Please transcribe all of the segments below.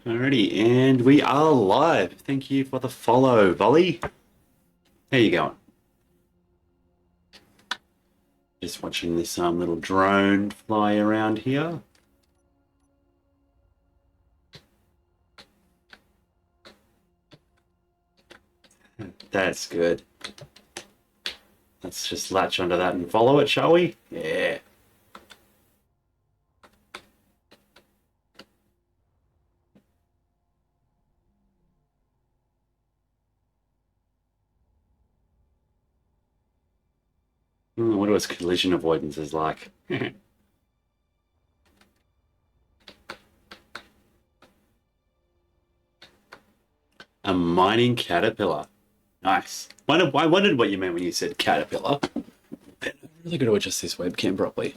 Alrighty, and we are live. Thank you for the follow, Volley. How you going? Just watching this little drone fly around here. That's good. Let's just latch onto that and follow it, shall we? Yeah. I wonder what collision avoidance is like. A mining caterpillar. Nice. I wondered what you meant when you said caterpillar. I'm really going to adjust this webcam properly.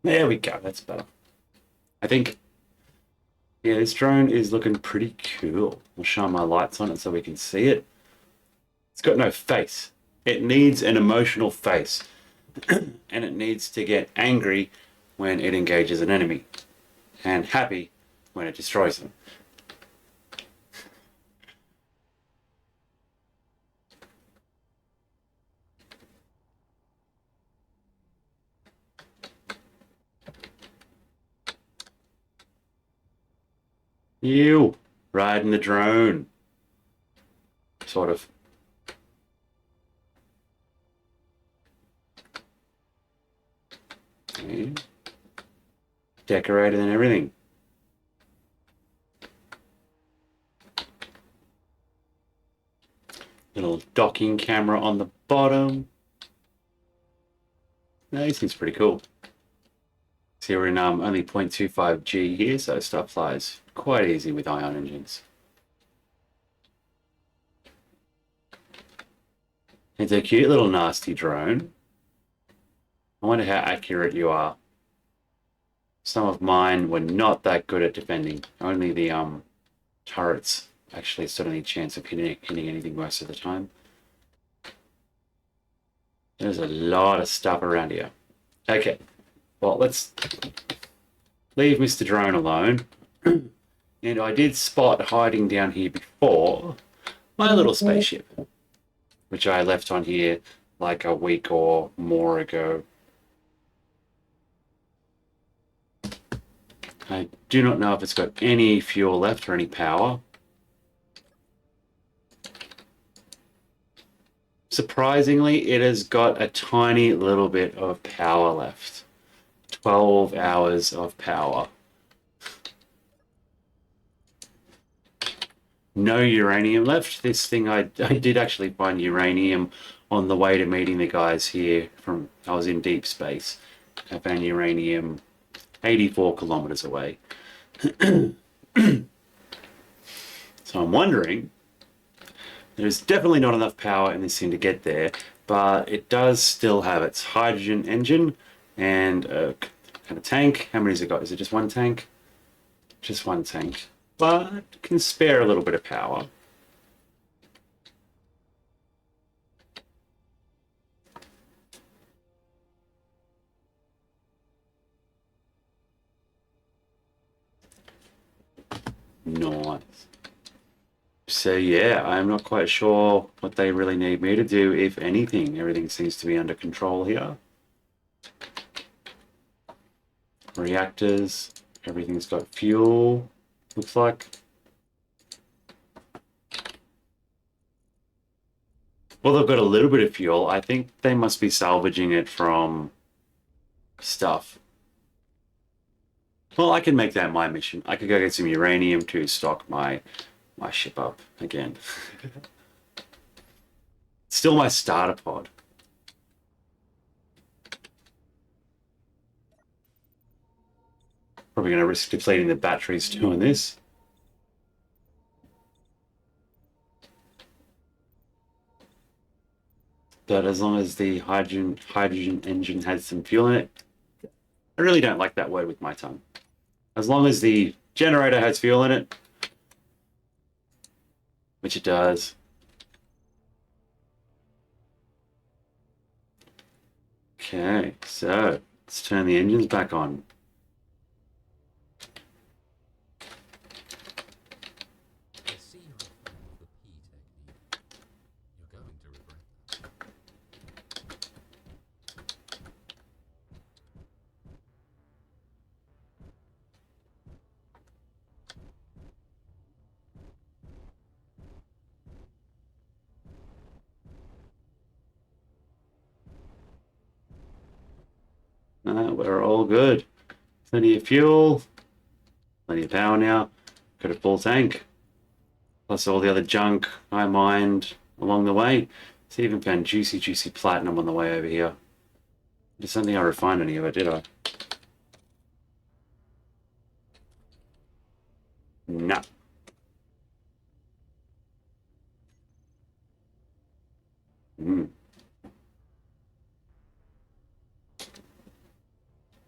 There we go. That's better. I think, yeah, this drone is looking pretty cool. I'll shine my lights on it so we can see it. It's got no face. It needs an emotional face. And it needs to get angry when it engages an enemy. And happy when it destroys them. You riding the drone. Sort of. Okay. Decorated and everything. Little docking camera on the bottom. No, this thing's pretty cool. See, we're in only 0.25 G here, so stuff flies quite easy with ion engines. It's a cute little nasty drone. I wonder how accurate you are. Some of mine were not that good at defending. Only the turrets actually stood any chance of hitting anything most of the time. There's a lot of stuff around here. Okay, well, let's leave Mr. Drone alone. And I did spot hiding down here before my little spaceship, which I left on here like a week or more ago. I do not know if it's got any fuel left or any power. Surprisingly, it has got a tiny little bit of power left. 12 hours of power. No uranium left. This thing, I did actually find uranium on the way to meeting the guys here from, I was in deep space. I found uranium 84 kilometers away. So I'm wondering, there's definitely not enough power in this thing to get there, but it does still have its hydrogen engine and a tank. How many has it got? Is it just one tank? Just one tank. But can spare a little bit of power. Nice. So yeah, I'm not quite sure what they really need me to do, if anything. Everything seems to be under control here. Reactors, everything's got fuel, looks like. Well, they've got a little bit of fuel. I think they must be salvaging it from stuff. Well, I can make that my mission. I could go get some uranium to stock my ship up again. Still my starter pod. Probably going to risk depleting the batteries doing this. But as long as the hydrogen engine has some fuel in it, I really don't like that word with my tongue. As long as the generator has fuel in it, which it does. Okay, so let's turn the engines back on. We're all good. Plenty of fuel, plenty of power now. Got a full tank. Plus all the other junk I mined along the way. See, even found juicy, juicy platinum on the way over here. There's something I refined any of it, did I? No.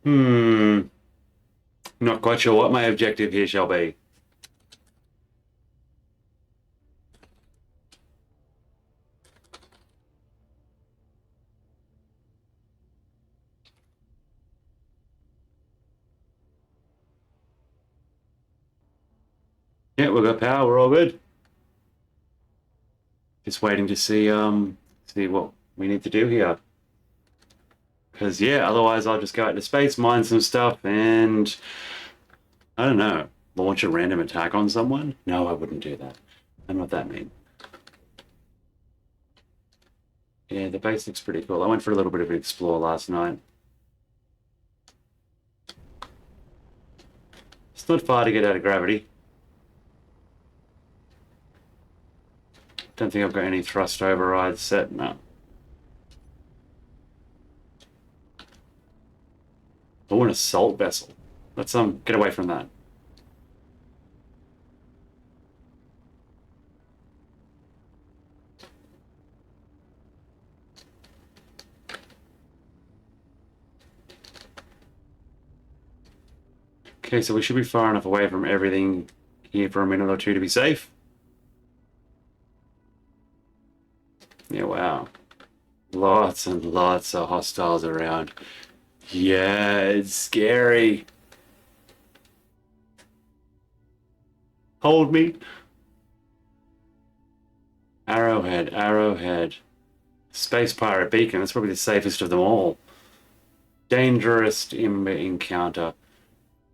Mm. Not quite sure what my objective here shall be. Yeah, we've got power, we're all good. Just waiting to see what we need to do here. Because yeah, otherwise I'll just go out into space, mine some stuff, and I don't know, launch a random attack on someone? No, I wouldn't do that. I know what that means. Yeah, the base looks pretty cool. I went for a little bit of an explore last night. It's not far to get out of gravity. Don't think I've got any thrust overrides set, no. Oh, an assault vessel. Let's get away from that. Okay, so we should be far enough away from everything here for a minute or two to be safe. Yeah, wow. Lots and lots of hostiles around. Yeah, it's scary. Hold me. Arrowhead, Arrowhead. Space Pirate Beacon, that's probably the safest of them all. Dangerous encounter.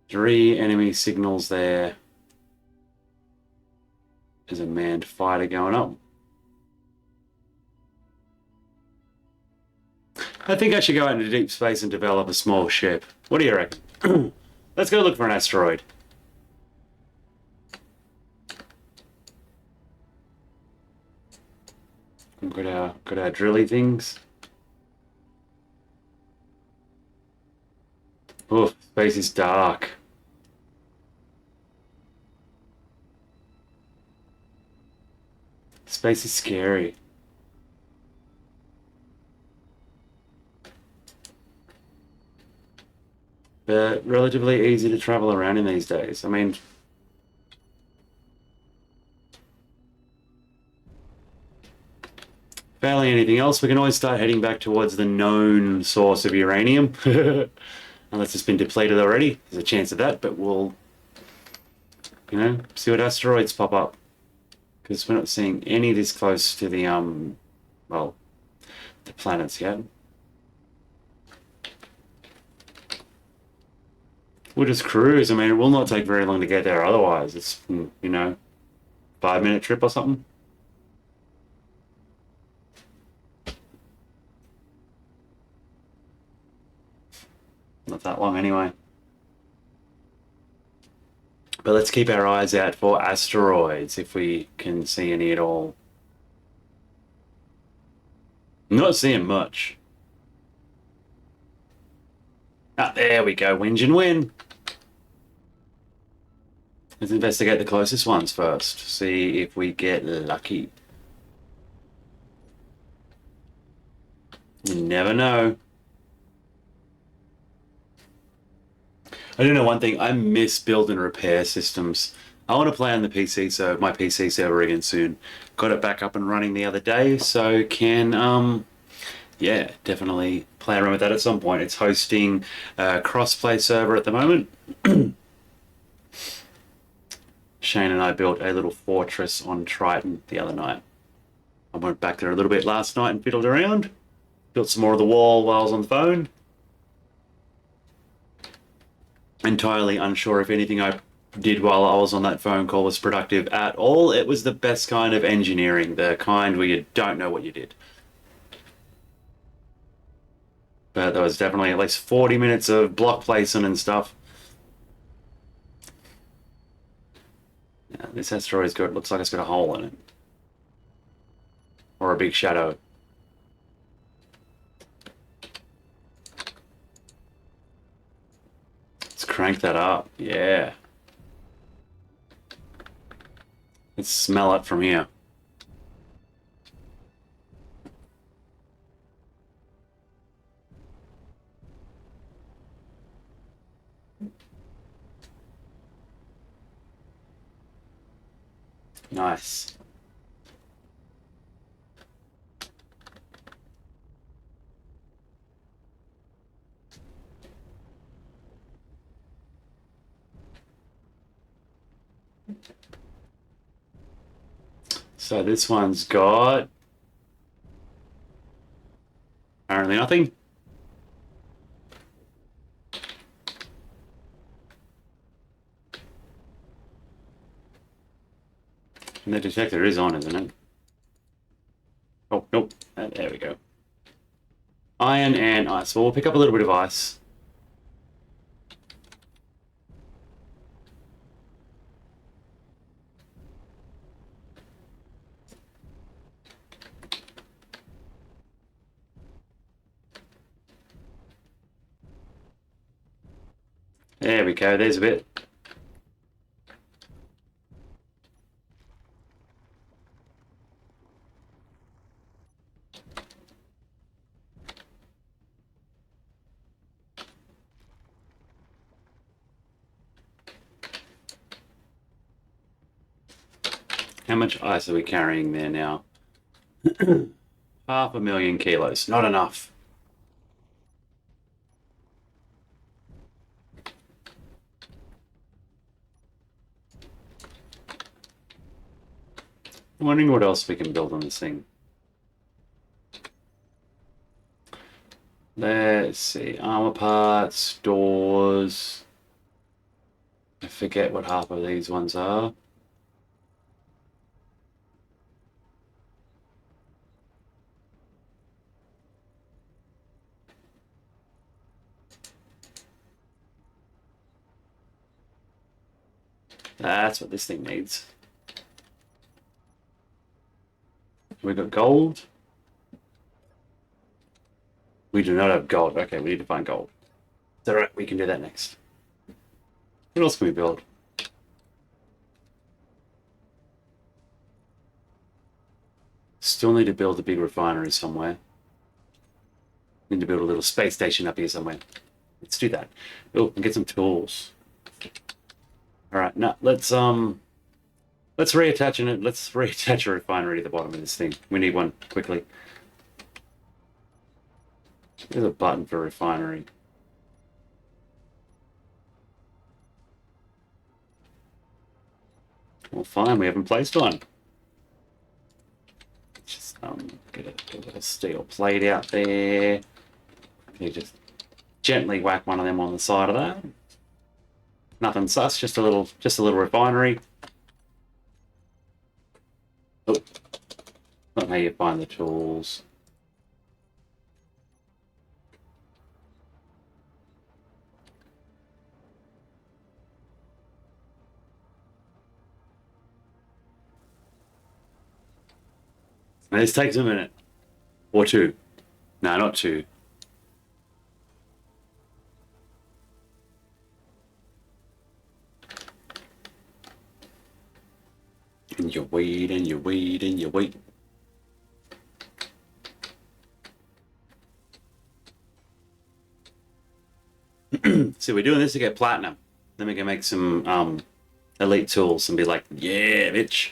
3 enemy signals there. There's a manned fighter going up. I think I should go out into deep space and develop a small ship. What do you reckon? Let's go look for an asteroid. Got our drilly things. Oh, space is dark. Space is scary. But relatively easy to travel around in these days. I mean, failing anything else, we can always start heading back towards the known source of uranium. Unless it's been depleted already. There's a chance of that, but we'll, see what asteroids pop up. Because we're not seeing any this close to the, well, the planets yet. We'll just cruise. I mean, it will not take very long to get there otherwise. It's, 5-minute trip or something. Not that long anyway. But let's keep our eyes out for asteroids if we can see any at all. Not seeing much. Ah, there we go. Whinge and win. Let's investigate the closest ones first. See if we get lucky. You never know. I do know one thing. I miss build and repair systems. I want to play on the PC, so my PC server again soon. Got it back up and running the other day, so can yeah, definitely play around with that at some point. It's hosting a cross-play server at the moment. Shane and I built a little fortress on Triton the other night. I went back there a little bit last night and fiddled around. Built some more of the wall while I was on the phone. Entirely unsure if anything I did while I was on that phone call was productive at all. It was the best kind of engineering, the kind where you don't know what you did. But there was definitely at least 40 minutes of block placement and stuff. Yeah, this asteroid's got, looks like it's got a hole in it. Or a big shadow. Let's crank that up. Yeah. Let's smell it from here. Nice. So this one's got apparently nothing. And the detector is on, isn't it? Oh, nope. There we go. Iron and ice. Well, we'll pick up a little bit of ice. There we go. There's a bit. How much ice are we carrying there now? 500,000 kilos. Not enough. I'm wondering what else we can build on this thing. Let's see. Armor parts, doors. I forget what half of these ones are. That's what this thing needs. We got gold. We do not have gold. Okay, we need to find gold. It's alright, we can do that next. What else can we build? Still need to build a big refinery somewhere. Need to build a little space station up here somewhere. Let's do that. Oh, and get some tools. Alright, now let's reattach it. Let's reattach a refinery to the bottom of this thing. We need one quickly. There's a button for refinery. Well, fine, we haven't placed one. Just get a little steel plate out there. You just gently whack one of them on the side of that. Nothing sus, just a little refinery. Oh, not how you find the tools. And this takes a minute. Or two. No, not two. And you wait, and you wait, and you wait. So we're doing this to get platinum. Then we can make some elite tools and be like, yeah, bitch.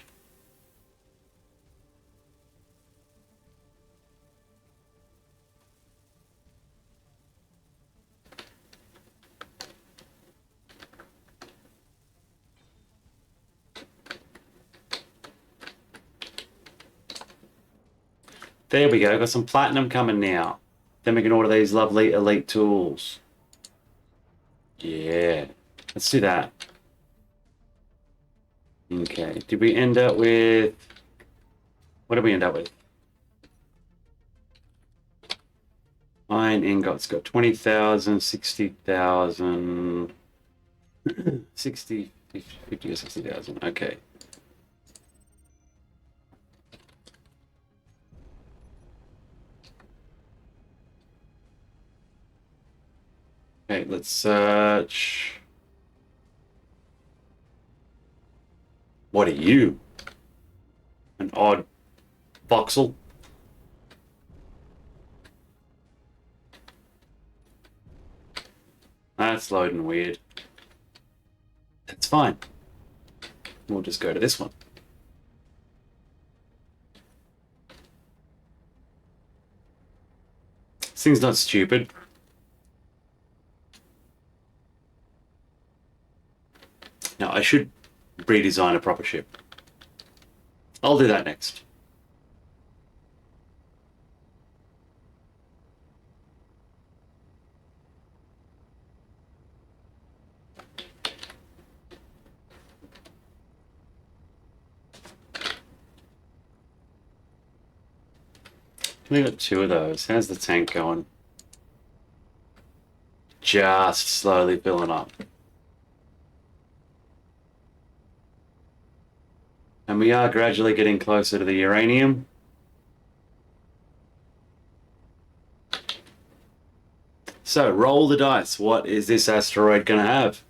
There we go, got some platinum coming now. Then we can order these lovely elite tools. Yeah, let's do that. Okay, did we end up with... What did we end up with? Iron ingot's got 20,000, 60,000, 60, 50 or 60,000. Okay. Okay, let's search. What are you? An odd voxel? That's loading weird. That's fine. We'll just go to this one. This thing's not stupid. Now, I should redesign a proper ship. I'll do that next. We got two of those. How's the tank going? Just slowly filling up. And we are gradually getting closer to the uranium. So, roll the dice. What is this asteroid going to have?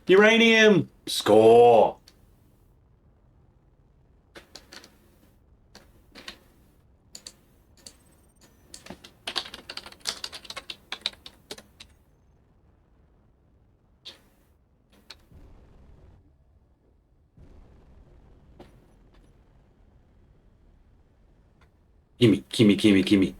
Uranium! Score! Gimme, gimme, gimme, gimme.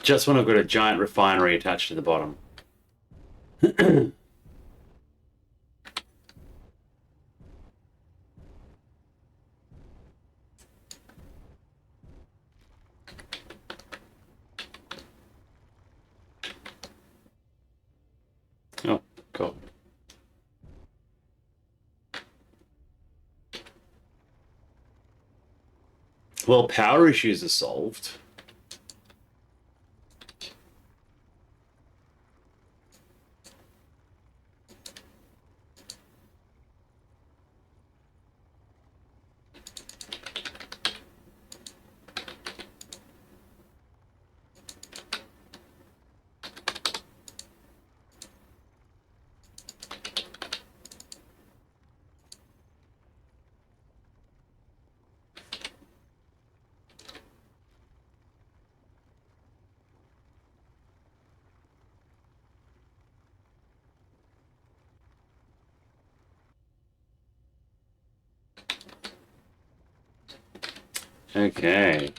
Just when I've got a giant refinery attached to the bottom. Oh, cool. Well, power issues are solved. Okay.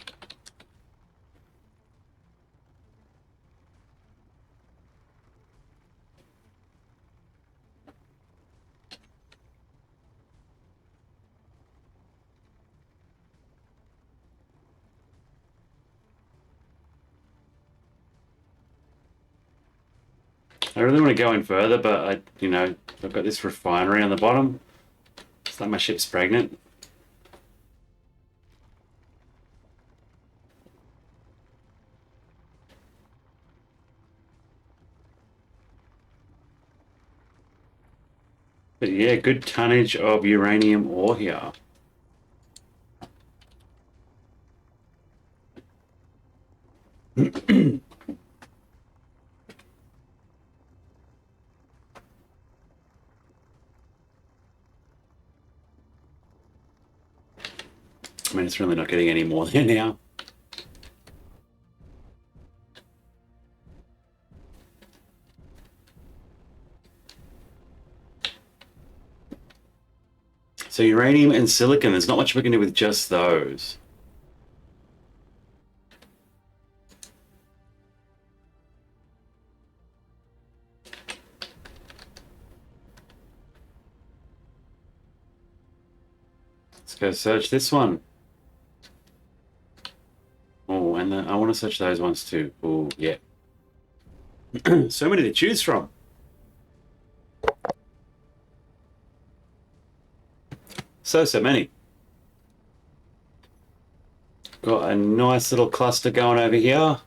I really want to go in further, but I've got this refinery on the bottom. It's like my ship's pregnant. But yeah, good tonnage of uranium ore here. I mean, it's really not getting any more there now. So uranium and silicon, there's not much we can do with just those. Let's go search this one. Oh, and then I want to search those ones too. Oh, yeah. So many to choose from. So many. Got a nice little cluster going over here.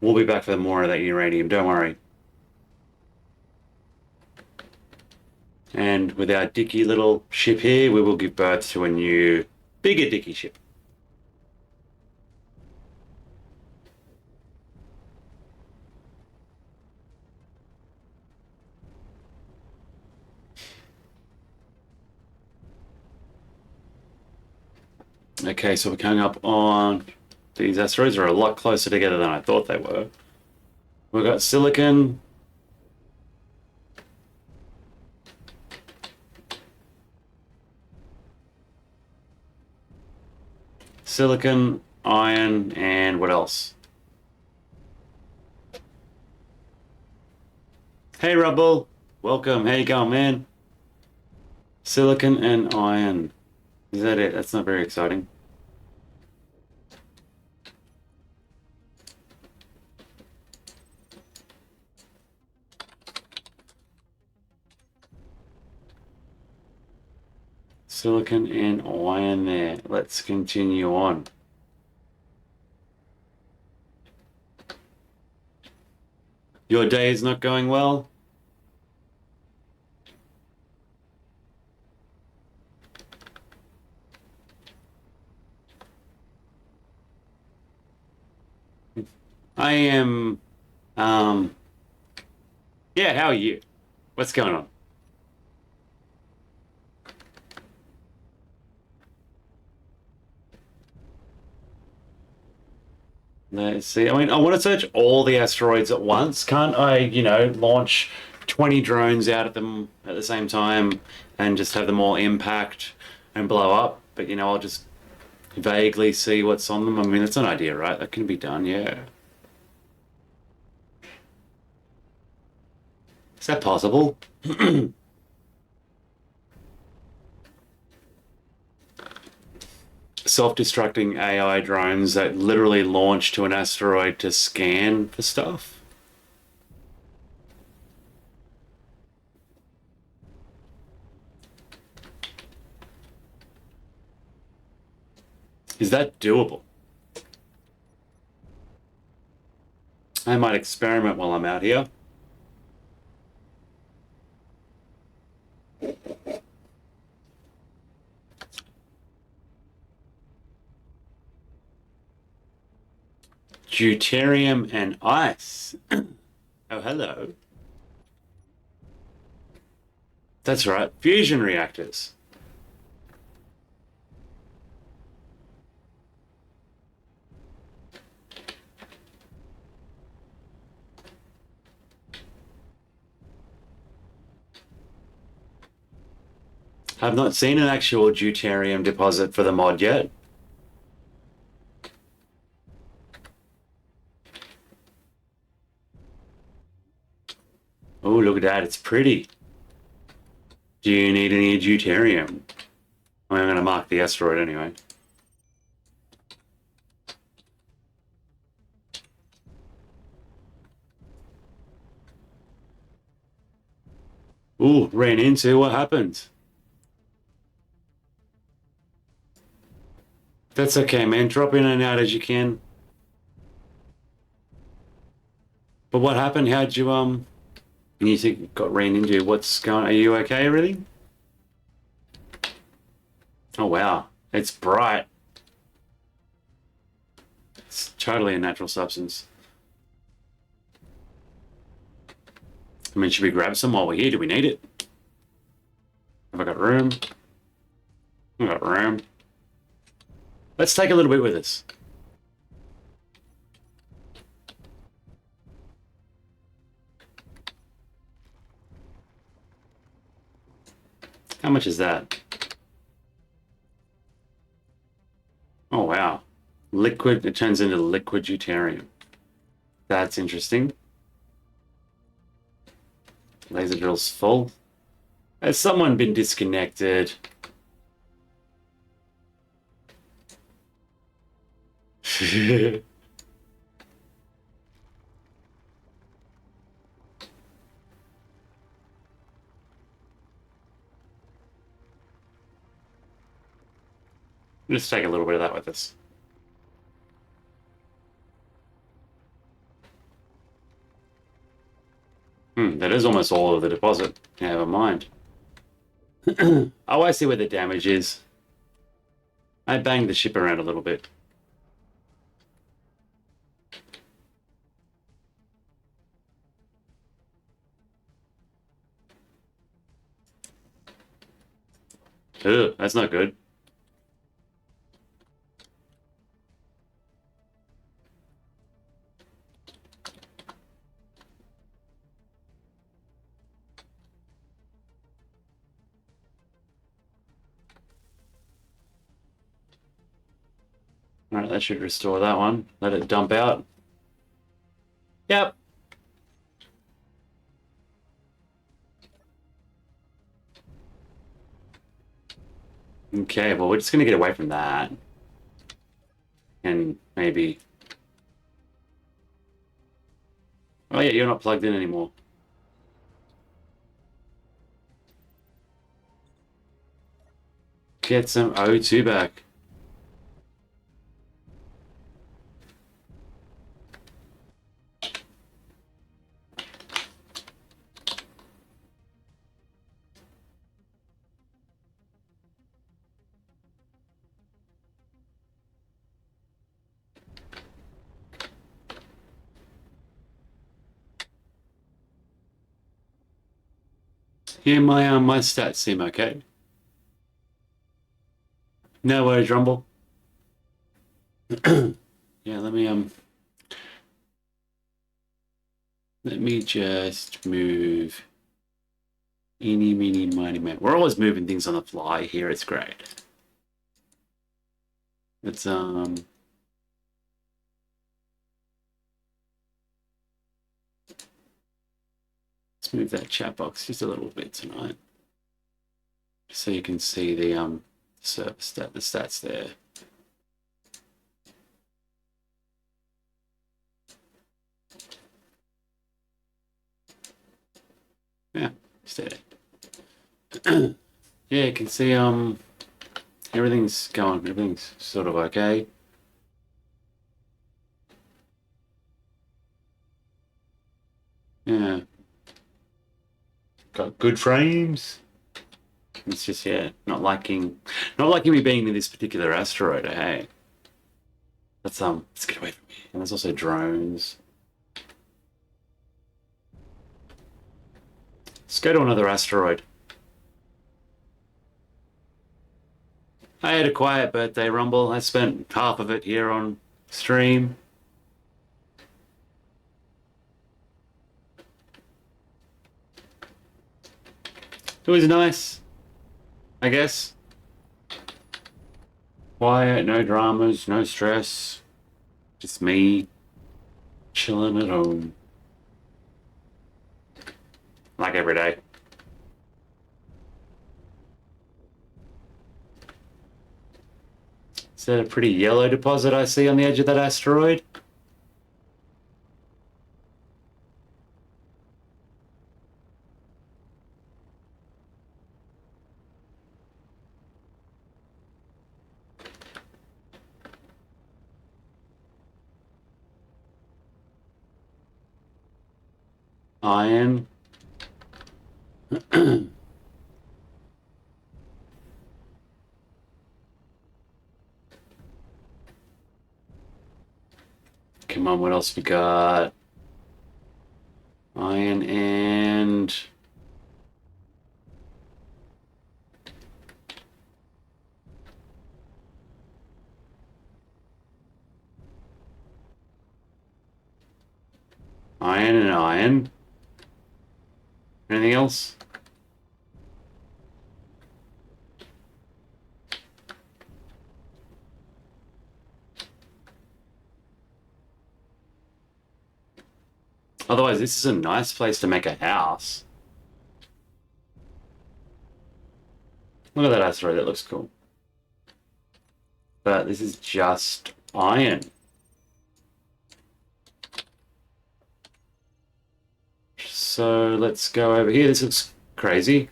We'll be back for more of that uranium, don't worry. And with our dicky little ship here, we will give birth to a new, bigger dicky ship. Okay, so we're coming up on... These asteroids are a lot closer together than I thought they were. We've got silicon. Silicon, iron, and what else? Hey, Rubble. Welcome. How you going, man? Silicon and iron. Is that it? That's not very exciting. Silicon and iron there. Let's continue on. Your day is not going well? I am, yeah, how are you? What's going on? Let's see. I mean, I want to search all the asteroids at once. Can't I, launch 20 drones out at them at the same time and just have them all impact and blow up? But, I'll just vaguely see what's on them. I mean, that's an idea, right? That can be done, yeah. Is that possible? Self-destructing AI drones that literally launch to an asteroid to scan for stuff? Is that doable? I might experiment while I'm out here. Deuterium and ice. Oh, hello. That's right, fusion reactors. I've not seen an actual deuterium deposit for the mod yet. Oh, look at that, it's pretty. Do you need any deuterium? I'm going to mark the asteroid anyway. Ooh, ran into, what happened? That's okay, man. Drop in and out as you can. But what happened? How'd you think you got ran into? What's going on? Are you okay, really? Oh, wow. It's bright. It's totally a natural substance. I mean, should we grab some while we're here? Do we need it? Have I got room? I've got room. Let's take a little bit with us. How much is that? Oh, wow. Liquid, it turns into liquid deuterium. That's interesting. Laser drill's full. Has someone been disconnected? Just take a little bit of that with us. That is almost all of the deposit. Never mind. Oh, I see where the damage is. I banged the ship around a little bit. Ugh, that's not good. Alright, that should restore that one. Let it dump out. Yep. Okay, well, we're just going to get away from that. And maybe... Oh yeah, you're not plugged in anymore. Get some O2 back. Yeah, my stats seem okay. No worries, Rumble. Yeah, let me just move. Eeny, meeny, miny, man. We're always moving things on the fly here. It's great. Let's move that chat box just a little bit tonight, so you can see the the stats there. Yeah, stay there. Yeah, you can see everything's going. Everything's sort of okay. Yeah, got good frames. It's just, yeah, not liking me being in this particular asteroid. Hey, let's get away from me. And there's also drones. Let's go to another asteroid. I had a quiet birthday, Rumble. I spent half of it here on stream. It was nice, I guess. Quiet, no dramas, no stress. Just me chilling at home. Like every day. Is that a pretty yellow deposit I see on the edge of that asteroid? Iron. Come on, what else we got? Iron and... Iron and iron. Anything else? Otherwise, this is a nice place to make a house. Look at that asteroid, that looks cool. But this is just iron. So let's go over here. This looks crazy.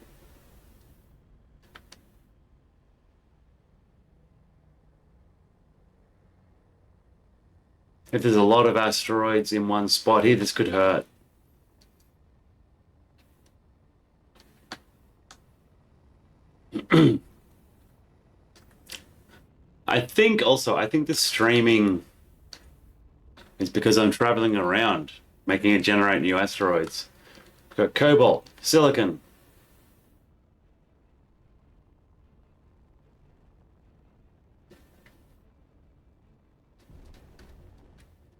If there's a lot of asteroids in one spot here, this could hurt. I think the streaming is because I'm traveling around, making it generate new asteroids. We've got cobalt, silicon.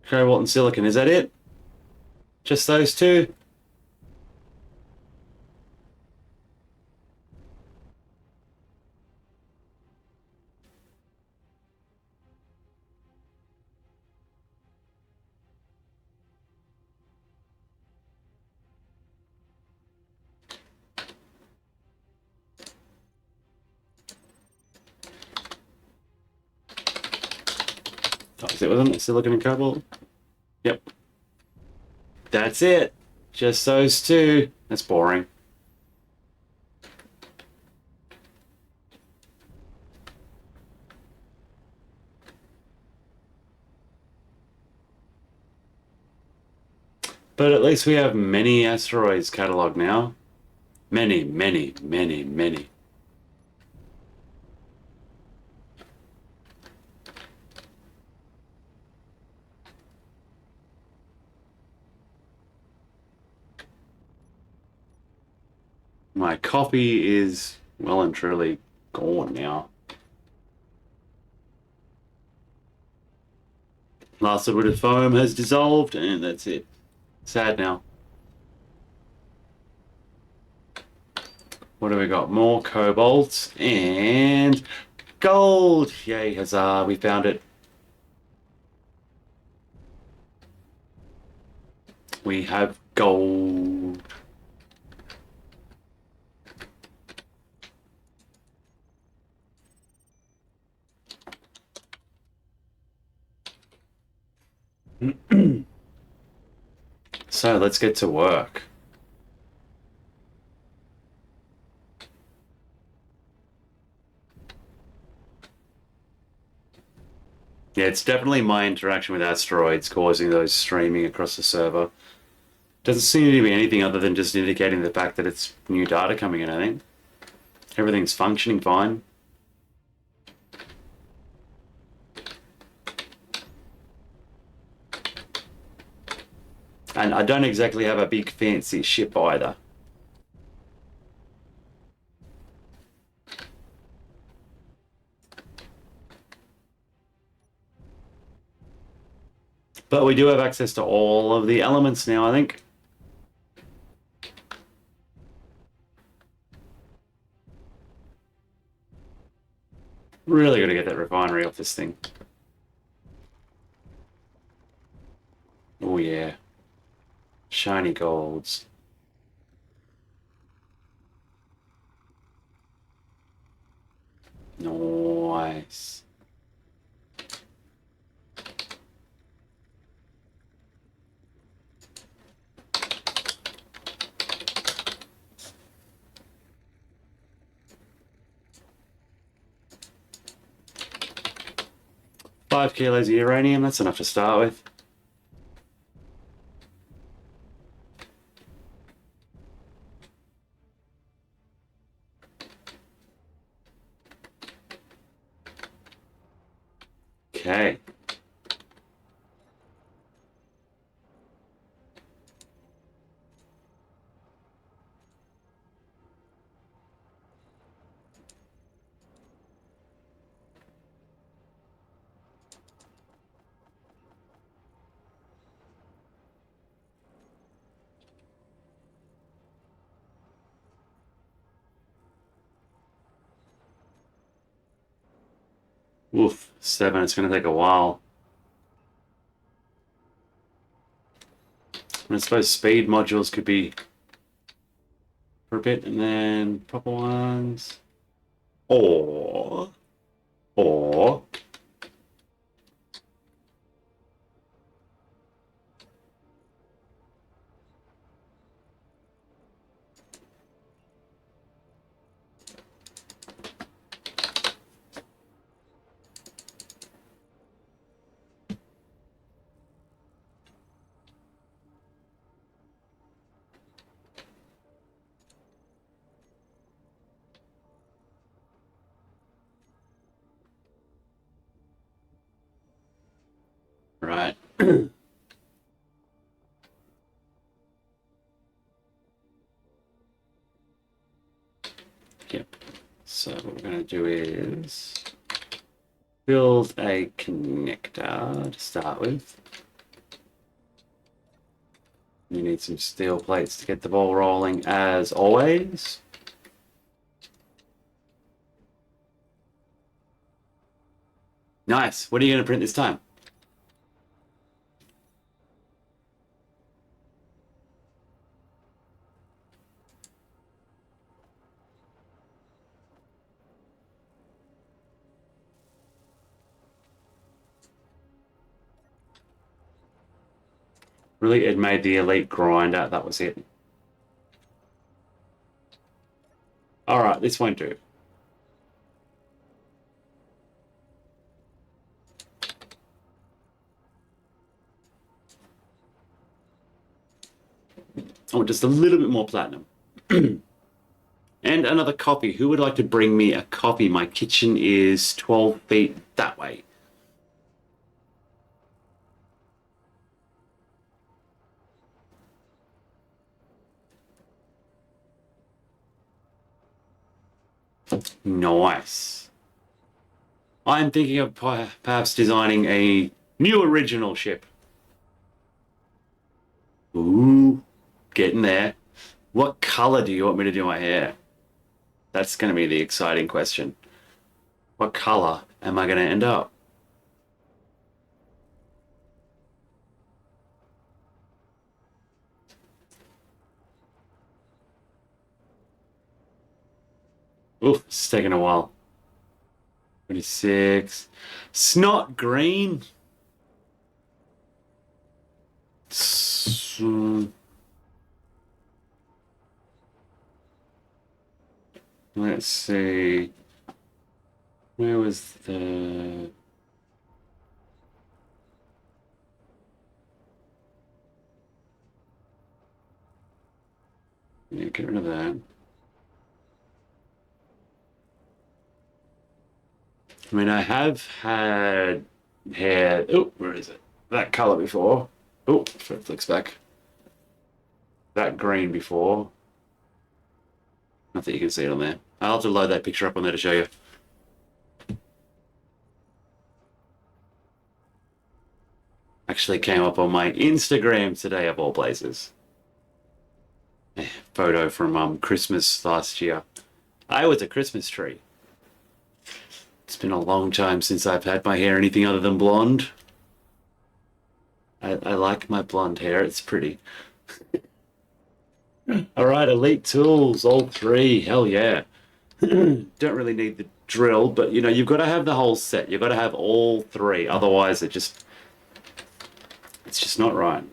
Cobalt and silicon, is that it? Just those two? Oh, is it, wasn't it silicon and cobalt? Yep. That's it. Just those two. That's boring. But at least we have many asteroids cataloged now. Many, many, many, many. My coffee is well and truly gone now. Last little bit of foam has dissolved, and that's it. Sad now. What do we got? More cobalt and gold! Yay, huzzah, we found it. We have gold. So let's get to work. Yeah, it's definitely my interaction with asteroids causing those streaming across the server. Doesn't seem to be anything other than just indicating the fact that it's new data coming in, I think. Everything's functioning fine. And I don't exactly have a big fancy ship either. But we do have access to all of the elements now, I think. Really got to get that refinery off this thing. Oh yeah. Shiny golds. Nice. Five kilos of uranium, that's enough to start with. Okay. Oof, 7, it's going to take a while. I suppose speed modules could be for a bit, and then proper ones. Or, or, Right. Yep. So what we're going to do is build a connector to start with. You need some steel plates to get the ball rolling as always. Nice. What are you going to print this time? Really, it made the elite grinder. That was it. All right, this won't do. Oh, just a little bit more platinum. And another copy. Who would like to bring me a copy? My kitchen is 12 feet that way. Nice. I'm thinking of perhaps designing a new original ship. Ooh, getting there. What color do you want me to do my hair? That's going to be the exciting question. What color am I going to end up? Oof, it's taking a while. 26. Snot green. Let's see. Where was the... Yeah, get rid of that. I mean, I have had hair... Oh, where is it? That color before. Oh, it flicks back. That green before. Not that you can see it on there. I'll have to load that picture up on there to show you. Actually came up on my Instagram today, of all places. Photo from Christmas last year. I was a Christmas tree. It's been a long time since I've had my hair anything other than blonde. I like my blonde hair, it's pretty. All right, elite tools, all three, hell yeah. Don't really need the drill, but you know, you've got to have the whole set. You've got to have all three, otherwise it's just not right.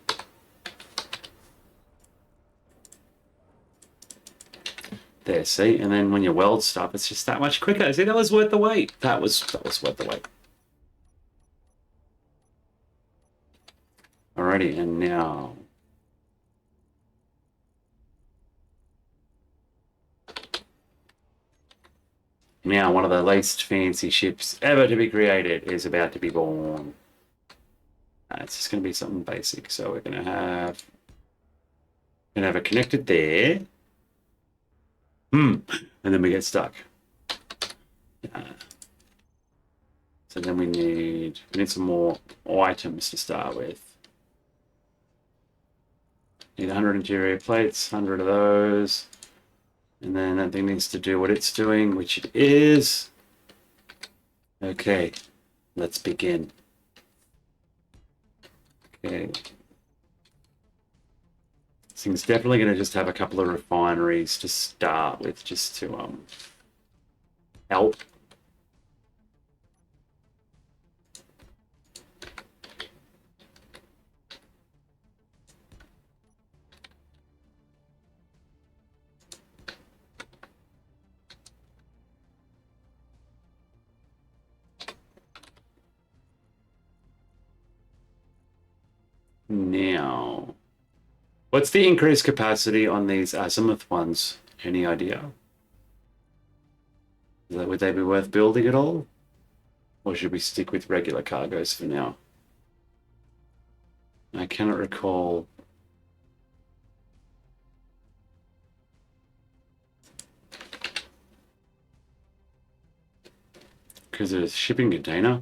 There, see, and then when you weld stuff, it's just that much quicker. See, that was worth the wait. That was worth the wait. Alrighty, and now one of the least fancy ships ever to be created is about to be born. It's just going to be something basic. So we're going to have it connected there. And then we get stuck. So then we need some more items to start with. Need 100 interior plates, 100 of those. And then that thing needs to do what it's doing, which it is. Okay, let's begin. Okay. This thing's definitely going to just have a couple of refineries to start with, just to help. Now, what's the increased capacity on these azimuth ones? Any idea? Would they be worth building at all? Or should we stick with regular cargoes for now? I cannot recall. Because it's a shipping container.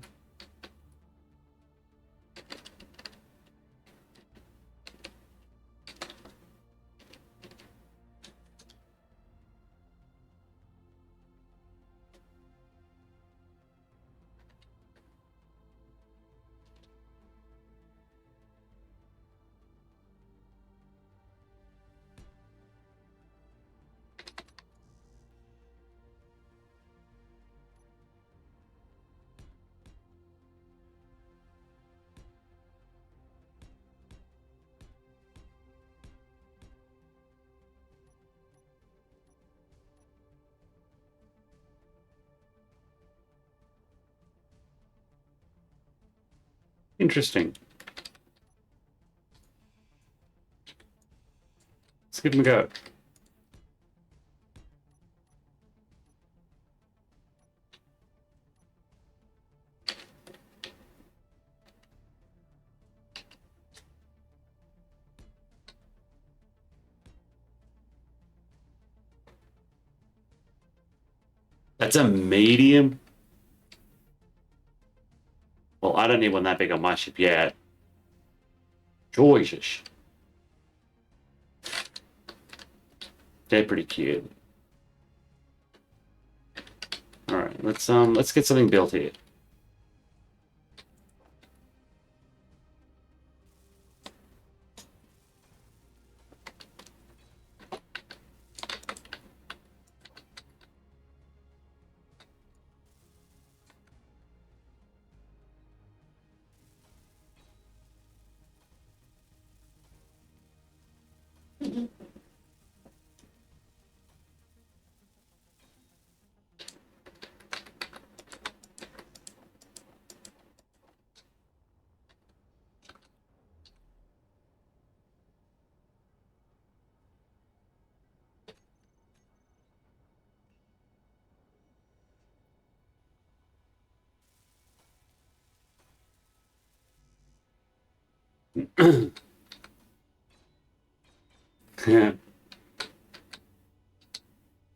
Interesting. Let's give him a go. That's a medium? Well, I don't need one that big on my ship yet. Jesus. They're pretty cute. Alright, let's get something built here.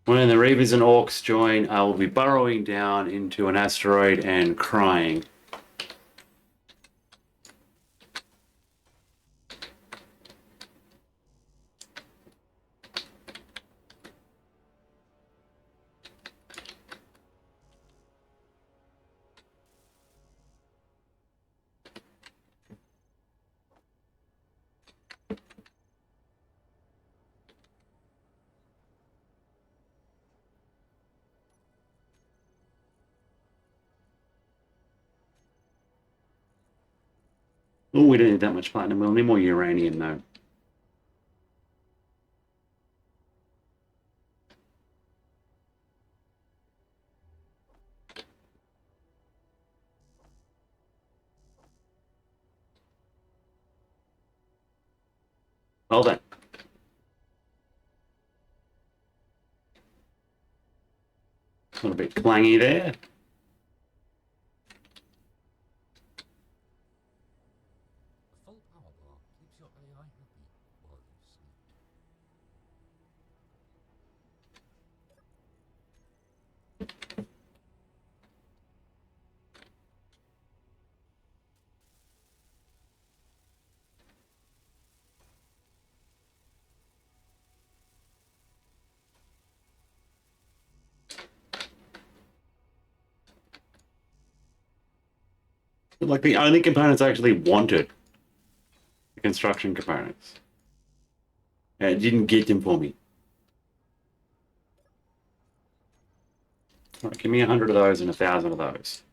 When the Reavers and Orcs join, I will be burrowing down into an asteroid and crying. Oh, we don't need that much platinum. We'll need more uranium, though. Well then. A little bit clangy there. Full power bar keeps your AI happy while you sleep. Like the only components I actually wanted. The construction components. And it didn't get them for me. All right, give me 100 of those and 1,000 of those.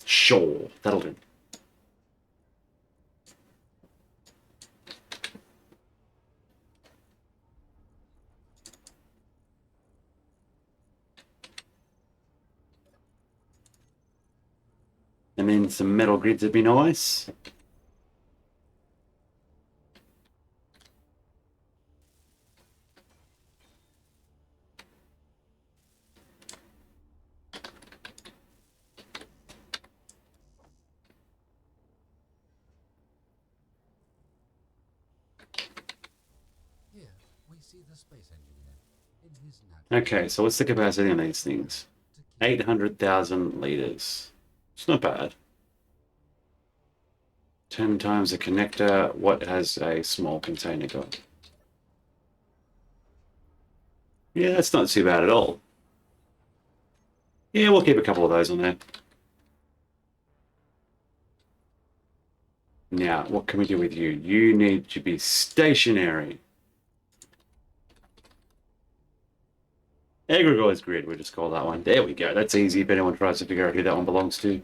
Sure, that'll do. And then some metal grids would be nice. see the space engineer in his natural Okay, so what's the capacity on these things? to keep 800,000 liters. It's not bad. 10 times a connector. What has a small container got? Yeah, that's not too bad at all. Yeah, we'll keep a couple of those on there. Now, what can we do with you? You need to be stationary. Egregor's grid, we'll just call that one. There we go. That's easy if anyone tries to figure out who that one belongs to. If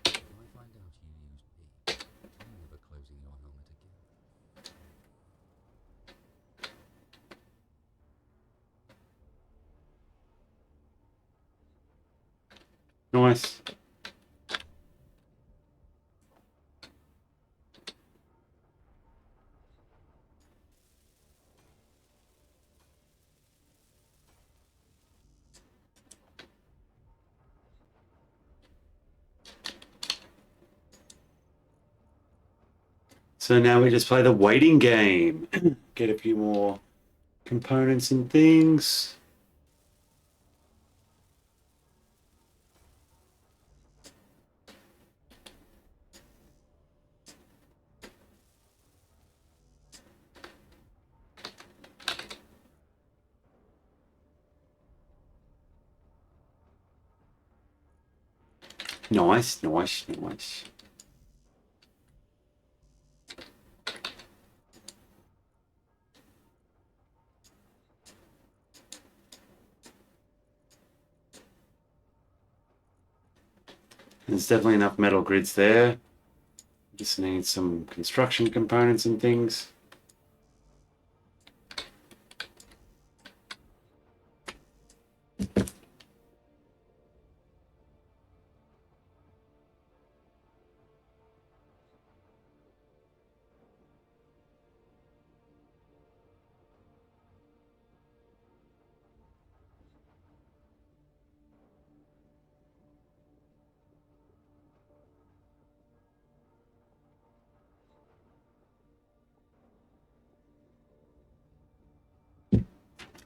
I find out you used me, I'm never closing your helmet again. Nice. So now we just play the waiting game. Get a few more components and things. Nice, nice, nice. There's definitely enough metal grids there. Just need some construction components and things.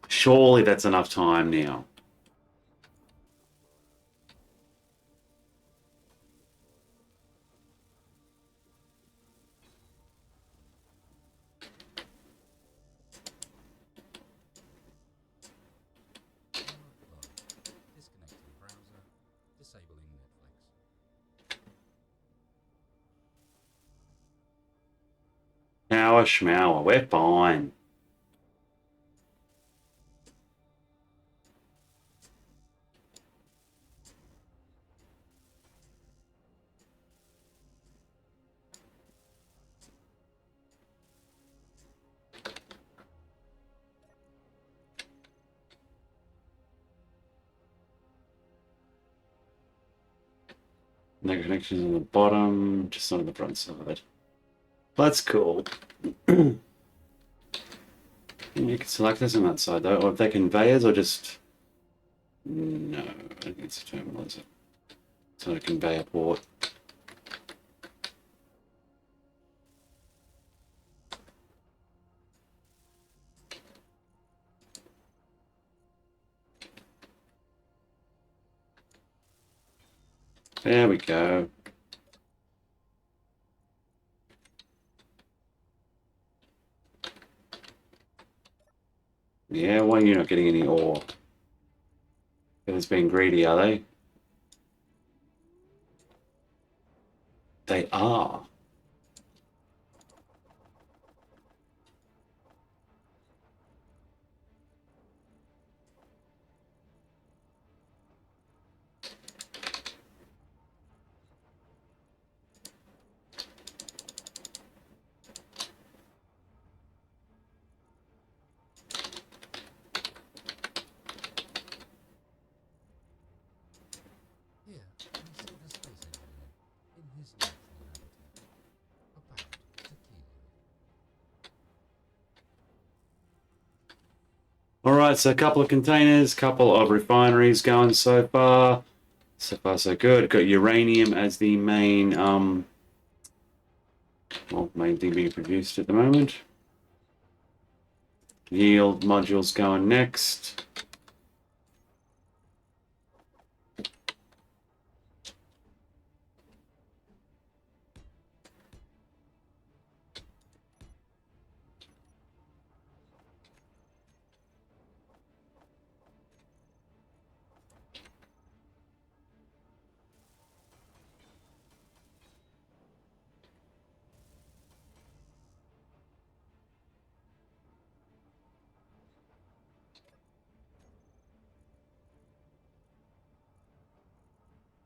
Surely that's enough time now. Disconnecting browser, disabling Netflix. Shower, schmower, we're fine. No connections on the bottom, just on the front side. That's cool. You can select this on that side though, or if they're conveyors or just... No, I think it's a terminal, is it? It's not a conveyor port. There we go. Yeah, why are you not getting any ore? It's being greedy, are they? They are. Here, we see the space engineer in his natural habitat, about to kill you. All right, so a couple of containers, couple of refineries going so far. So far, so good. Got uranium as the main, well, main thing being produced at the moment. Yield modules going next.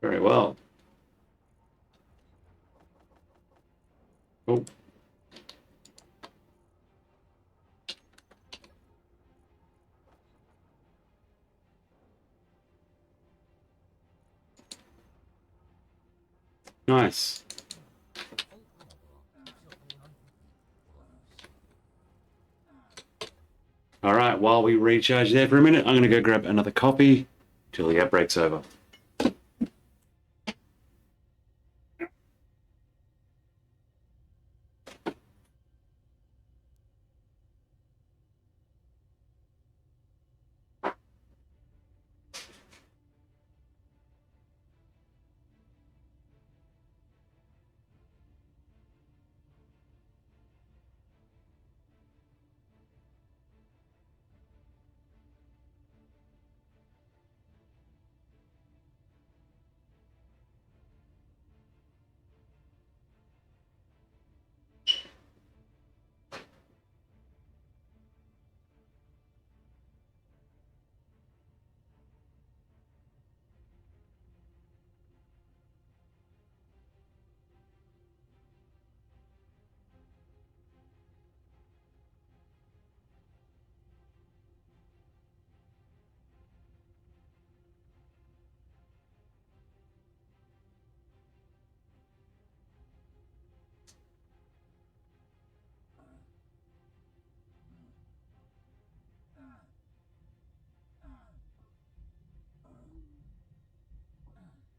Very well. Oh. Nice. All right, while we recharge there for a minute, I'm going to go grab another coffee till the outbreak's over.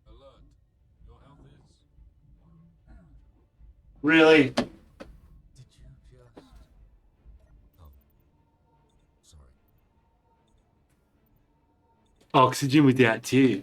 Alert. Your health is. Really? Did you just. Oh. Sorry. Oxygen without too.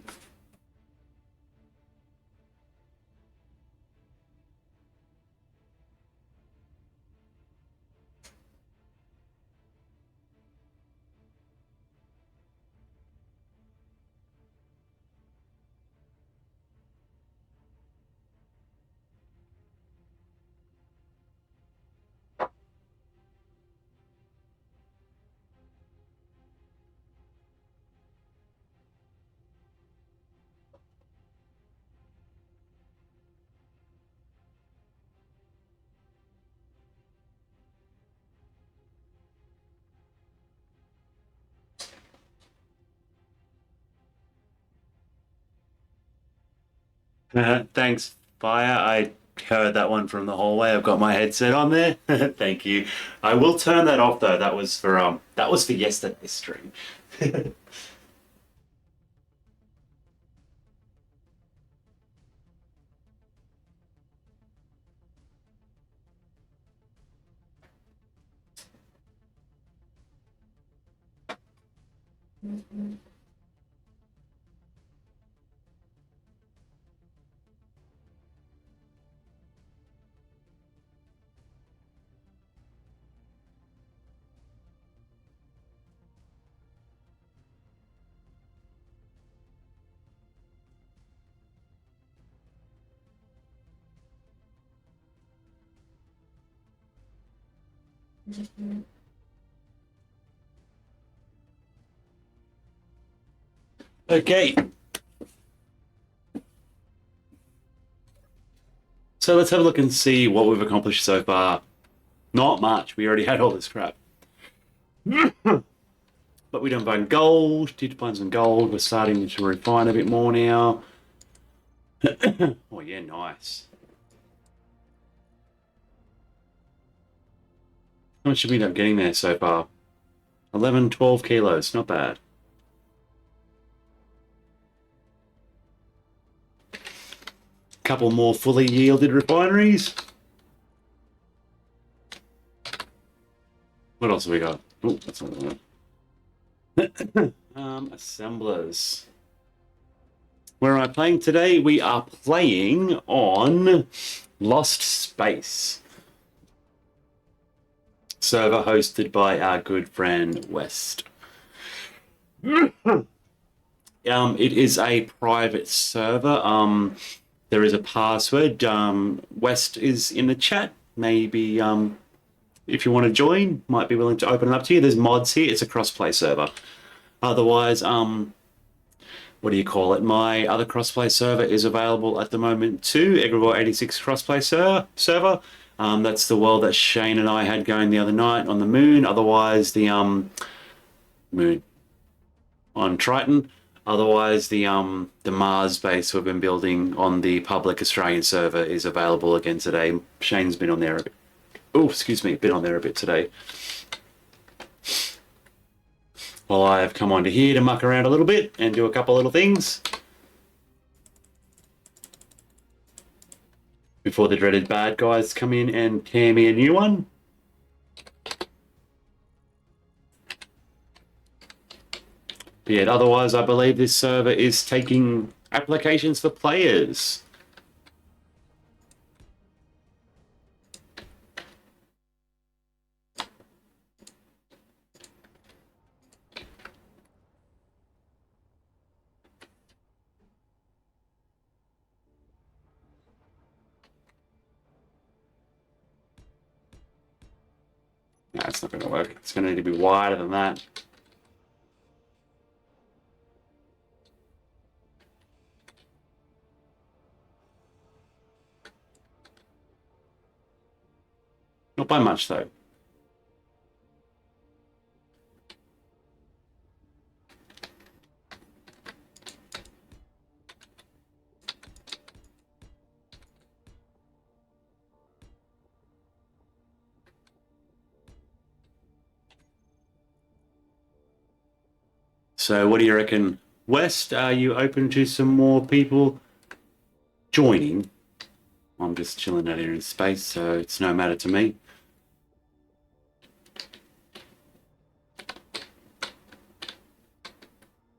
Thanks, Fire. I heard that one from the hallway. I've got my headset on there. Thank you. I will turn that off though. That was for yesterday's stream. Okay. So let's have a look and see what we've accomplished so far. Not much. We already had all this crap. But we don't find gold. Did find some gold. We're starting to refine a bit more now. Oh yeah, nice. How much should we end up getting there so far? 11, 12 kilos. Not bad. couple more fully yielded refineries. What else have we got? Oh, that's not the one. Assemblers. Where am I playing today? We are playing on Lost Space. Server hosted by our good friend West. It is a private server. There is a password. West is in the chat. Maybe if you want to join, might be willing to open it up to you. There's mods here. It's a crossplay server. Otherwise, what do you call it? My other crossplay server is available at the moment too. Egregore 86 crossplay server. That's the world that Shane and I had going the other night on the moon. Otherwise, the moon on Triton. Otherwise, the Mars base we've been building on the public Australian server is available again today. Shane's been on there a bit. Oh, excuse me, been on there a bit today. Well, I have come onto here to muck around a little bit and do a couple little things before the dreaded bad guys come in and tear me a new one. But yet, otherwise, I believe this server is taking applications for players. No, it's not going to work. It's going to need to be wider than that. Not by much, though. So what do you reckon? West, are you open to some more people joining? I'm just chilling out here in space, so it's no matter to me.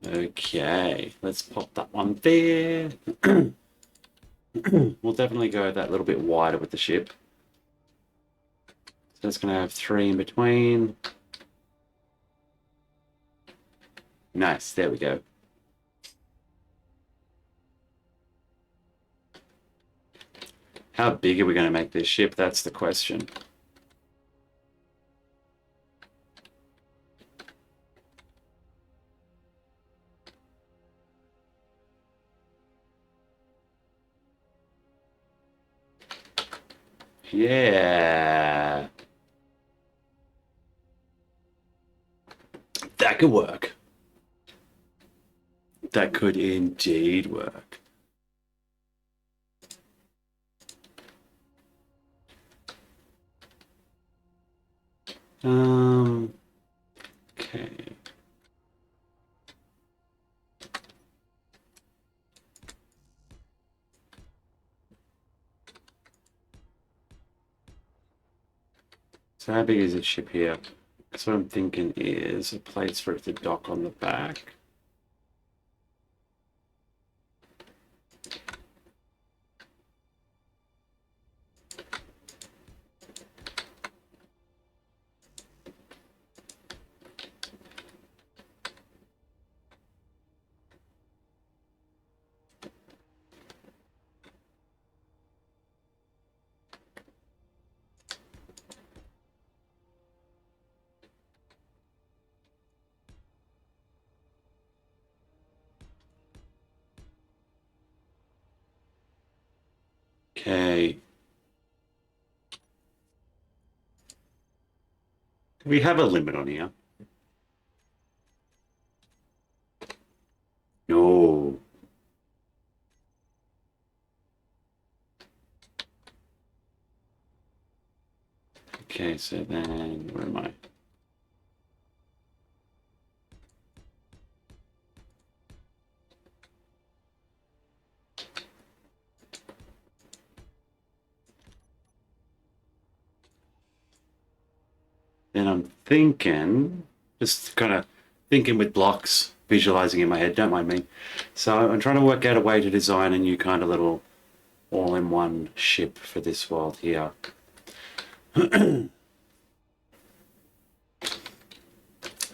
Okay, let's pop that one there. We'll definitely go that little bit wider with the ship. So it's going to have 3 in between. Nice, there we go. How big are we going to make this ship? That's the question. Yeah. That could work. That could indeed work. Okay. So how big is this ship here? Because what I'm thinking is a place for it to dock on the back. Okay. We have a limit on here. No. Okay, so then where am I? Then I'm thinking, just kind of thinking with blocks, visualizing in my head, don't mind me. So I'm trying to work out a way to design a new kind of little all-in-one ship for this world here. I'm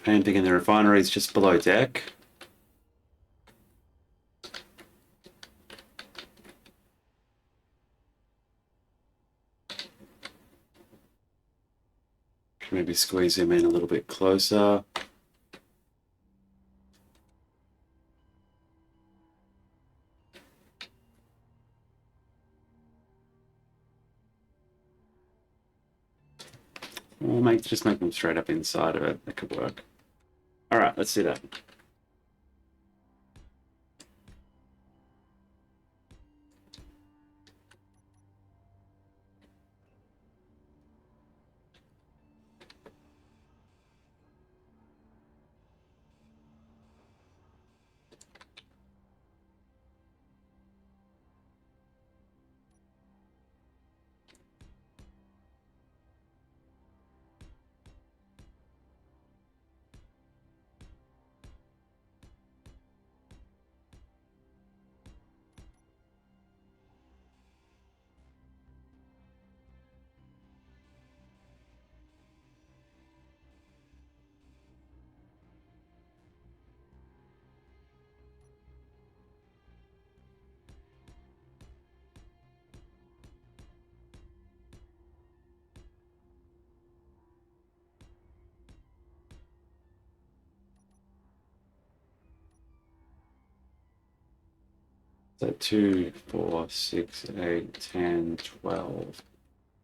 thinking the refinery is just below deck. Maybe squeeze him in a little bit closer. Or just make them straight up inside of it. That could work. All right, let's do that. So 2, 4, 6, 8, 10, 12.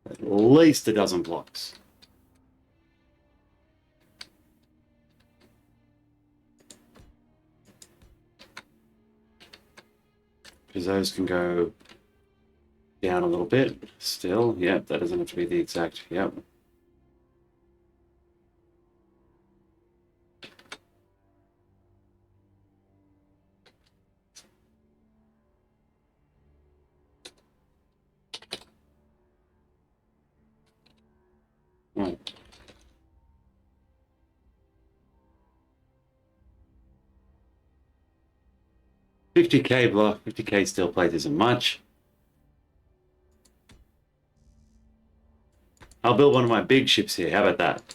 At least a dozen blocks. Because those can go down a little bit still. Yep, that doesn't have to be the exact. Yep. Oh. 50k block, 50k steel plate isn't much. I'll build one of my big ships here. How about that?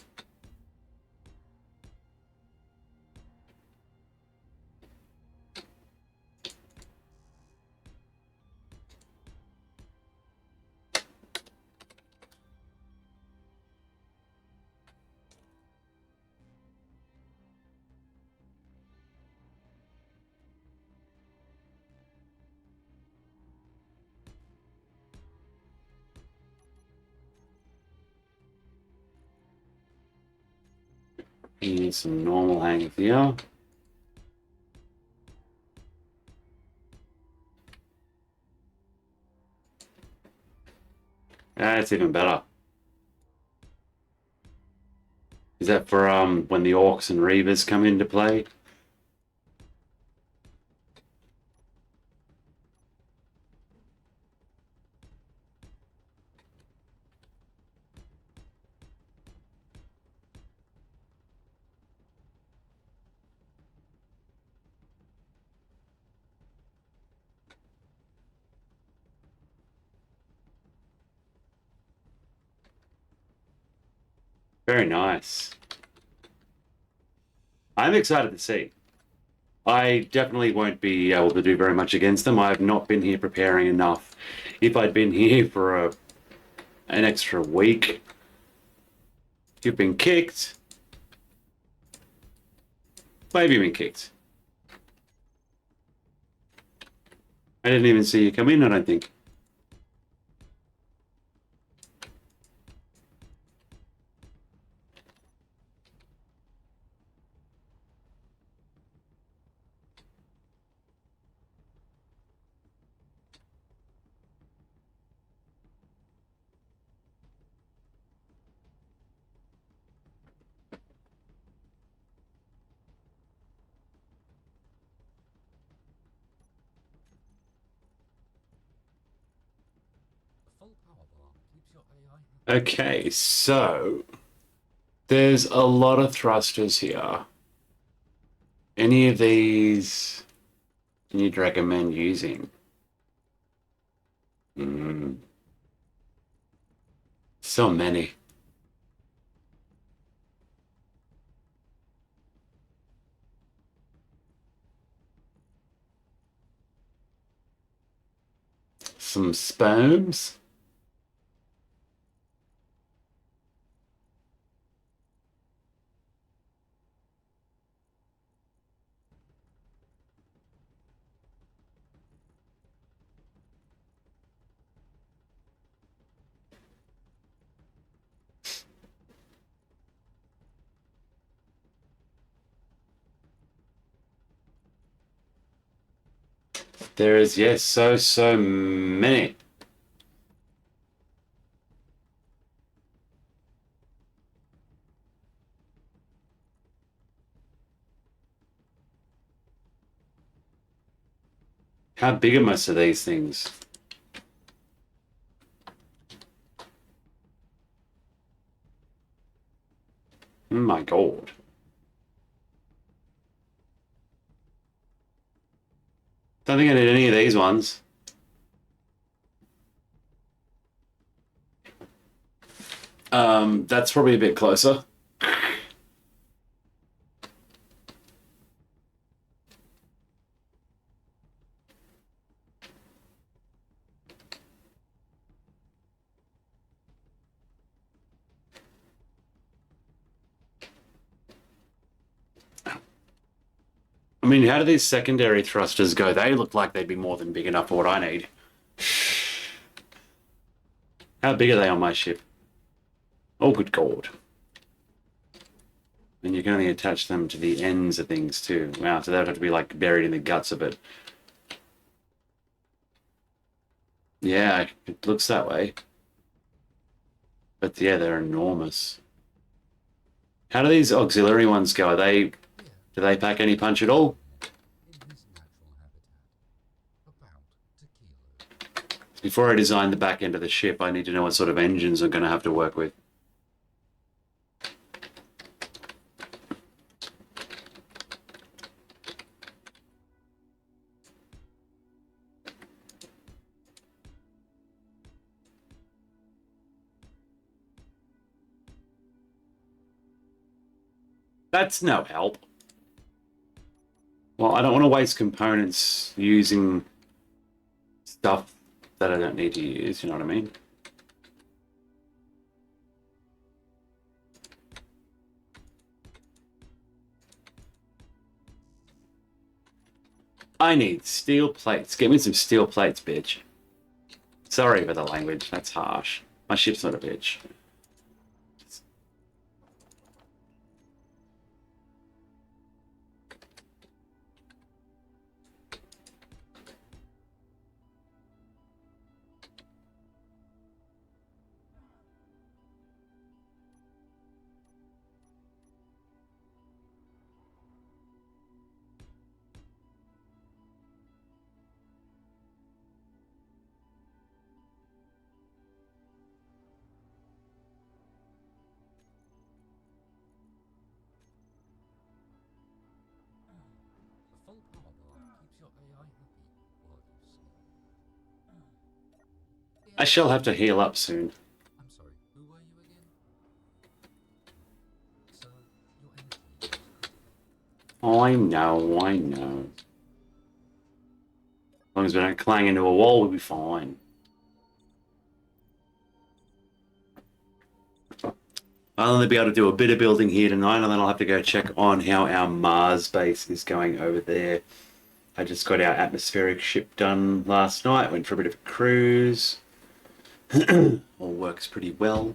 You need some normal hangers here. That's even better. Is that for when the orcs and reavers come into play? Very nice. I'm excited to see. I definitely won't be able to do very much against them. I have not been here preparing enough. If I'd been here for an extra week, you've been kicked. Maybe you've been kicked. I didn't even see you come in, I don't think. A full power bar keeps your AI happy. Okay, so There's a lot of thrusters here. Any of these you'd recommend using? So many. Some sperms. There is, yes, so many. How big are most of these things? Oh my God. Don't think I need any of these ones. That's probably a bit closer. I mean, how do these secondary thrusters go? They look like they'd be more than big enough for what I need. How big are they on my ship? Oh, good God. And you can only attach them to the ends of things too. Wow, so they would have to be like buried in the guts of it. Yeah, it looks that way. But yeah, they're enormous. How do these auxiliary ones go? Do they pack any punch at all? In his natural habitat, about 2 kilos. Before I design the back end of the ship, I need to know what sort of engines I'm going to have to work with. That's no help. Well, I don't want to waste components using stuff that I don't need to use, you know what I mean? I need steel plates. Get me some steel plates, bitch. Sorry for the language, that's harsh. My ship's not a bitch. A full power bar keeps your AI happy while you sleep. I shall have to heal up soon. I'm sorry, who were you again? So, your energy use is critical. I know, I know. As long as we don't clang into a wall, we'll be fine. I'll only be able to do a bit of building here tonight, and then I'll have to go check on how our Mars base is going over there. I just got our atmospheric ship done last night, went for a bit of a cruise. All works pretty well.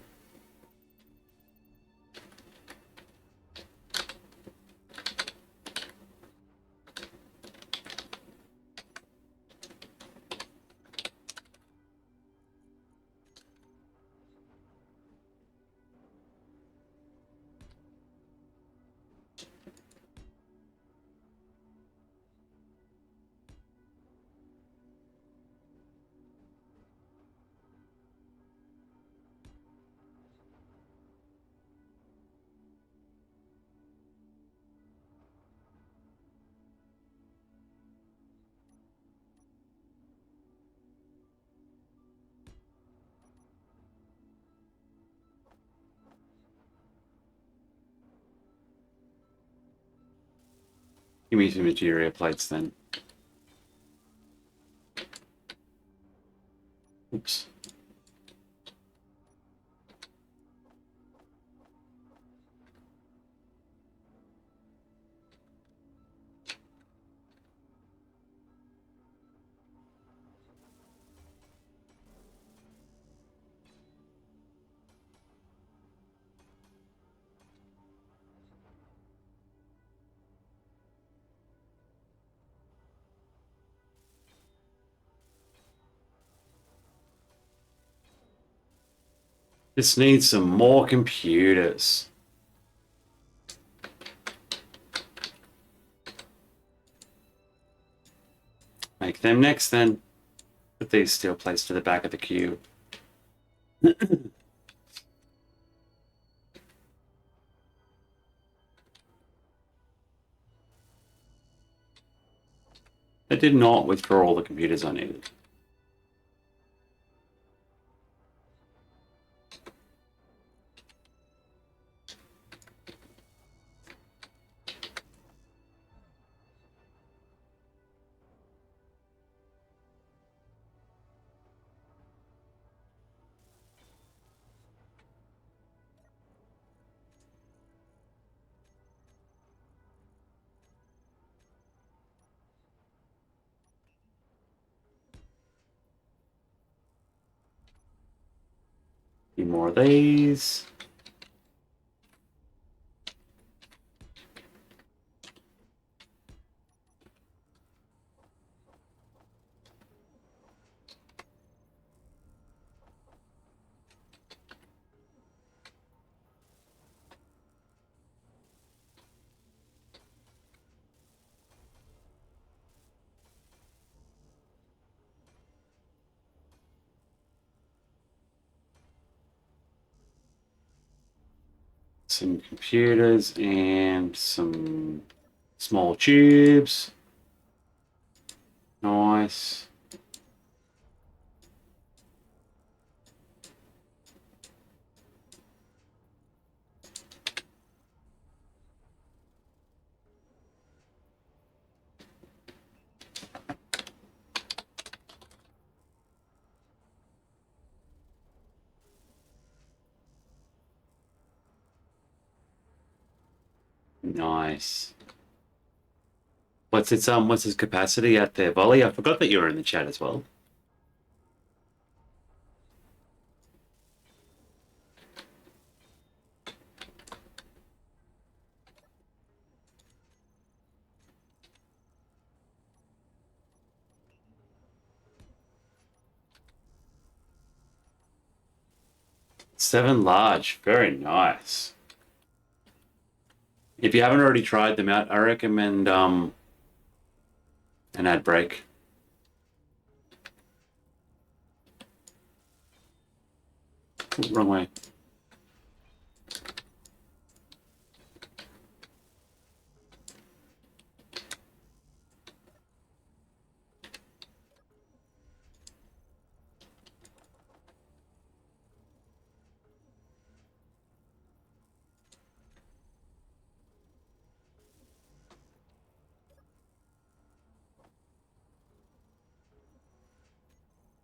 Give me some material plates then. Oops. This needs some more computers. Make them next then. Put these steel plates to the back of the cube. I did not withdraw all the computers I needed. A few more of these. Some computers and some small tubes. Nice. Nice. What's its capacity at there, Volley? I forgot that you were in the chat as well. Seven large, very nice. If you haven't already tried them out, I recommend an ad break. Ooh, wrong way.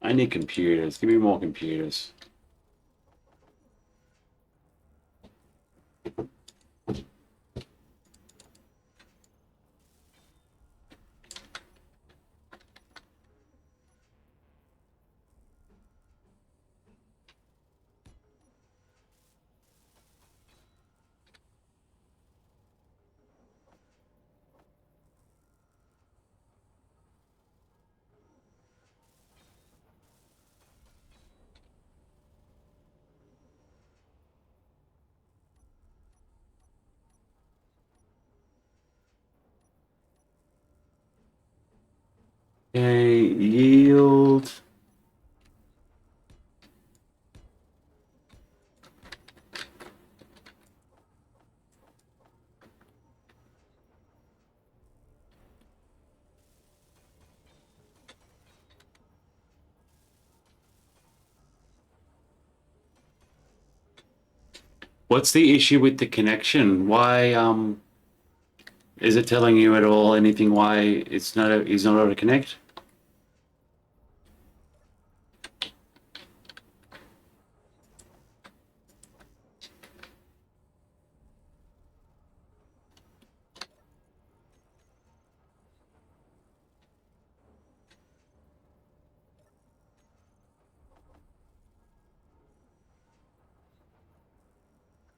I need computers. Give me more computers. Okay, yield. What's the issue with the connection? Why Is it telling you at all anything why he's not able to connect?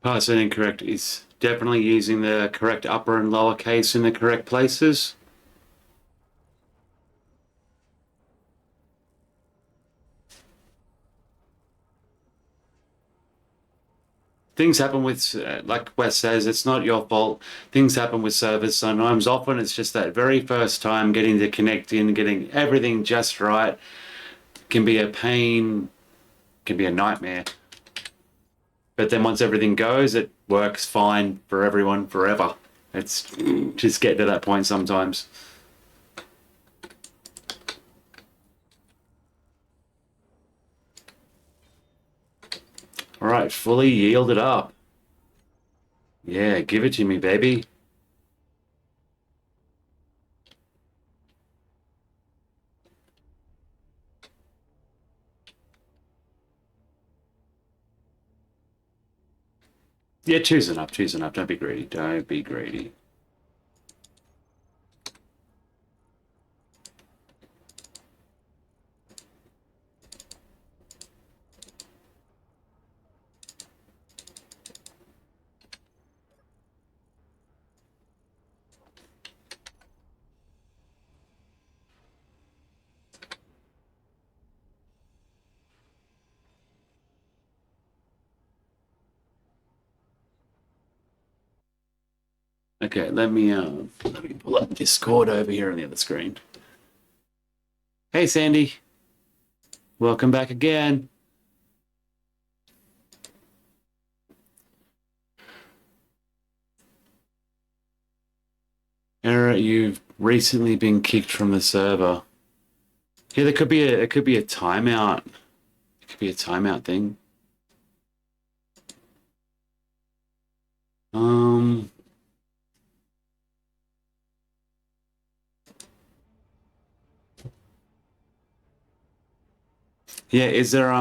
Password incorrect is definitely using the correct upper and lower case in the correct places. Things happen with, like Wes says, it's not your fault. Things happen with servers sometimes. Often it's just that very first time getting to connect in, getting everything just right can be a pain, can be a nightmare. But then once everything goes, it works fine for everyone forever. It's just getting to that point sometimes. All right, fully yielded up. Yeah, give it to me, baby. Yeah, two's enough, two's enough. Don't be greedy, don't be greedy. Okay, let me pull up Discord over here on the other screen. Hey, Sandy. Welcome back again. Error, you've recently been kicked from the server. Yeah, there could be a, it could be a timeout. It could be a timeout thing. Yeah, is there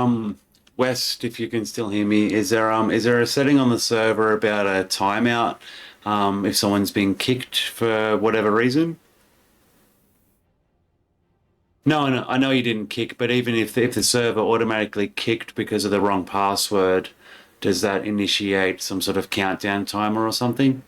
West, if you can still hear me, is there a setting on the server about a timeout if someone's been kicked for whatever reason? No, no, I know you didn't kick, but even if the server automatically kicked because of the wrong password, does that initiate some sort of countdown timer or something?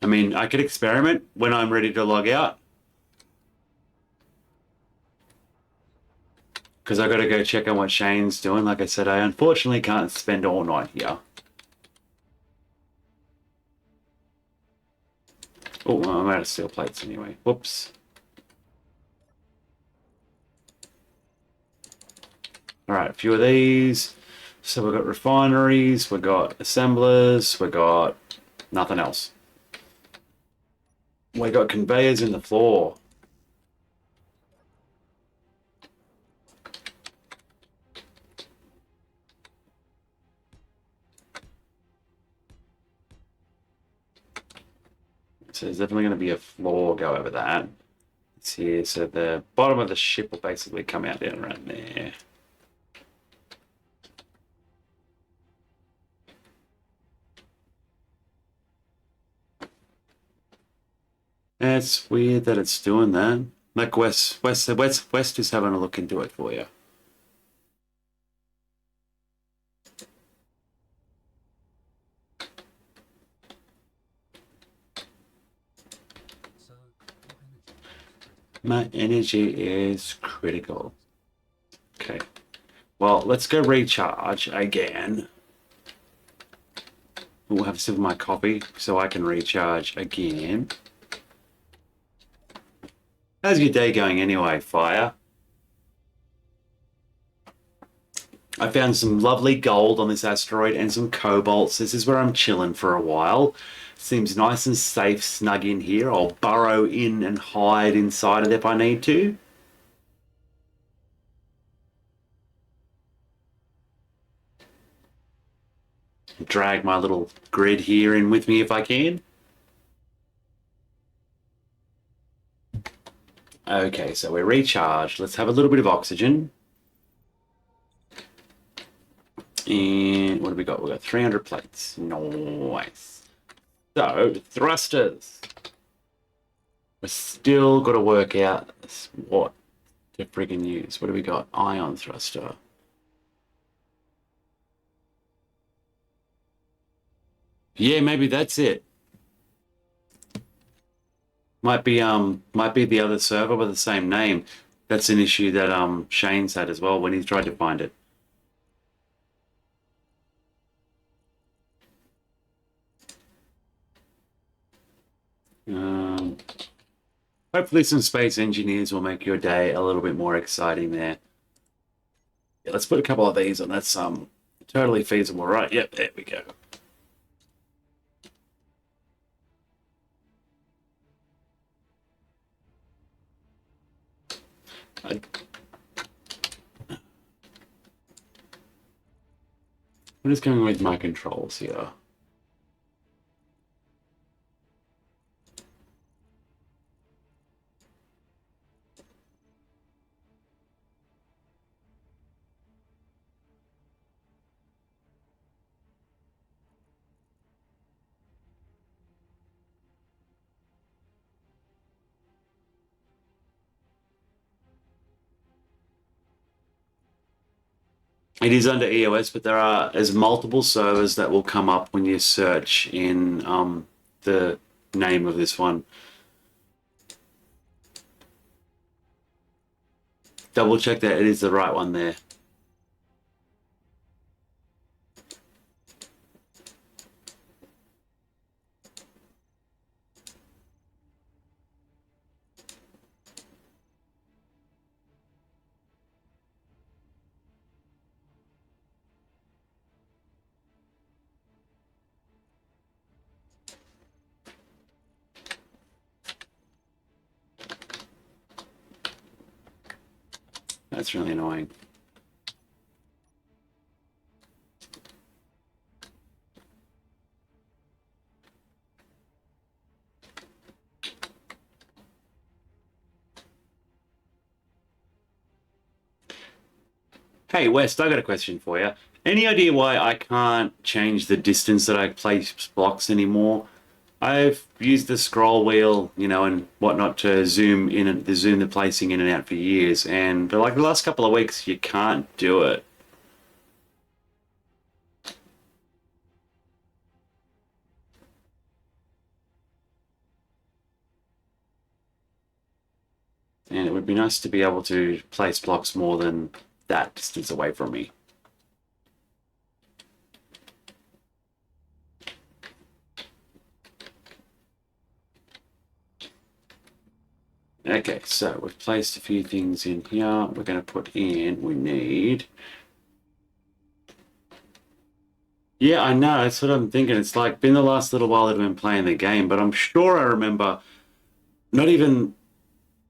I mean, I could experiment when I'm ready to log out. Because I got to go check on what Shane's doing. Like I said, I unfortunately can't spend all night here. Oh, well, I'm out of steel plates anyway. Whoops. All right, a few of these. So we've got refineries, we've got assemblers, we've got nothing else. We got conveyors in the floor. So there's definitely going to be a floor go over that. It's here. So the bottom of the ship will basically come out down around there. It's weird that it's doing that. Like West is having a look into it for you. So, My energy is critical. Okay. Well, let's go recharge again. We'll have a sip of my coffee so I can recharge again. How's your day going anyway, Fire? I found some lovely gold on this asteroid and some cobalts. This is where I'm chilling for a while. Seems nice and safe, snug in here. I'll burrow in and hide inside it if I need to. Drag my little grid here in with me if I can. Okay, so we're recharged. Let's have a little bit of oxygen. And what have we got? We've got 300 plates. Nice. So, thrusters. We're still got to work out what to friggin' use. What do we got? Ion thruster. Yeah, maybe that's it. Might be the other server with the same name. That's an issue that Shane's had as well when he's tried to find it. Um, Hopefully some space engineers will make your day a little bit more exciting there. Yeah, let's put a couple of these on. That's totally feasible, right? Yep, there we go. I, I'm just going with my controls here. It is under EOS, but there's multiple servers that will come up when you search in the name of this one. Double check that it is the right one there. That's really annoying. Hey, West, I got a question for you. Any idea why I can't change the distance that I place blocks anymore? I've used the scroll wheel, and whatnot to zoom in and zoom the placing in and out for years, and for like the last couple of weeks, you can't do it. And it would be nice to be able to place blocks more than that distance away from me. Okay, so we've placed a few things in here. We're going to put in, we need... Yeah, I know, that's what I'm thinking. It's like been the last little while that I've been playing the game, but I'm sure I remember not even,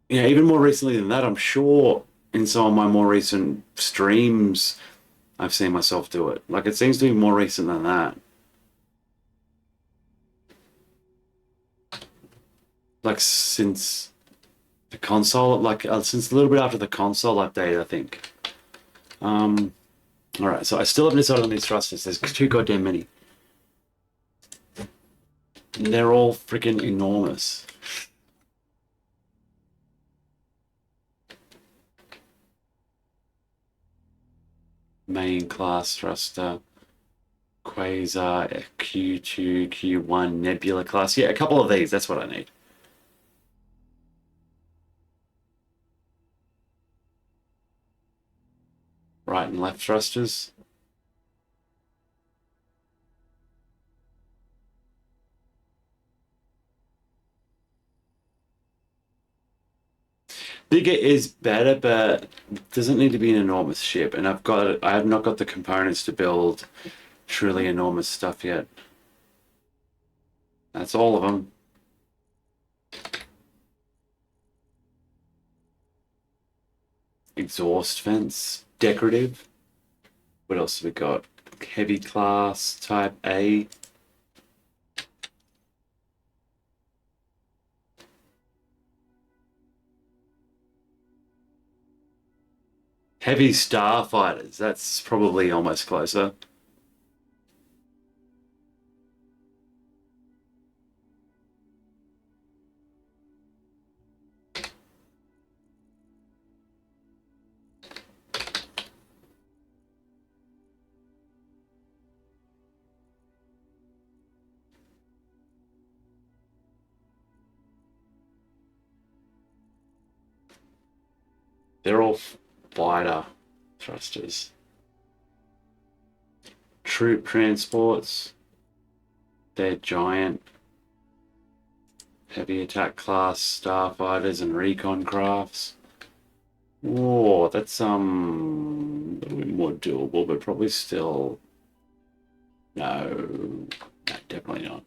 even more recently than that, I'm sure in some of my more recent streams, I've seen myself do it. Like, it seems to be more recent than that. Like, since the console, since a little bit after the console update, I think. All right, so I still haven't decided on these thrusters. There's too goddamn many. And they're all freaking enormous. Main class thruster, Quasar, Q2, Q1, Nebula class. Yeah, a couple of these. That's what I need. Right and left thrusters. Bigger is better, but it doesn't need to be an enormous ship. And I have not got the components to build truly enormous stuff yet. That's all of them. Exhaust vents, decorative. What else have we got? Heavy class, type A. Heavy starfighters, that's probably almost closer. They're all fighter thrusters. Troop transports. They're giant. Heavy attack class starfighters and recon crafts. Whoa, that's a little bit more doable, but probably still no, definitely not.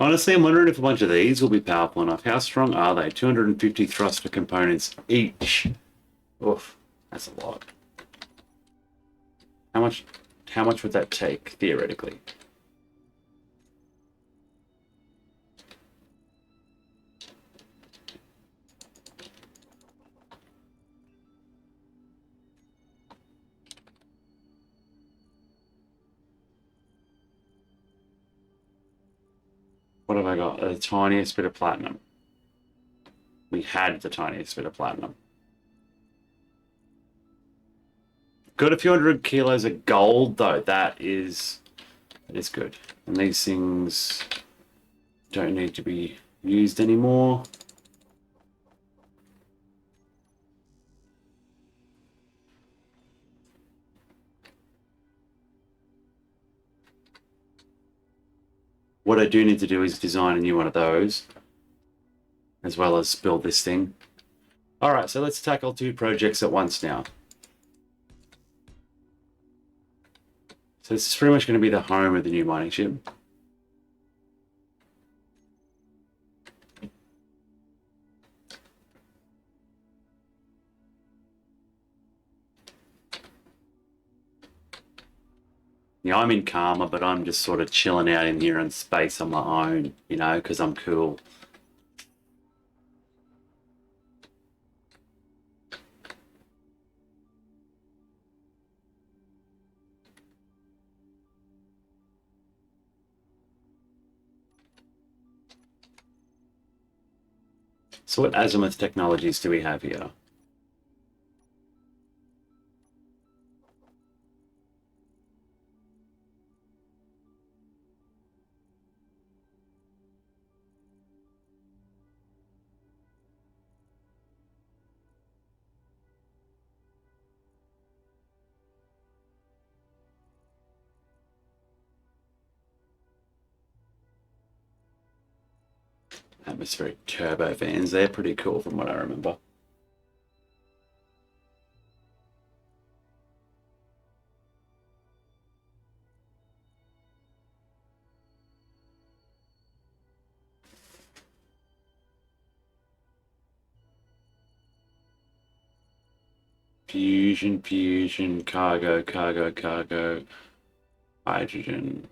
Honestly, I'm wondering if a bunch of these will be powerful enough. How strong are they? 250 thruster components each. Oof, that's a lot. How much? How much would that take theoretically? What have I got? The tiniest bit of platinum. We had the tiniest bit of platinum. Got a few hundred kilos of gold though. That is good. And these things don't need to be used anymore. What I do need to do is design a new one of those, as well as build this thing. All right, so let's tackle two projects at once now. So this is pretty much going to be the home of the new mining ship. Yeah, I'm in Karma, but I'm just sort of chilling out in here in space on my own, you know, because I'm cool. So what azimuth technologies do we have here? Atmospheric turbofans, they're pretty cool from what I remember. Fusion, cargo, hydrogen.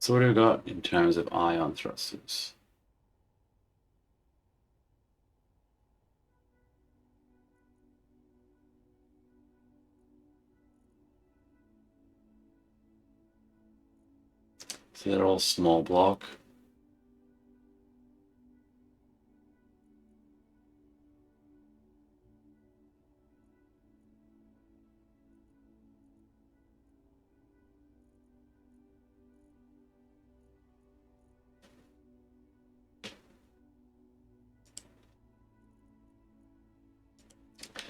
So what do we got in terms of ion thrusters? So they're all small block.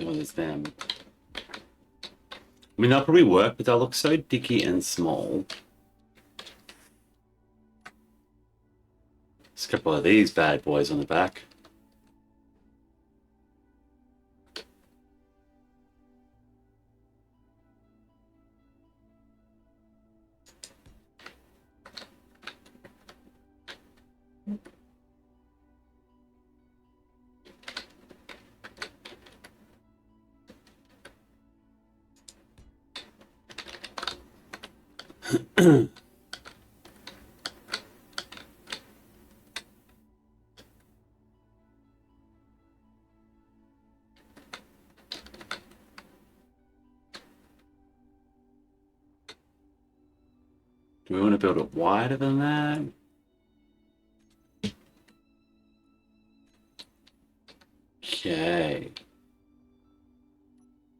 Oh, there's them. I mean, they'll probably work, but they'll look so dicky and small. There's a couple of these bad boys on the back. Do we want to build it wider than that? Okay.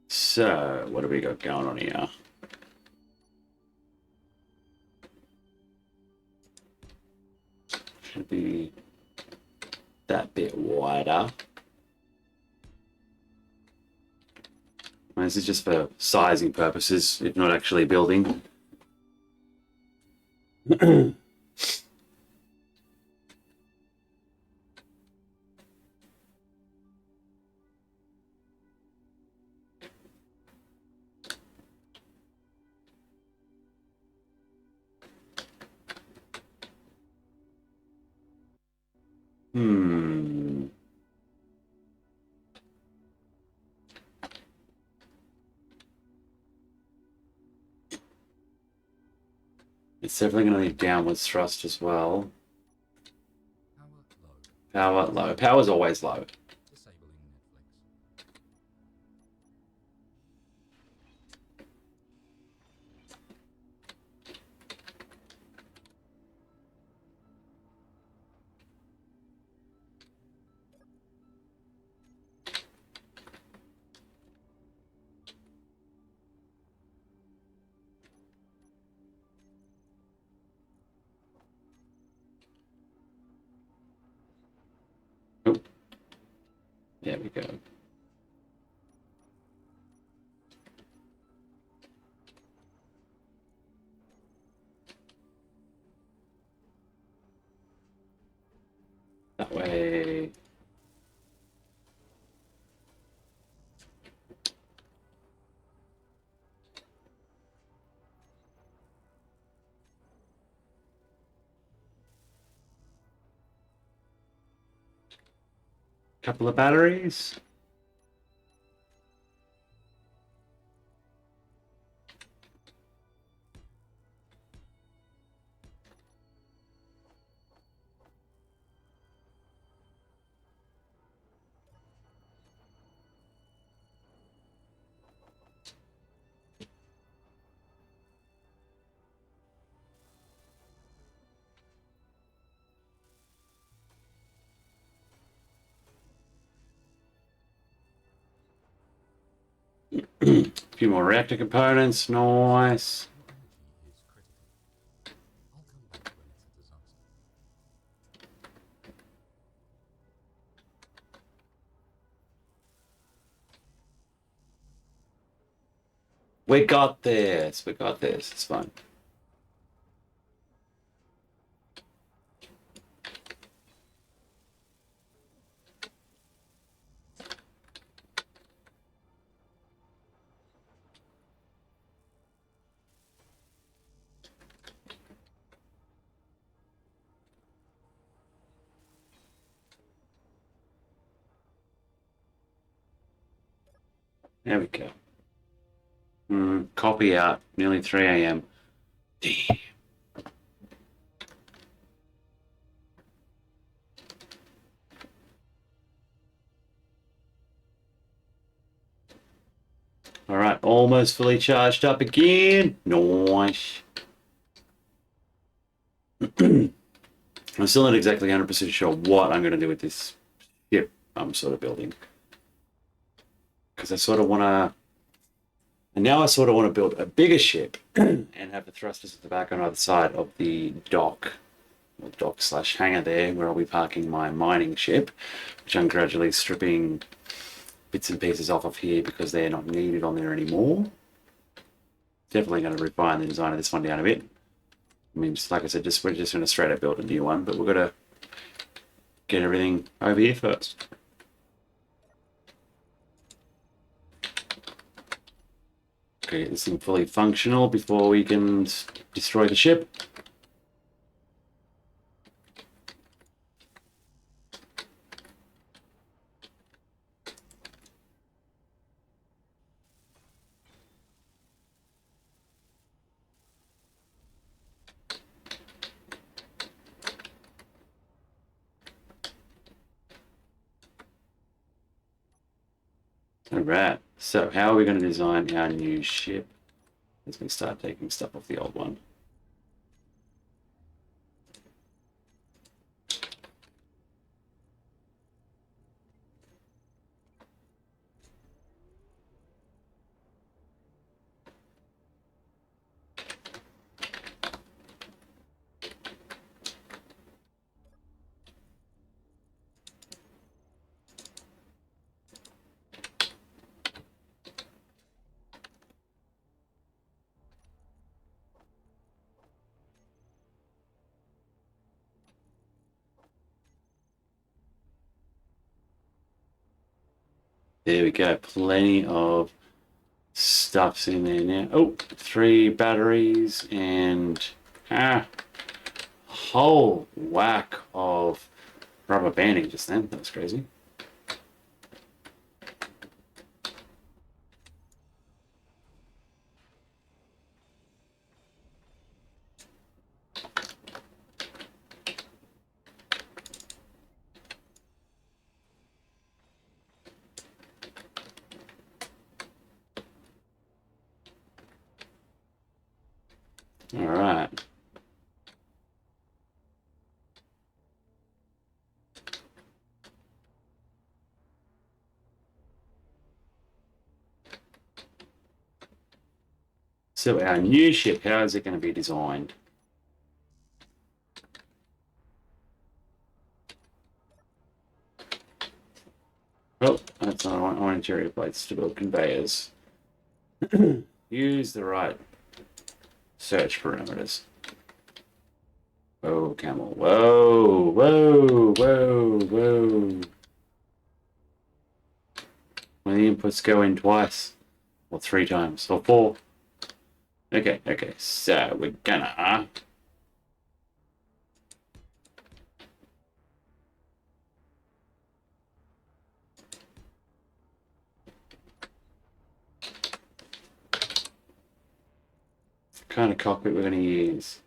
So, what do we got going on here? Should be that bit wider. This is just for sizing purposes, if not actually building. It's definitely going to need downwards thrust as well. Power low. Power low. Power's always low. Disabling Netflix. Oh. There we go. That way. Couple of batteries. A few more reactor components. Nice. Your energy is critical. I'll come back when it's a disaster. We got this. We got this. It's fine. There we go. Copy out. Nearly 3 a.m. Damn. All right, almost fully charged up again. Nice. I'm still not exactly 100% sure what I'm going to do with this ship I'm sort of building. Because I sort of want to... And now I sort of want to build a bigger ship and have the thrusters at the back on either side of the dock. Or dock/hangar there, where I'll be parking my mining ship, which I'm gradually stripping bits and pieces off of here because they're not needed on there anymore. Definitely going to refine the design of this one down a bit. I mean, just like I said, we're just going to straight up build a new one, but we're going to get everything over here first. Okay, get this thing fully functional before we can destroy the ship. Alright, so how are we going to design our new ship as we start taking stuff off the old one? There we go, plenty of stuff's in there now. Oh, 3 batteries and whole whack of rubber banding just then. That was crazy. All right. So our new ship, how is it going to be designed? Oh, that's not I want interior plates to build conveyors. Use the right search parameters. Whoa, camel. Whoa, whoa, whoa, whoa. When the inputs go in twice, or 3 times, or 4. Okay, so we're gonna kind of cockpit we're gonna use.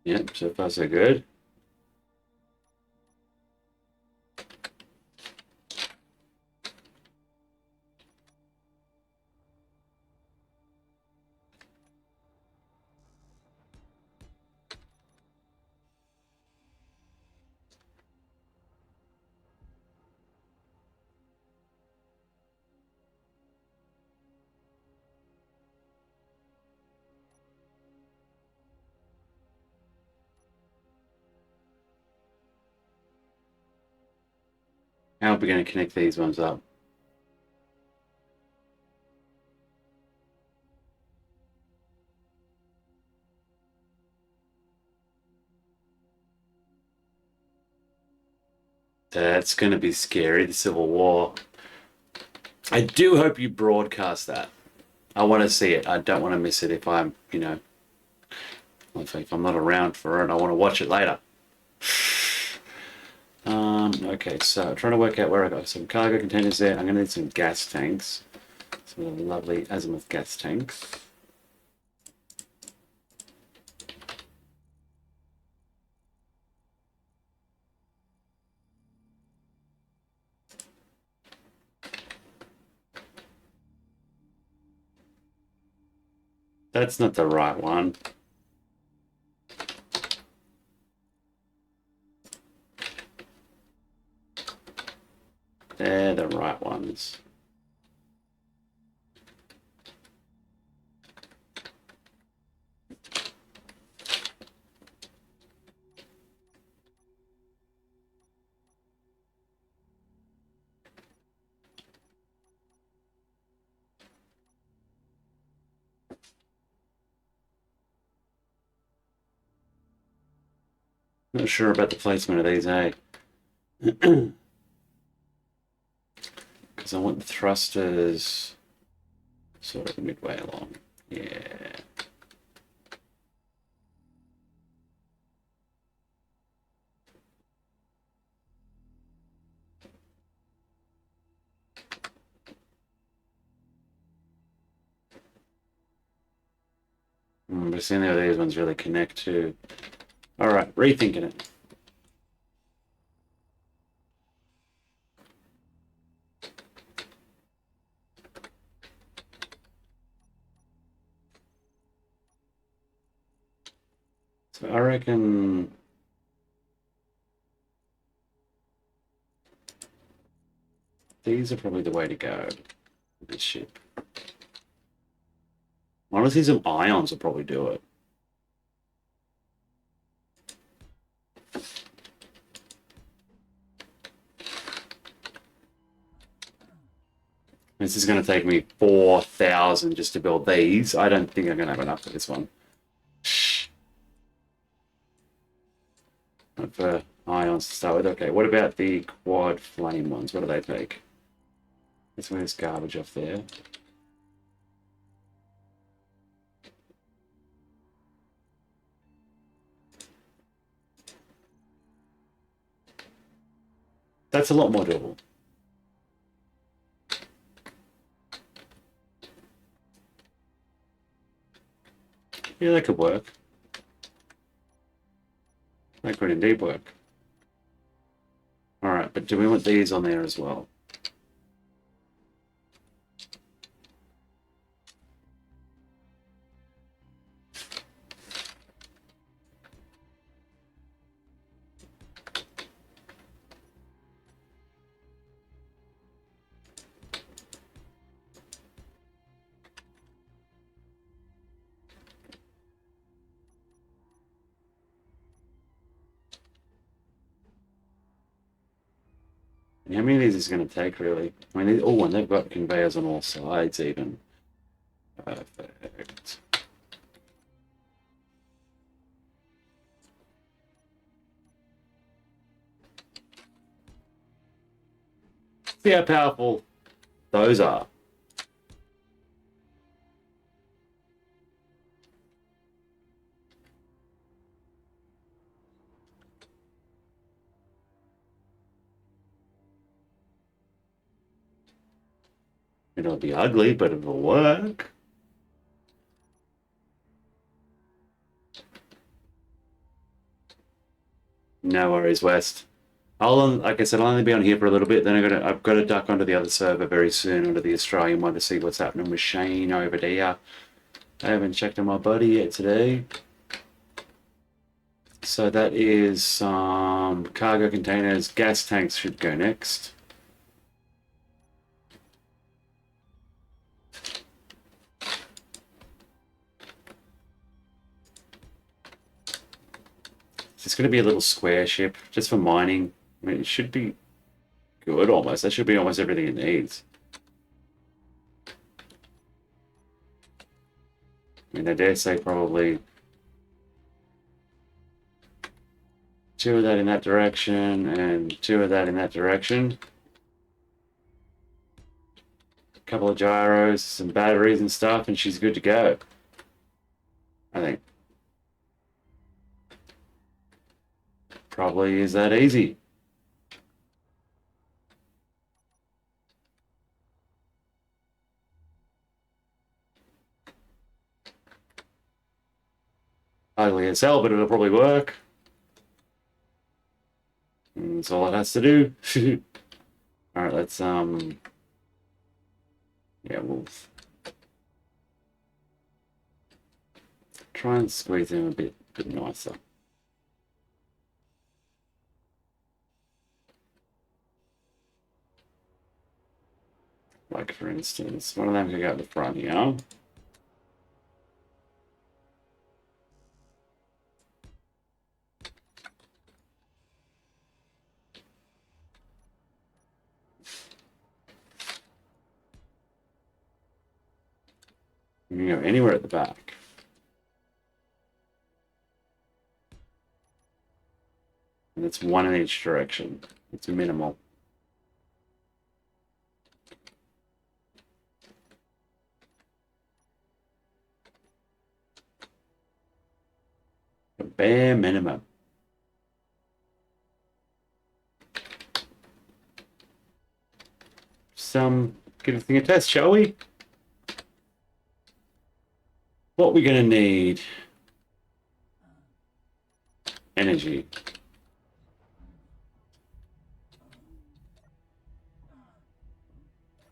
Yep, so far so good. How are we going to connect these ones up? That's going to be scary, the Civil War. I do hope you broadcast that. I want to see it. I don't want to miss it if I'm, if I'm not around for it. I want to watch it later. Okay, so trying to work out where I got some cargo containers there. I'm going to need some gas tanks. Some lovely azimuth gas tanks. That's not the right one. They're the right ones. Not sure about the placement of these, eh? Because I want the thrusters sort of midway along. Yeah. But seeing how these ones really connect to. All right, rethinking it. So I reckon these are probably the way to go. This ship. Honestly, some ions will probably do it. This is going to take me 4,000 just to build these. I don't think I'm going to have enough for this one. Not for ions to start with. Okay, what about the quad flame ones? What do they take? Let's move this garbage off there. That's a lot more doable. Yeah, that could work. That could indeed work. All right, but do we want these on there as well? How many of these is going to take, really? I mean, oh, and they've got conveyors on all sides, even. Perfect. See how powerful those are. It'll be ugly, but it'll work. No worries, West. Like I said, I'll only be on here for a little bit. Then I've got to duck onto the other server very soon, onto the Australian one, to see what's happening with Shane over there. I haven't checked on my buddy yet today. So that is some cargo containers. Gas tanks should go next. It's going to be a little square ship, just for mining. I mean, it should be good almost. That should be almost everything it needs. I mean, I dare say probably 2 of that in that direction, and 2 of that in that direction. A couple of gyros, some batteries and stuff, and she's good to go. I think. Probably is that easy. Ugly as hell, but it'll probably work. And that's all it has to do. Alright, let's yeah, we'll try and squeeze him a bit nicer. Like for instance, one of them could go at the front here. You can go anywhere at the back. And it's 1 in each direction. It's minimal. The bare minimum. Give the thing a test, shall we? What we're gonna need? Energy.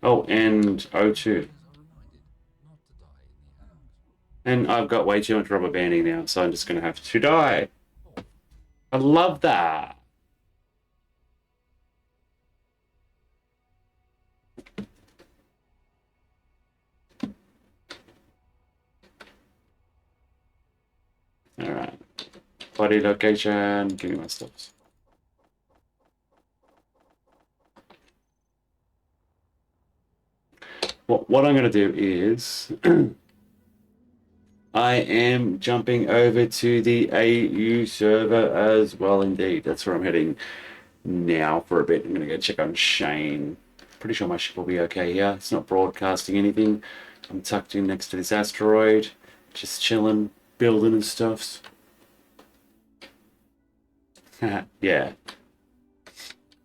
Oh, and O2. And I've got way too much rubber banding now, so I'm just gonna have to die. I love that. Alright. Body location, give me my stuff. What I'm going to do is I am jumping over to the AU server as well indeed. That's where I'm heading now for a bit. I'm going to go check on Shane. Pretty sure my ship will be okay here. It's not broadcasting anything. I'm tucked in next to this asteroid, just chilling, building and stuff. Yeah.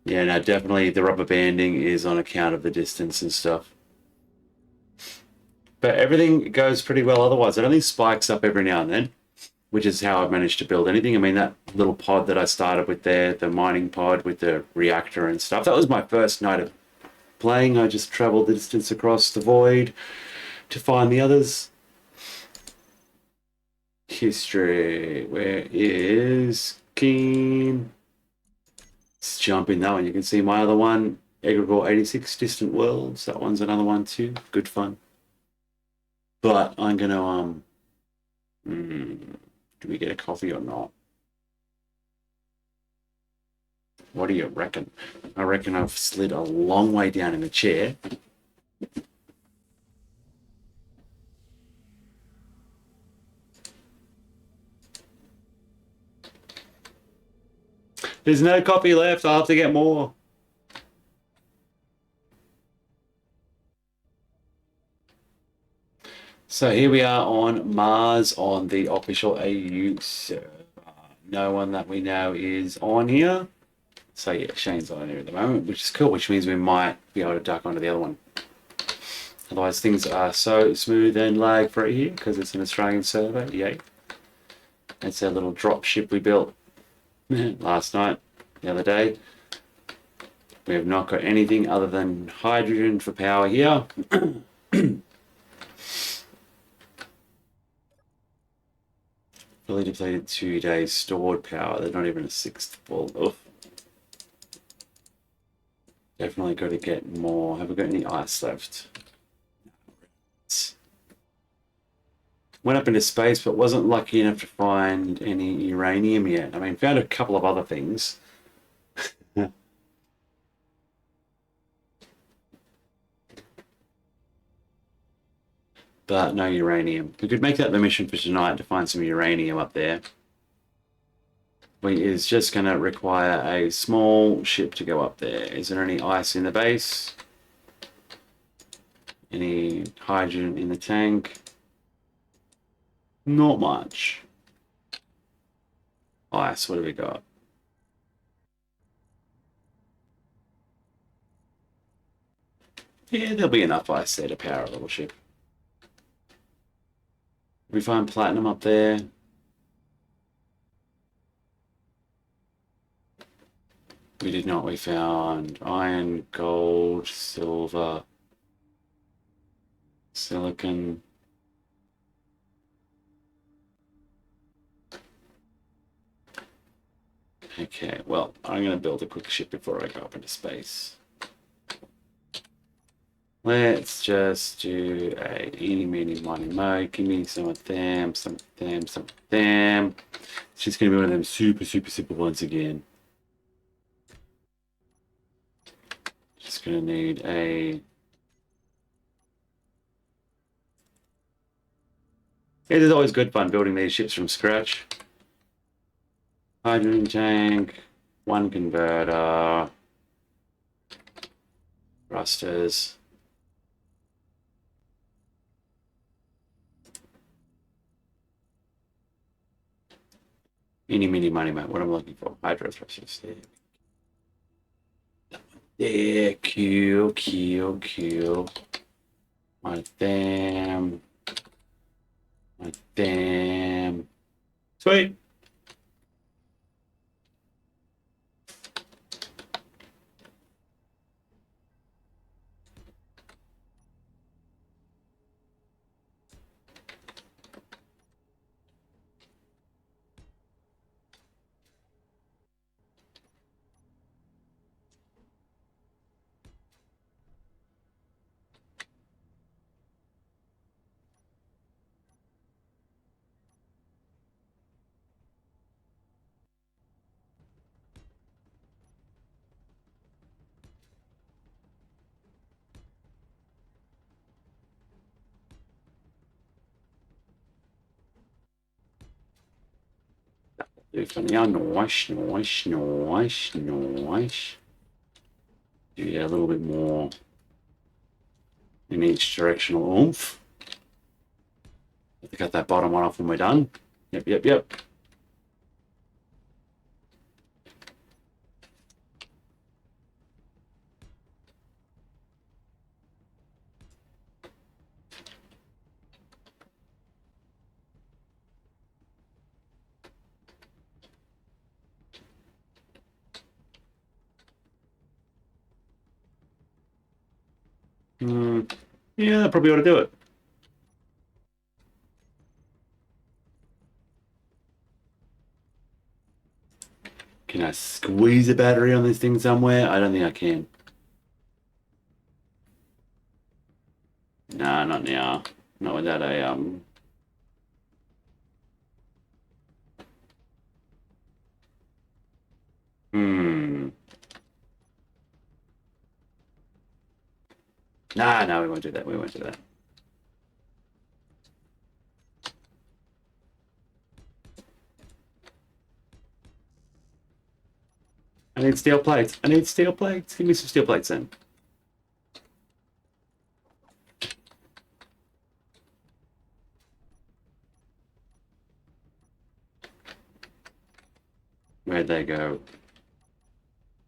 Yeah, no, definitely the rubber banding is on account of the distance and stuff. But everything goes pretty well otherwise. It only spikes up every now and then, which is how I've managed to build anything. I mean, that little pod that I started with there, the mining pod with the reactor and stuff, that was my first night of playing. I just traveled the distance across the void to find the others. History. Where is Keen? Let's jump in that one. You can see my other one, Egregore 86, Distant Worlds. That one's another one too. Good fun. But I'm gonna do we get a coffee or not? What do you reckon? I reckon I've slid a long way down in the chair. There's no coffee left. I'll have to get more. So here we are on Mars on the official AU server. No one that we know is on here. So yeah, Shane's on here at the moment, which is cool, which means we might be able to duck onto the other one. Otherwise things are so smooth and lag free here because it's an Australian server. Yay. That's our little drop ship we built last night, the other day. We have not got anything other than hydrogen for power here. Fully depleted 2 days stored power. They're not even a sixth full. Oof. Definitely got to get more. Have we got any ice left? Went up into space, but wasn't lucky enough to find any uranium yet. I mean, found a couple of other things. But no uranium. We could make that the mission for tonight to find some uranium up there. is just going to require a small ship to go up there. Is there any ice in the base? Any hydrogen in the tank? Not much. Ice, what have we got? Yeah, there'll be enough ice there to power a little ship. We find platinum up there. We did not. We found iron, gold, silver, silicon. Okay, well, I'm going to build a quick ship before I go up into space. Let's just do a eeny, meeny, miny, mo. Give me some of them, some of them, some of them. It's just going to be one of them super, super simple ones again. Just going to need a... It is always good fun building these ships from scratch. Hydrogen tank, one converter, thrusters. Eeny, meeny, miny, mo. What I'm looking for. Hydro thrusters. Yeah, cool, cool, cool. My damn. My damn. Sweet. Do something. Yeah, nice, nice, nice, nice. Do a little bit more in each directional oomph. Have to cut that bottom one off when we're done. Yep, yep, yep. Yeah, that probably ought to do it. Can I squeeze a battery on this thing somewhere? I don't think I can. Nah, not now. Not without a Hmm. Nah, no, we won't do that. We won't do that. I need steel plates. I need steel plates. Give me some steel plates then. Where'd they go?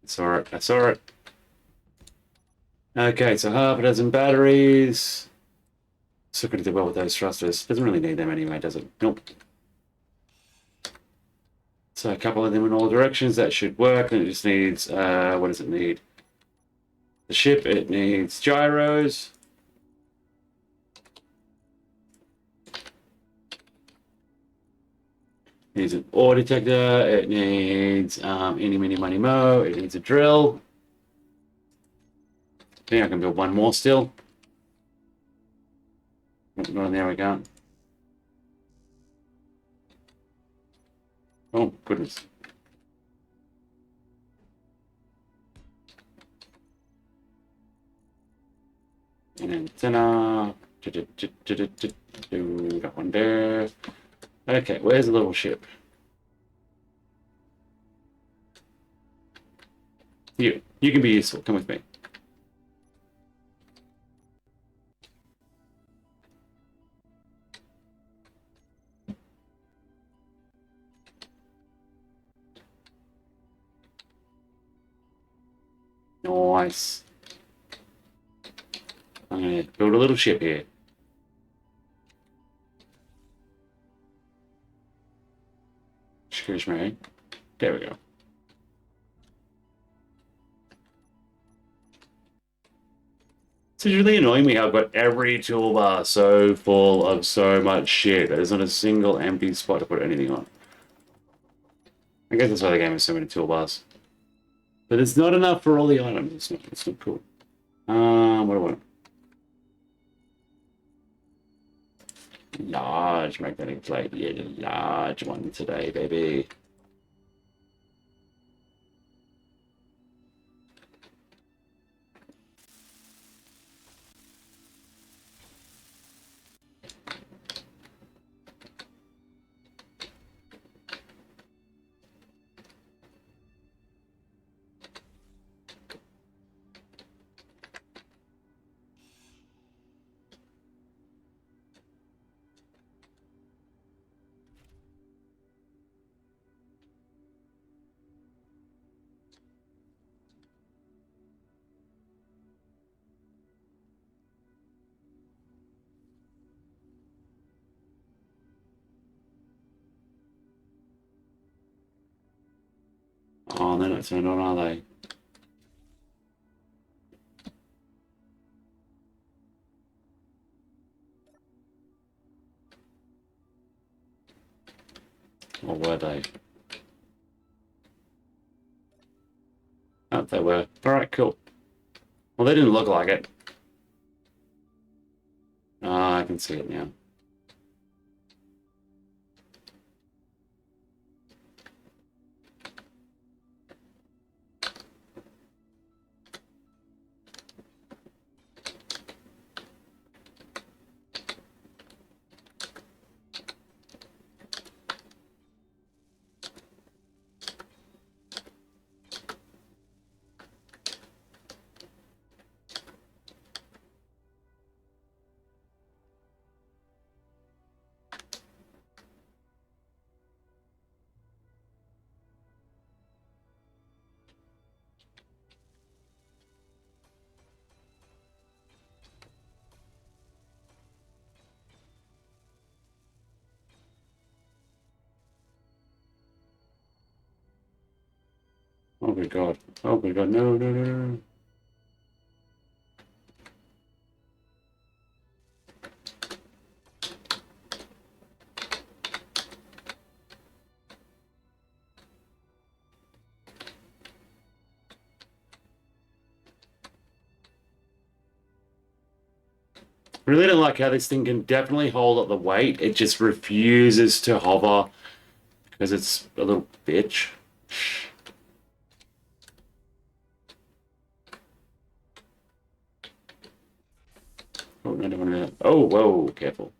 I saw it. I saw it. Okay, so half a dozen batteries. Still going to do well with those thrusters. Doesn't really need them anyway, does it? Nope. So a couple of them in all directions. That should work. And it just needs, what does it need? The ship, it needs gyros. It needs an ore detector. It needs eeny, meeny, miny, mo. It needs a drill. I think I can build one more still. No, there we go. Oh, goodness. An antenna. Got one there. Okay, where's the little ship? You can be useful. Come with me. Nice. I'm gonna build a little ship here. Excuse me. There we go. It's really annoying me how I've got every toolbar so full of so much shit. There's not a single empty spot to put anything on. I guess that's why the game has so many toolbars. But it's not enough for all the items. It's not cool. What do I want? Large magnetic plate. Yeah, the large one today, baby. Oh, they're not turned on, are they? Or were they? Oh, they were. Alright, cool. Well, they didn't look like it. Ah, I can see it now. Oh, good God. Oh, good God. No, no, no, no. Really don't like how this thing can definitely hold up the weight. It just refuses to hover because it's a little bitch. Oh, no, I don't want to do that. Oh, whoa, careful.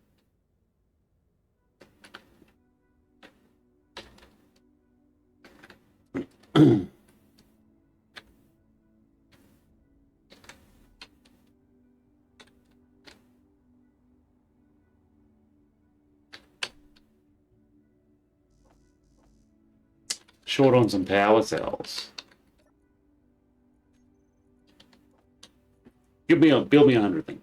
Short on some power cells. Build me 100 thing.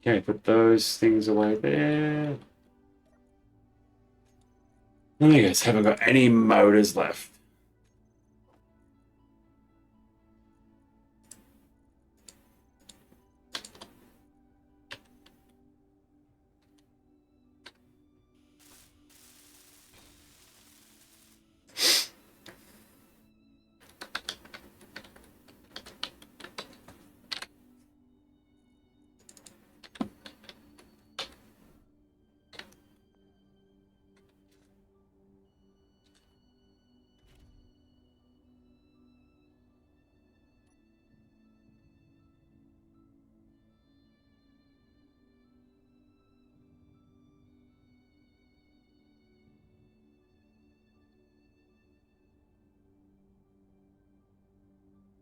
Okay, put those things away there. I guess haven't got any motors left.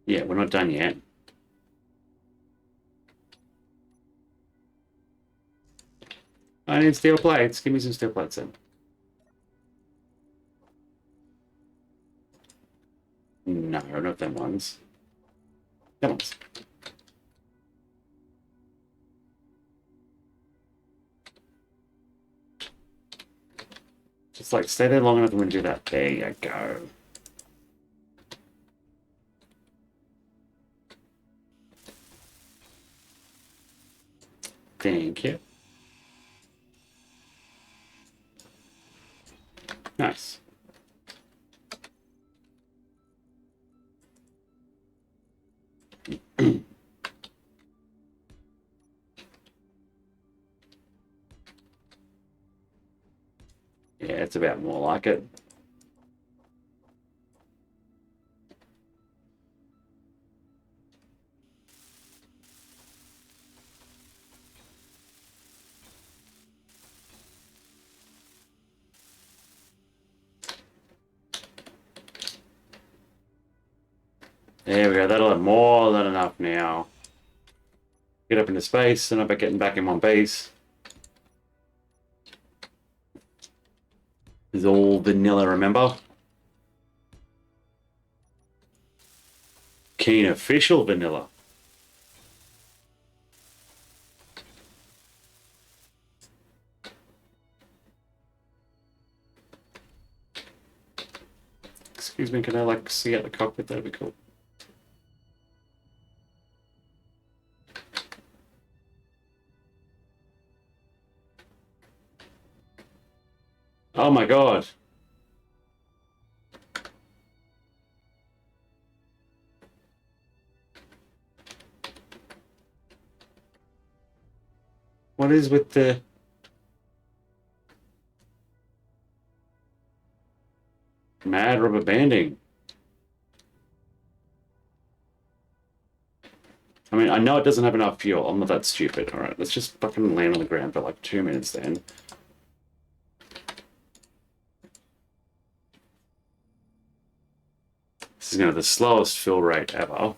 Yeah, we're not done yet. I need steel plates. Give me some steel plates then. No, not them ones. Them ones. Just like stay there long enough and we do that. There you go. Thank you. Nice. Yeah, it's about more like it. There we go. That'll have more than enough now. Get up into space and I'm getting back in one piece. It's all vanilla, remember? Keen official vanilla. Excuse me, can I like see out the cockpit? That'd be cool. Oh my god. What is with the... mad rubber banding? I mean, I know it doesn't have enough fuel. I'm not that stupid. Alright, let's just fucking land on the ground for like 2 minutes then. This is gonna be the slowest fill rate ever.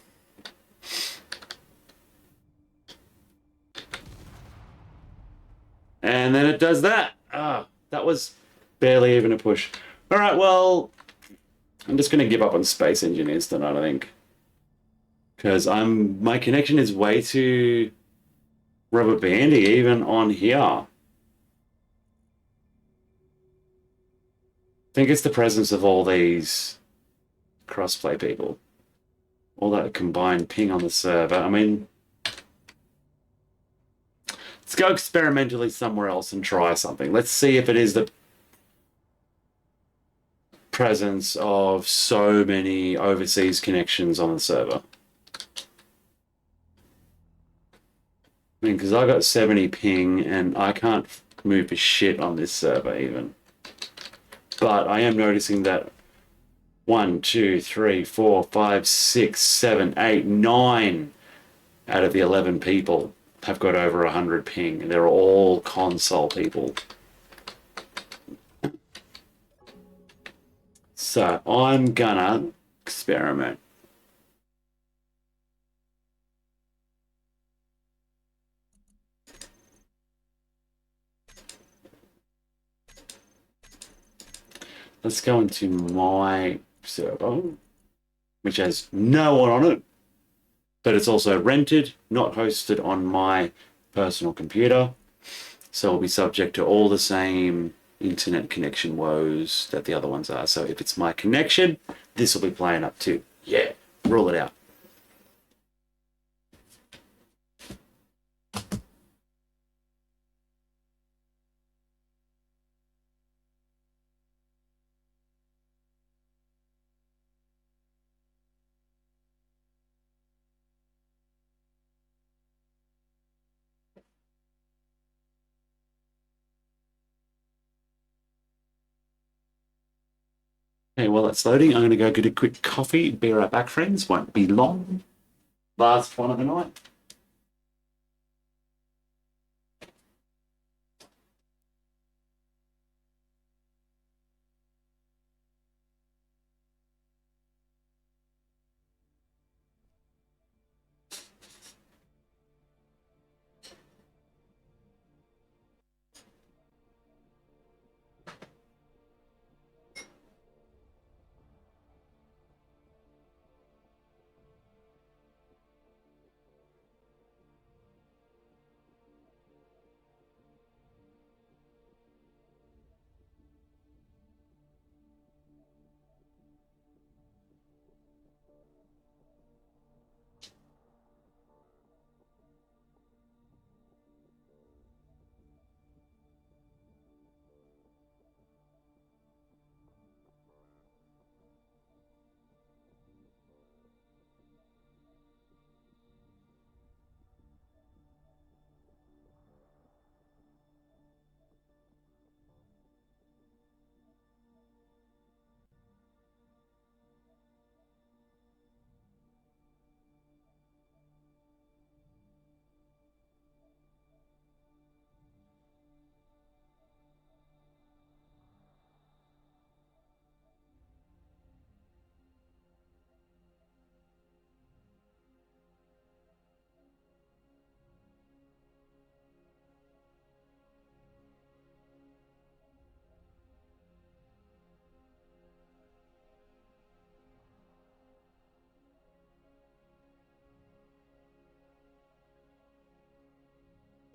And then it does that. Ah, that was barely even a push. Alright, well, I'm just gonna give up on space engineers tonight, I think. Because my connection is way too rubber bandy even on here. I think it's the presence of all these crossplay people. All that combined ping on the server. I mean, let's go experimentally somewhere else and try something. Let's see if it is the presence of so many overseas connections on the server. I mean, because I got 70 ping and I can't move for shit on this server even. But I am noticing that 1, 2, 3, 4, 5, 6, 7, 8, 9 out of the 11 people have got over 100 ping, and they're all console people. So I'm gonna experiment. Let's go into my server, which has no one on it, but it's also rented, not hosted on my personal computer. So it'll be subject to all the same internet connection woes that the other ones are. So if it's my connection, this will be playing up too. Yeah, rule it out. Okay, while that's loading, I'm going to go get a quick coffee. Be right back, friends. Won't be long. Last one of the night.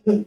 All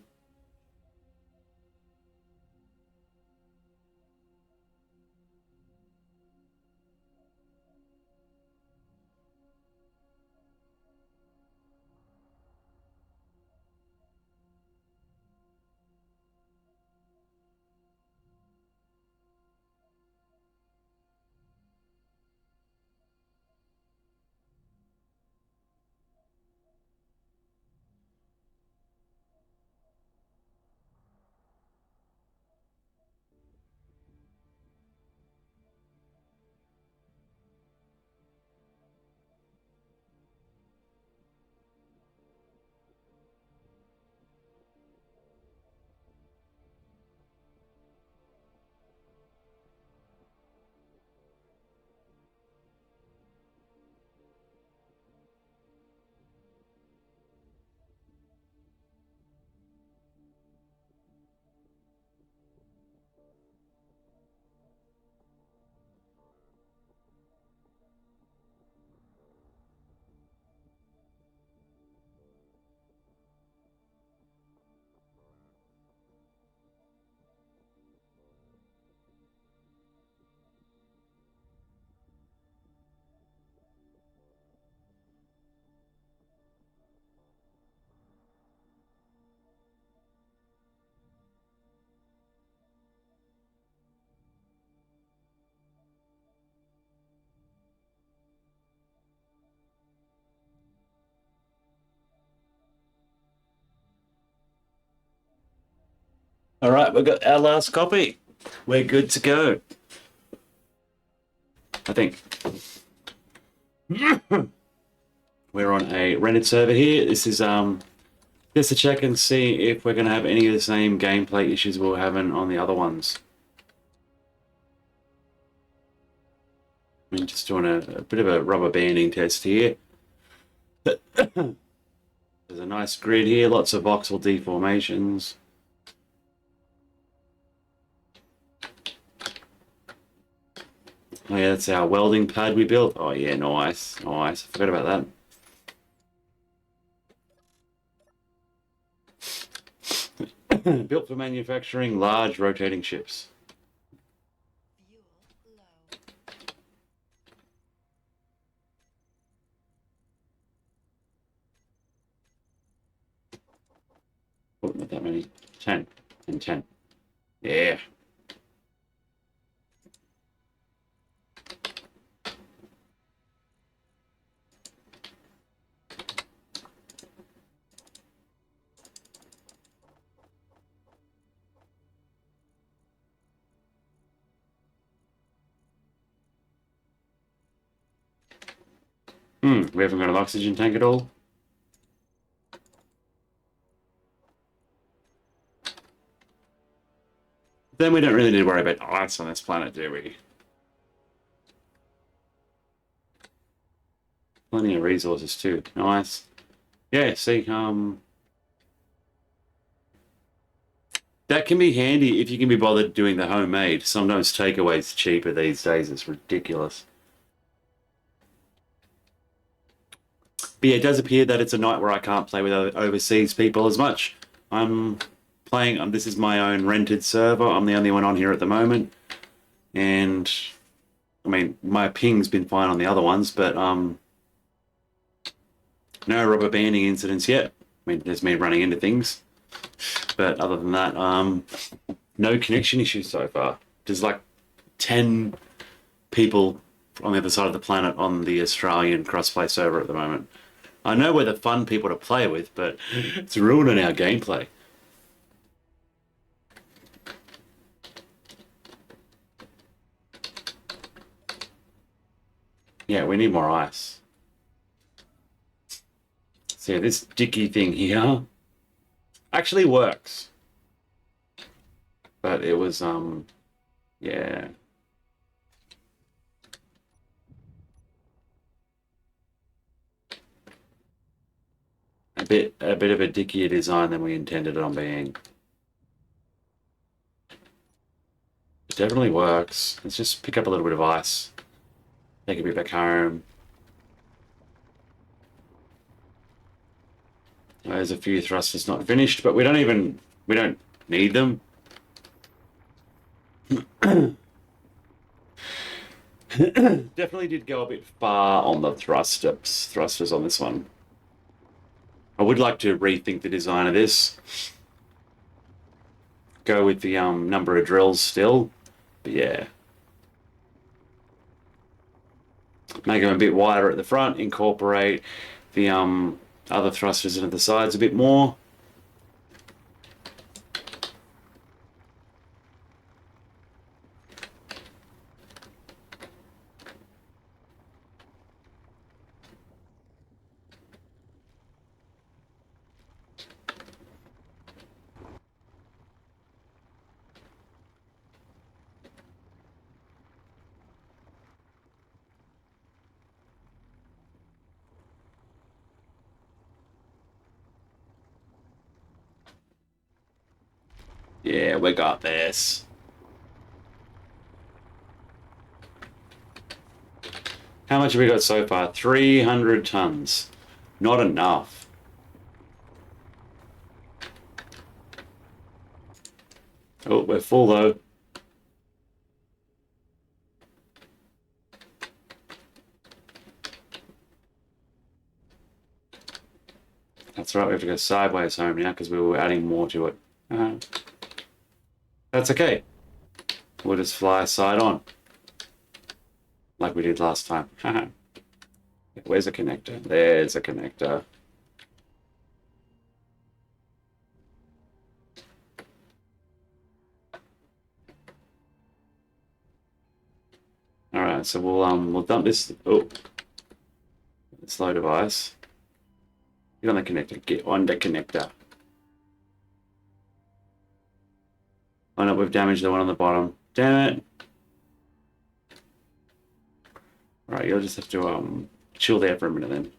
right, we've got our last copy. We're good to go. I think. We're on a rented server here. This is just to check and see if we're going to have any of the same gameplay issues we were having on the other ones. I'm just doing a bit of a rubber banding test here. There's a nice grid here, lots of voxel deformations. Oh yeah, that's our welding pad we built. Oh yeah, nice, nice. I forgot about that. Built for manufacturing large rotating ships. Fuel low. Oh, not that many. 10 and 10. Yeah. We haven't got an oxygen tank at all. Then we don't really need to worry about ice on this planet, do we? Plenty of resources too. Nice. Yeah, see, that can be handy if you can be bothered doing the homemade. Sometimes takeaway's cheaper these days. It's ridiculous. But yeah, it does appear that it's a night where I can't play with overseas people as much. I'm playing, this is my own rented server. I'm the only one on here at the moment. And, I mean, my ping's been fine on the other ones, but no rubber banding incidents yet. I mean, there's me running into things. But other than that, no connection issues so far. There's like 10 people on the other side of the planet on the Australian crossplay server at the moment. I know we're the fun people to play with, but it's ruining our gameplay. Yeah, we need more ice. So yeah, this dicky thing here actually works. But it was, yeah. A bit of a dickier design than we intended it on being. It definitely works. Let's just pick up a little bit of ice. Take a bit back home. There's a few thrusters not finished, but we don't need them. Definitely did go a bit far on the thrusters on this one. I would like to rethink the design of this. Go with the number of drills still, but yeah. Make them a bit wider at the front, incorporate the other thrusters into the sides a bit more. Yeah, we got this. How much have we got so far? 300 tons. Not enough. Oh, we're full though. That's right, we have to go sideways home now because we were adding more to it. That's okay. We'll just fly side on. Like we did last time. Where's a connector? There's a connector. Alright, so we'll dump this. Oh, slow device. Get on the connector. Get on the connector. Oh no, we've damaged the one on the bottom. Damn it. Alright, you'll just have to chill there for a minute then.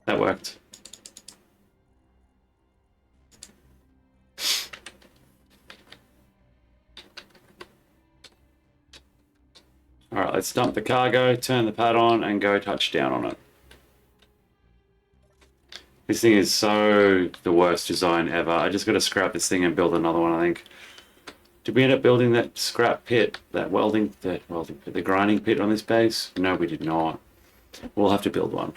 That worked. Alright, let's dump the cargo, turn the pad on, and go touch down on it. This thing is so the worst design ever. I just got to scrap this thing and build another one, I think. Did we end up building that scrap pit, the grinding pit on this base? No, we did not. We'll have to build one.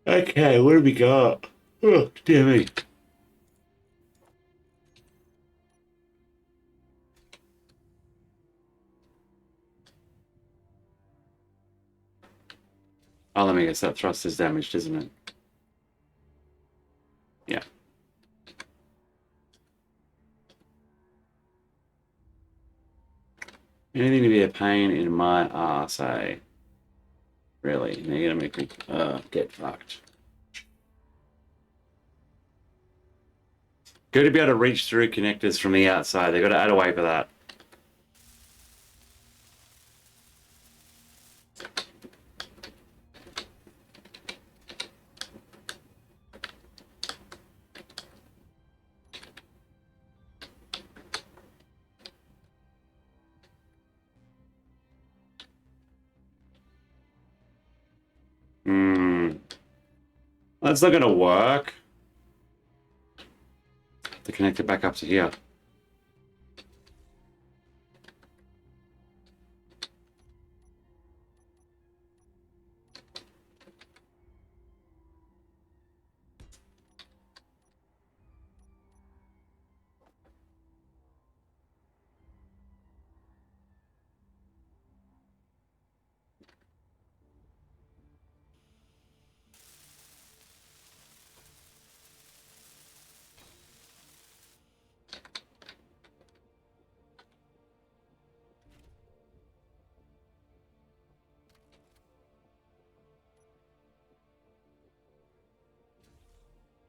Okay, what do we got? Oh, dear me. Oh, let me guess, that thrust is damaged, isn't it? Yeah. Anything to be a pain in my ass, eh? Really? Now you're gonna make me get fucked. Good to be able to reach through connectors from the outside. They've got to add a way for that. That's not gonna work. To connect it back up to here.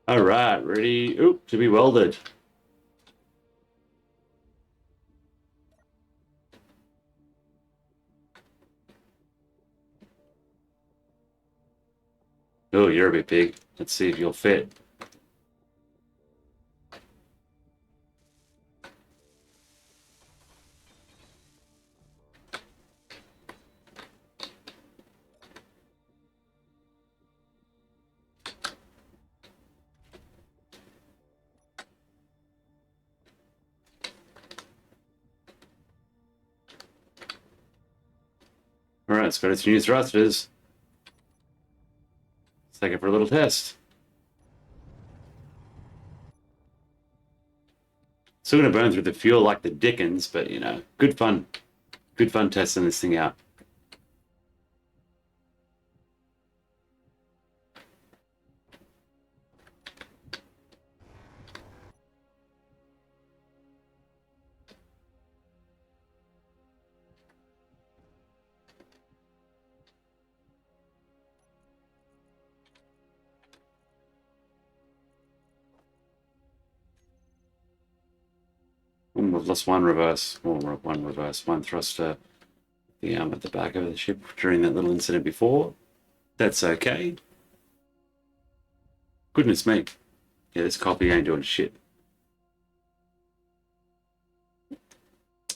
All right, ready? Oop, to be welded. Oh, you're a bit big. Let's see if you'll fit. All right, it's got its new thrusters. Let's take it for a little test. Still gonna burn through the fuel like the Dickens, but you know, good fun. Good fun testing this thing out. We've lost one reverse, or one reverse, one thruster. The arm at the back of the ship during that little incident before. That's okay. Goodness me. Yeah, this copy ain't doing shit. I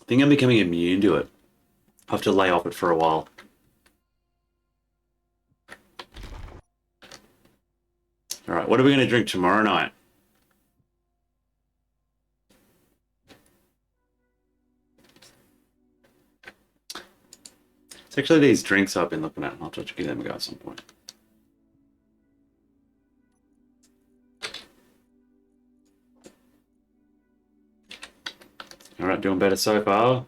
think I'm becoming immune to it. I have to lay off it for a while. All right, what are we going to drink tomorrow night? It's actually these drinks I've been looking at. I'll have to give them a go at some point. All right, doing better so far.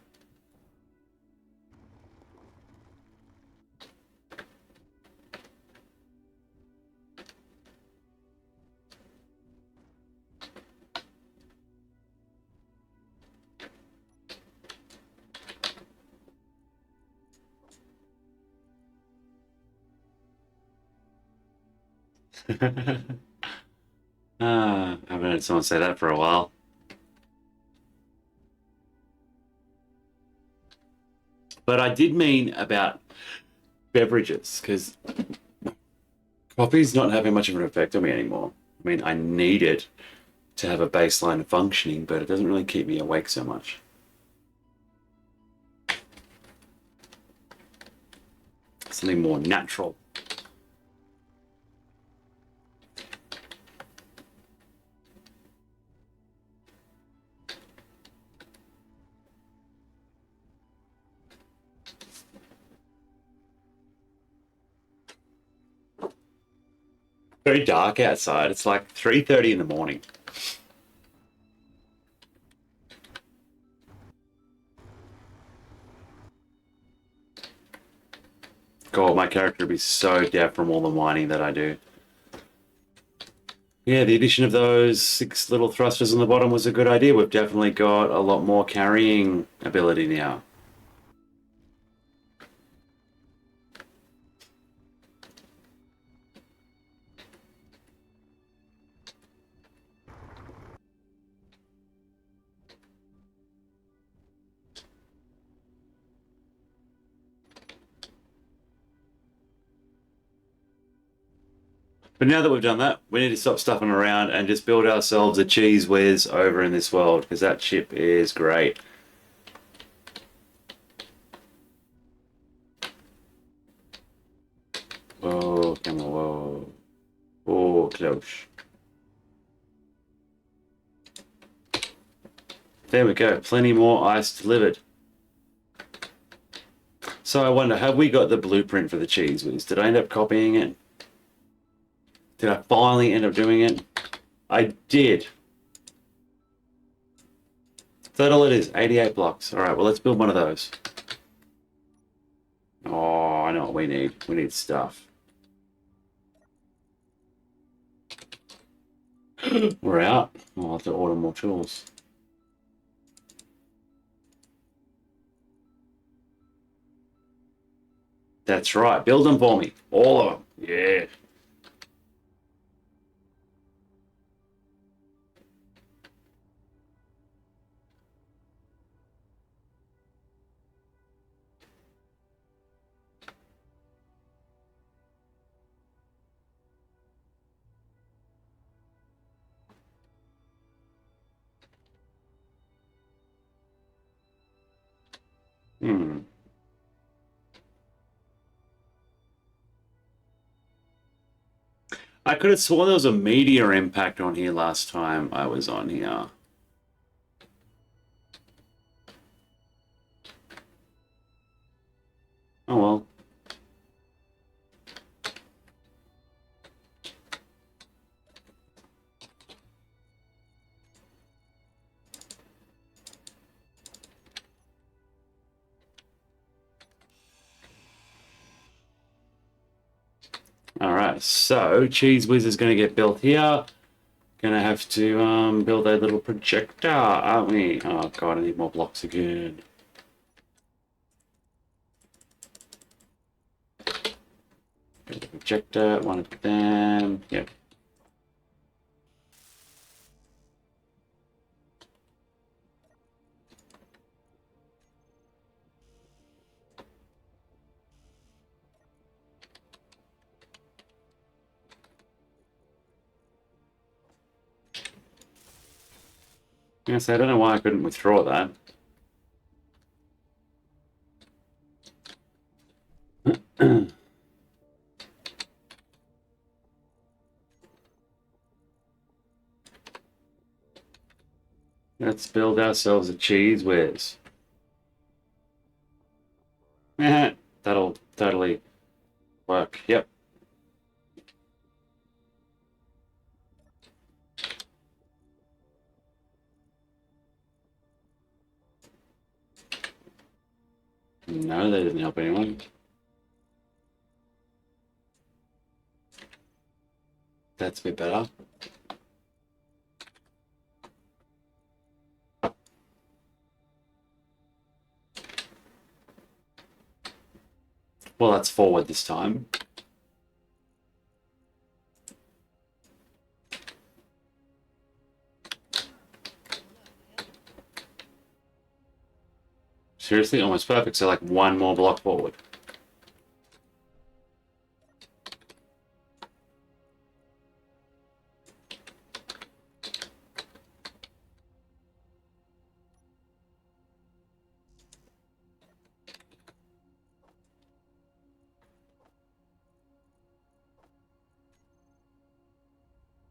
I haven't heard someone say that for a while. But I did mean about beverages, because coffee's not having much of an effect on me anymore. I mean, I need it to have a baseline of functioning, but it doesn't really keep me awake so much. Something more natural. Very dark outside. It's like 3:30 in the morning. God, my character would be so deaf from all the whining that I do. Yeah, the addition of those 6 little thrusters on the bottom was a good idea. We've definitely got a lot more carrying ability now. But now that we've done that, we need to stop stuffing around and just build ourselves a cheese whiz over in this world, because that ship is great. Whoa, come on, whoa. Oh, close. There we go, plenty more ice delivered. So I wonder, have we got the blueprint for the cheese whiz? Did I end up copying it? Did I finally end up doing it? I did. Is that all it is? 88 blocks. All right, well, let's build one of those. Oh, I know what we need. We need stuff. We're out. I'll have to order more tools. That's right. Build them for me. All of them. Yeah. Hmm. I could have sworn there was a meteor impact on here last time I was on here. Oh well. Alright, so Cheese Whiz is going to get built here. Gonna have to build a little projector, aren't we? Oh god, I need more blocks again. Build a projector, one of them. Yep. Yes, I don't know why I couldn't withdraw that. Let's build ourselves a Cheese Whiz. That'll totally work. Yep. No, that didn't help anyone. That's a bit better. Well, that's forward this time. Seriously, almost perfect. So like one more block forward.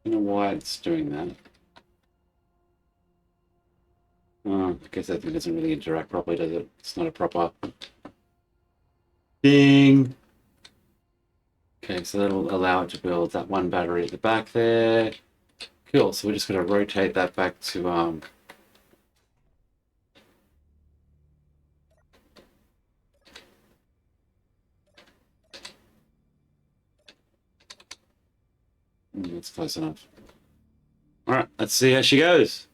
I don't know why it's doing that. Oh, I guess that thing doesn't really interact properly, does it? It's not a proper thing. Okay, so that'll allow it to build that one battery at the back there. Cool, so we're just going to rotate that back to that's close enough. All right, let's see how she goes.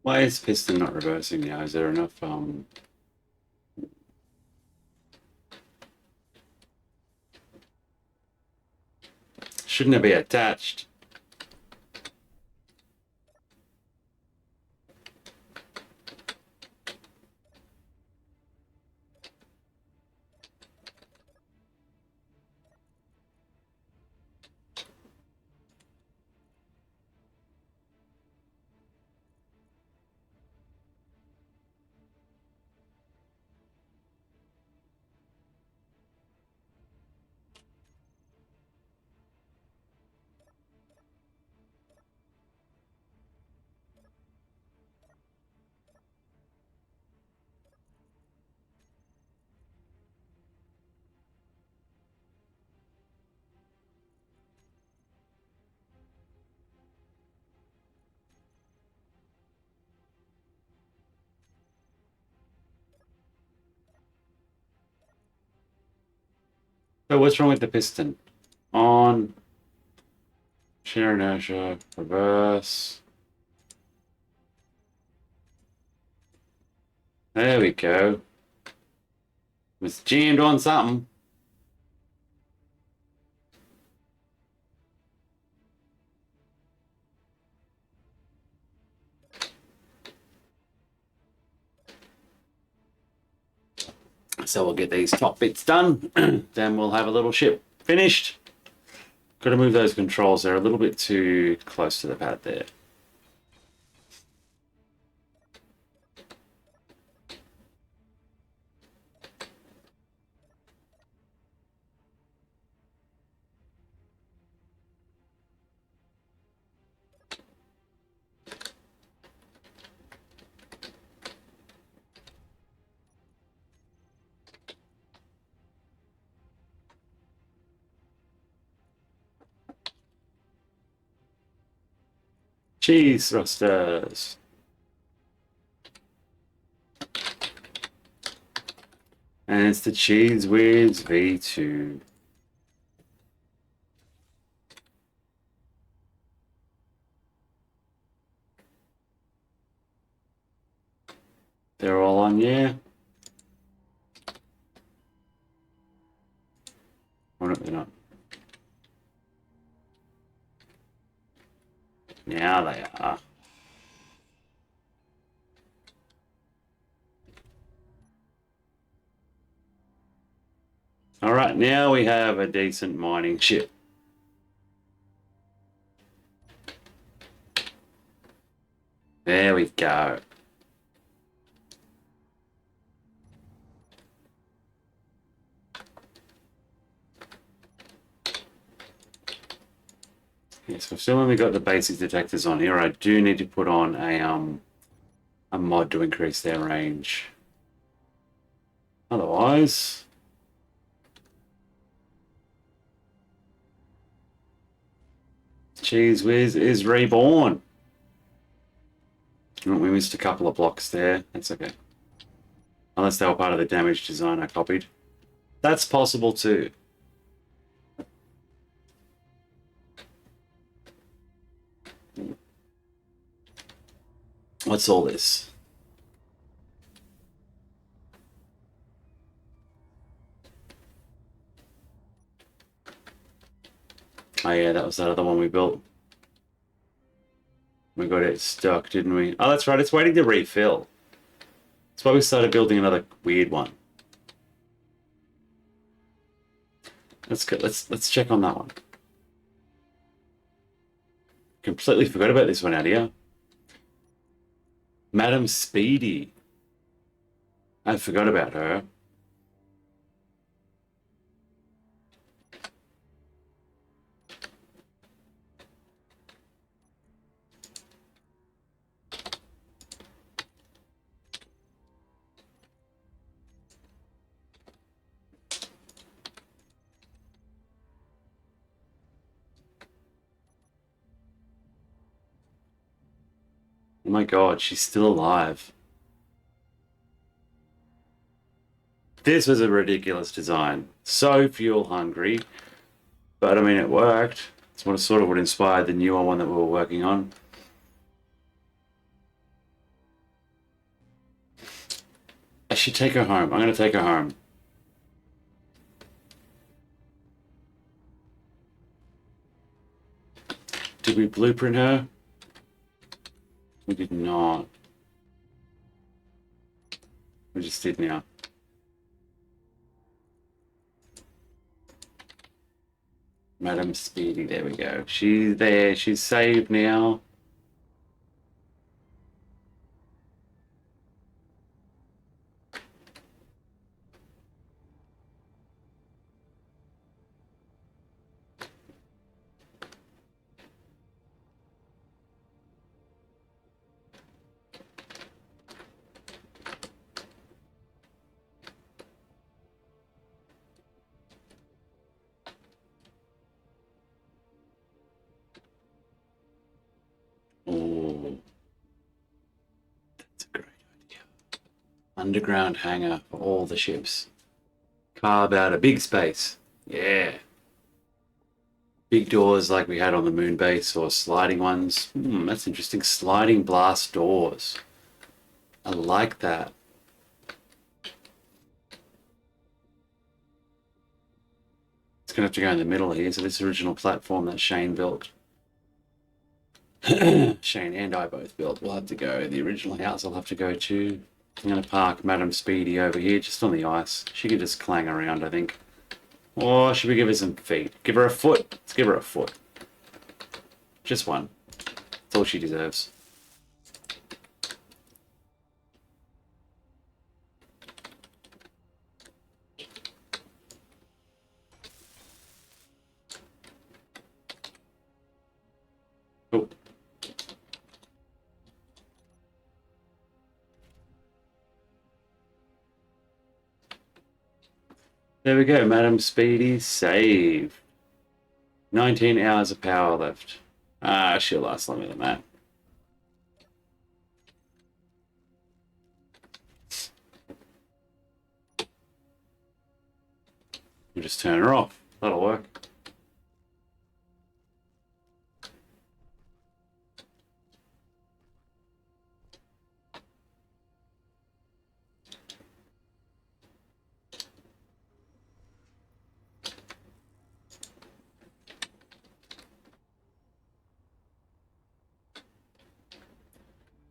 Why is piston not reversing now? Is there enough shouldn't it be attached? So what's wrong with the piston? On. Shear inertia. Reverse. There we go. It was jammed on something. So we'll get these top bits done. Then we'll have a little ship finished. Got to move those controls. They're a little bit too close to the pad there. Cheese thrusters. And it's the Cheese Whiz V2. They're all on, yeah. Or not, they're not. Now they are. All right, now we have a decent mining ship. There we go. Yes, we've still only got the basic detectors on here. I do need to put on a mod to increase their range. Otherwise, Cheese Whiz is reborn. Oh, we missed a couple of blocks there. That's okay. Unless they were part of the damage design I copied. That's possible too. What's all this? Oh yeah, that was that other one we built. We got it stuck, didn't we? Oh, that's right. It's waiting to refill. That's why we started building another weird one. Let's go. Let's check on that one. Completely forgot about this one out here. Madam Speedy. I forgot about her. Oh my god, she's still alive. This was a ridiculous design. So fuel hungry. But I mean, it worked. It's what sort of would inspire the newer one that we were working on. I should take her home. I'm going to take her home. Did we blueprint her? We did not. We just did now. Madam Speedy, there we go. She's there. She's saved now. Oh, that's a great idea. Underground hangar for all the ships. Carve out a big space. Yeah. Big doors like we had on the moon base or sliding ones. That's interesting. Sliding blast doors. I like that. It's going to have to go in the middle here. So this original platform that Shane built. Shane and I both built. We'll have to go. The original house I'll have to go to. I'm going to park Madam Speedy over here, just on the ice. She can just clang around, I think. Or should we give her some feet? Give her a foot. Let's give her a foot. Just one. That's all she deserves. Oh. There we go, Madam Speedy, save. 19 hours of power left. She'll last longer than that. We'll just turn her off. That'll work.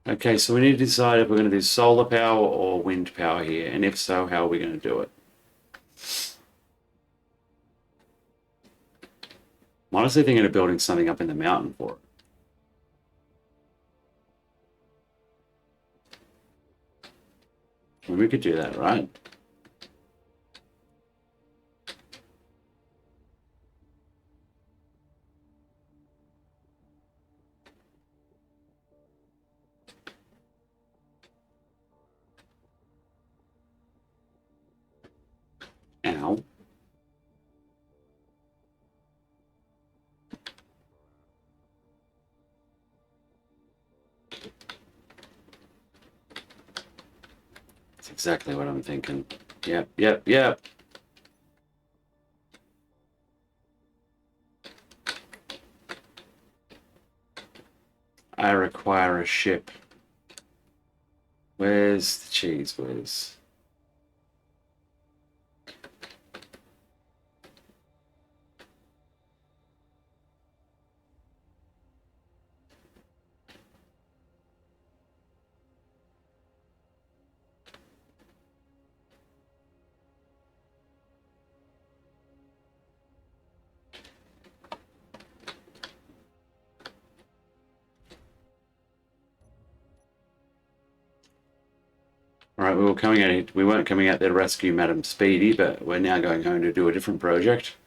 Okay, so we need to decide if we're going to do solar power or wind power here, and if so, how are we going to do it? I'm honestly thinking of building something up in the mountain for it. I mean, we could do that, right? Ow. That's exactly what I'm thinking. Yep. I require a ship. Where's the cheese whiz? All right, we weren't coming out there to rescue Madam Speedy, but we're now going home to do a different project.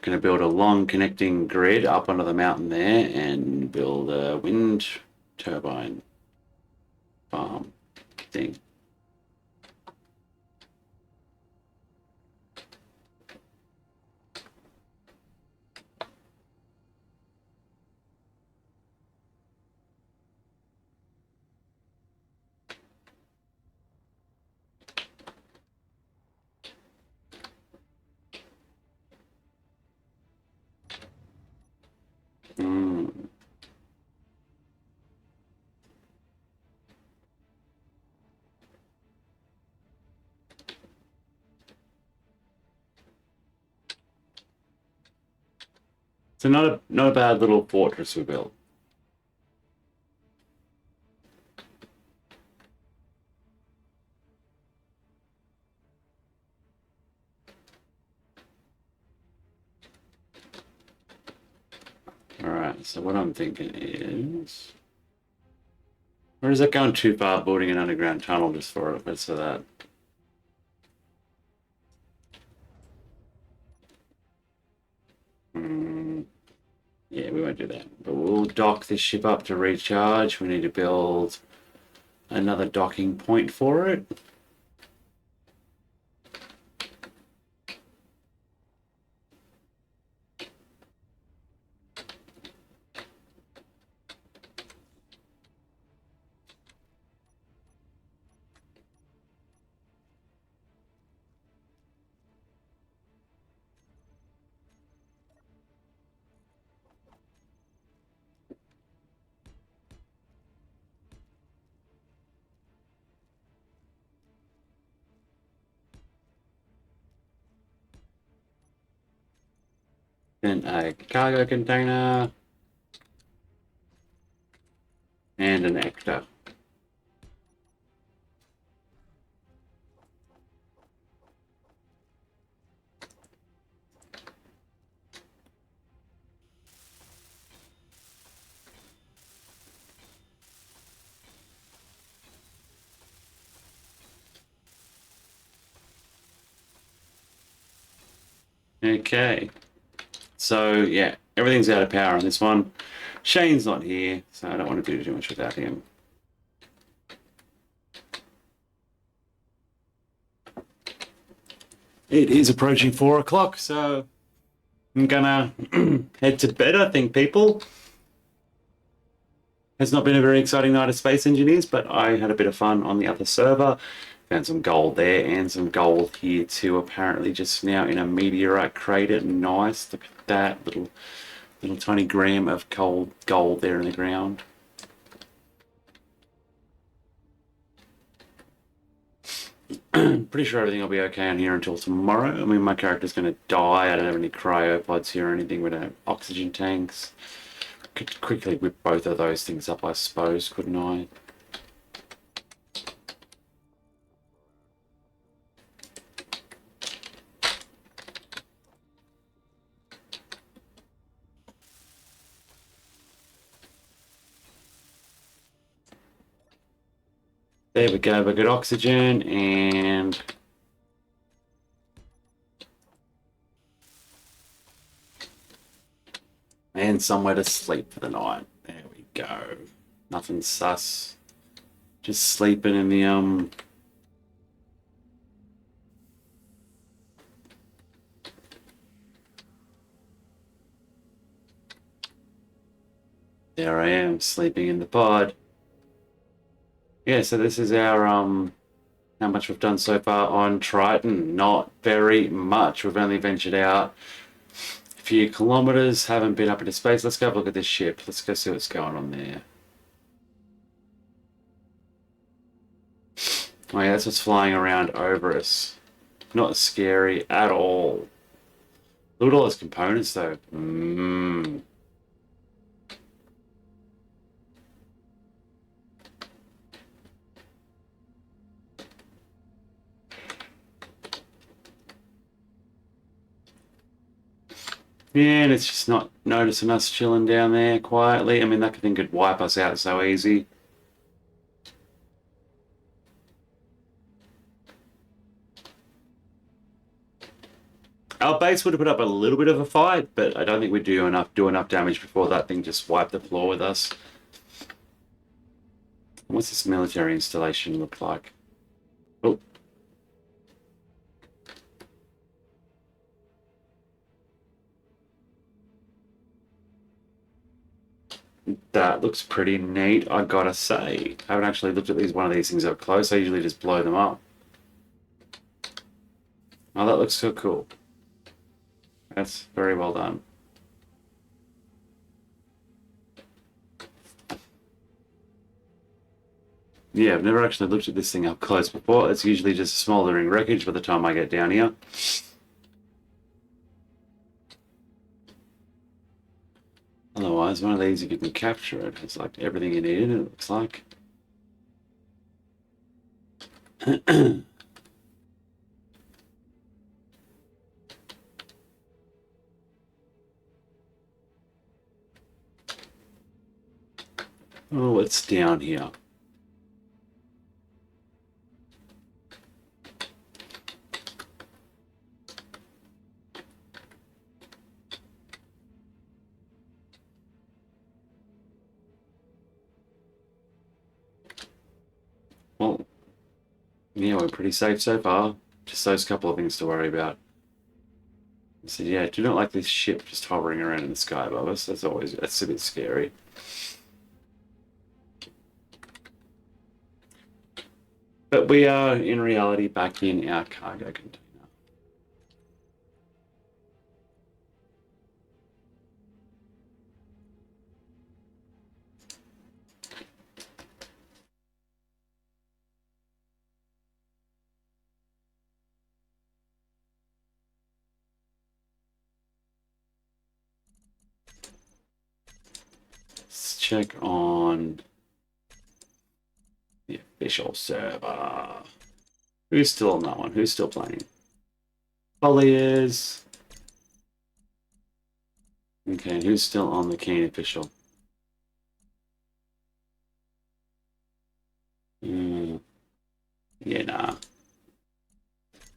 Going to build a long connecting grid up onto the mountain there and build a wind turbine farm thing. Mm. So not a bad little fortress we built. All right, so what I'm thinking is, or is that going too far, building an underground tunnel just for it? Let's do that. Yeah, we won't do that. But we'll dock this ship up to recharge. We need to build another docking point for it. Then a cargo container. And an Ector. Okay. So, yeah, everything's out of power on this one. Shane's not here, so I don't want to do too much without him. It is approaching 4 o'clock, so I'm gonna head to bed, I think, people. Has not been a very exciting night of Space Engineers, but I had a bit of fun on the other server. Found some gold there and some gold here too, apparently just now in a meteorite crater. Nice, look at that little tiny gram of cold gold there in the ground. Pretty sure everything will be okay on here until tomorrow. I mean, my character's going to die. I don't have any cryopods here or anything. We don't have oxygen tanks. Could quickly whip both of those things up, I suppose, couldn't I? There we go, we've got oxygen and somewhere to sleep for the night. There we go. Nothing sus. Just sleeping in the there I am, sleeping in the pod. Yeah, so this is our how much we've done so far on Triton. Not very much. We've only ventured out a few kilometers, haven't been up into space. Let's go have a look at this ship. Let's go see what's going on there. Oh yeah, that's what's flying around over us. Not scary at all. Look at all those components though. Yeah, and it's just not noticing us chilling down there quietly. I mean, that thing could wipe us out so easy. Our base would have put up a little bit of a fight, but I don't think we'd do enough damage before that thing just wiped the floor with us. What's this military installation look like? Oh. That looks pretty neat, I gotta say. I haven't actually looked at one of these things up close. I usually just blow them up. Oh, that looks so cool. That's very well done. Yeah, I've never actually looked at this thing up close before. It's usually just a smoldering wreckage by the time I get down here. Otherwise, one of these, if you can capture it, it's like everything you need in it, looks like. Oh, what's down here? Well, yeah, we're pretty safe so far. Just those couple of things to worry about. So yeah, I do not like this ship just hovering around in the sky above us. That's a bit scary. But we are, in reality, back in our cargo container. check on the official server. Who's still on that one? Who's still playing? Polly is. Okay, who's still on the Keen official? Yeah, nah.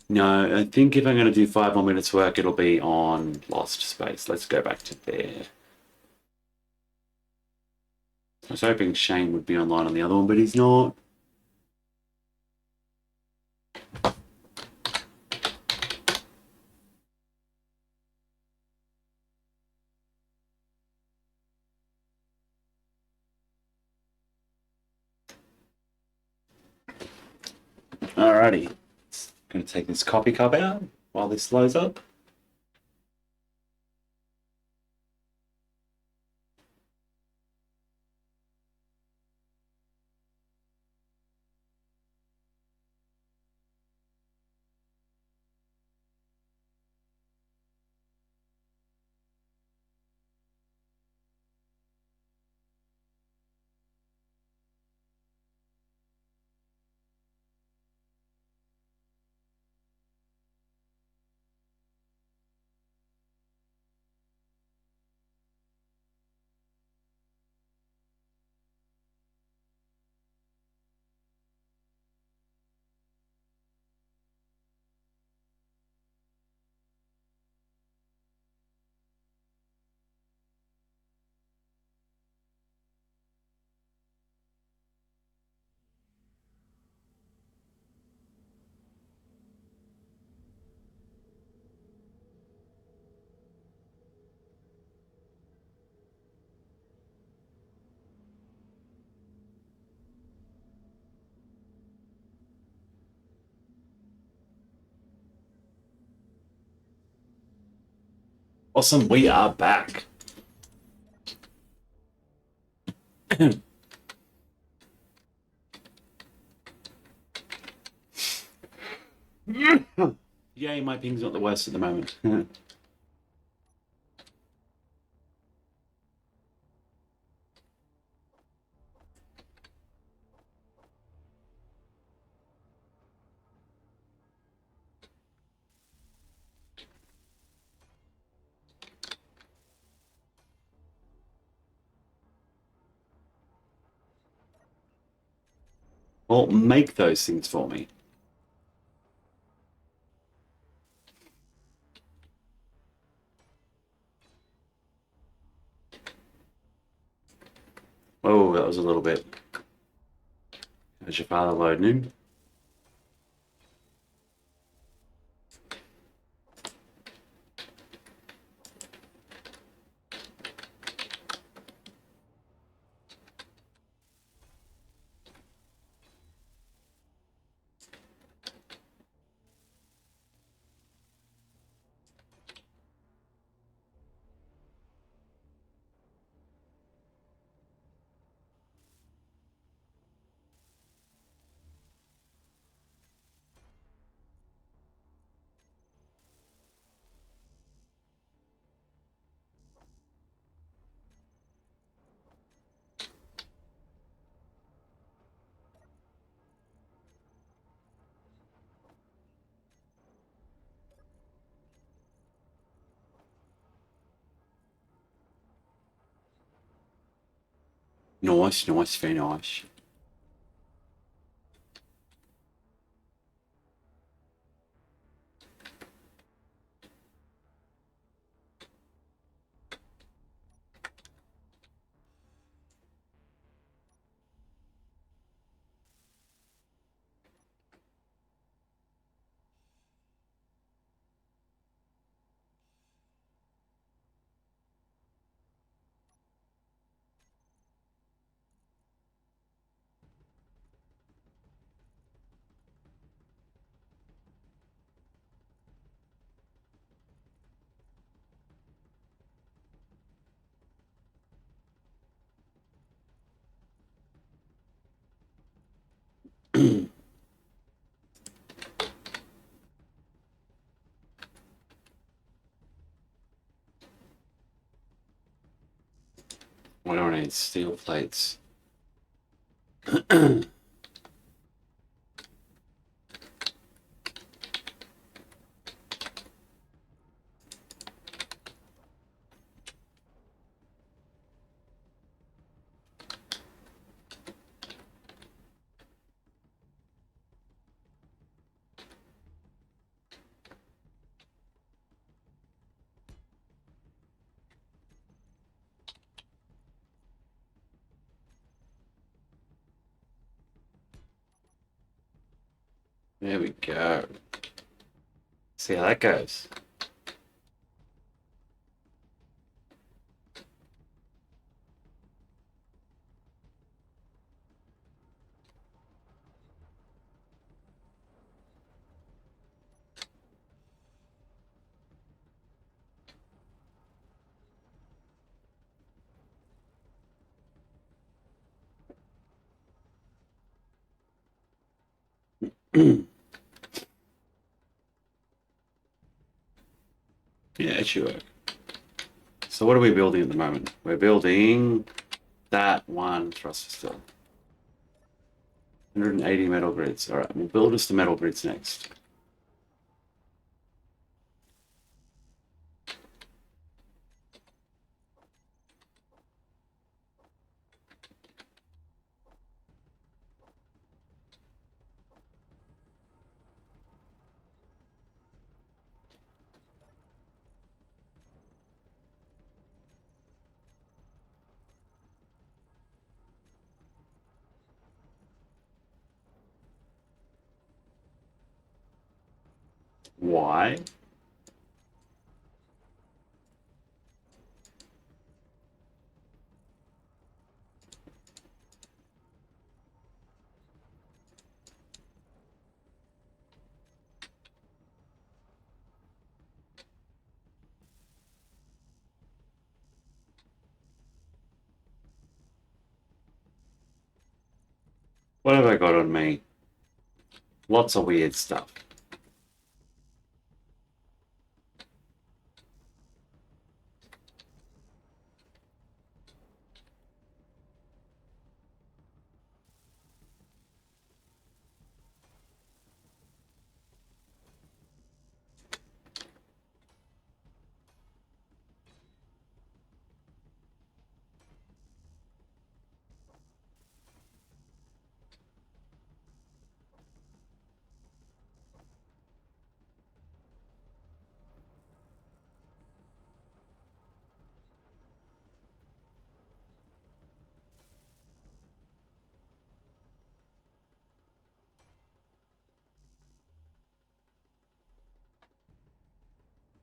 No, I think if I'm going to do 5 more minutes work, it'll be on Lost Space. Let's go back to there. I was hoping Shane would be online on the other one, but he's not. Alrighty. Going to take this coffee cup out while this loads up. Awesome, we are back. Yay, my ping's not the worst at the moment. Well, make those things for me. Oh, that was a little bit. How's your father loading in? Nice, nice, very nice. What do I need steel plates. There we go. See how that goes. Yeah, it should work. So what are we building at the moment? We're building that one thruster still. 180 metal grids. All right, we'll build us the metal grids next. Why? What have I got on me? Lots of weird stuff.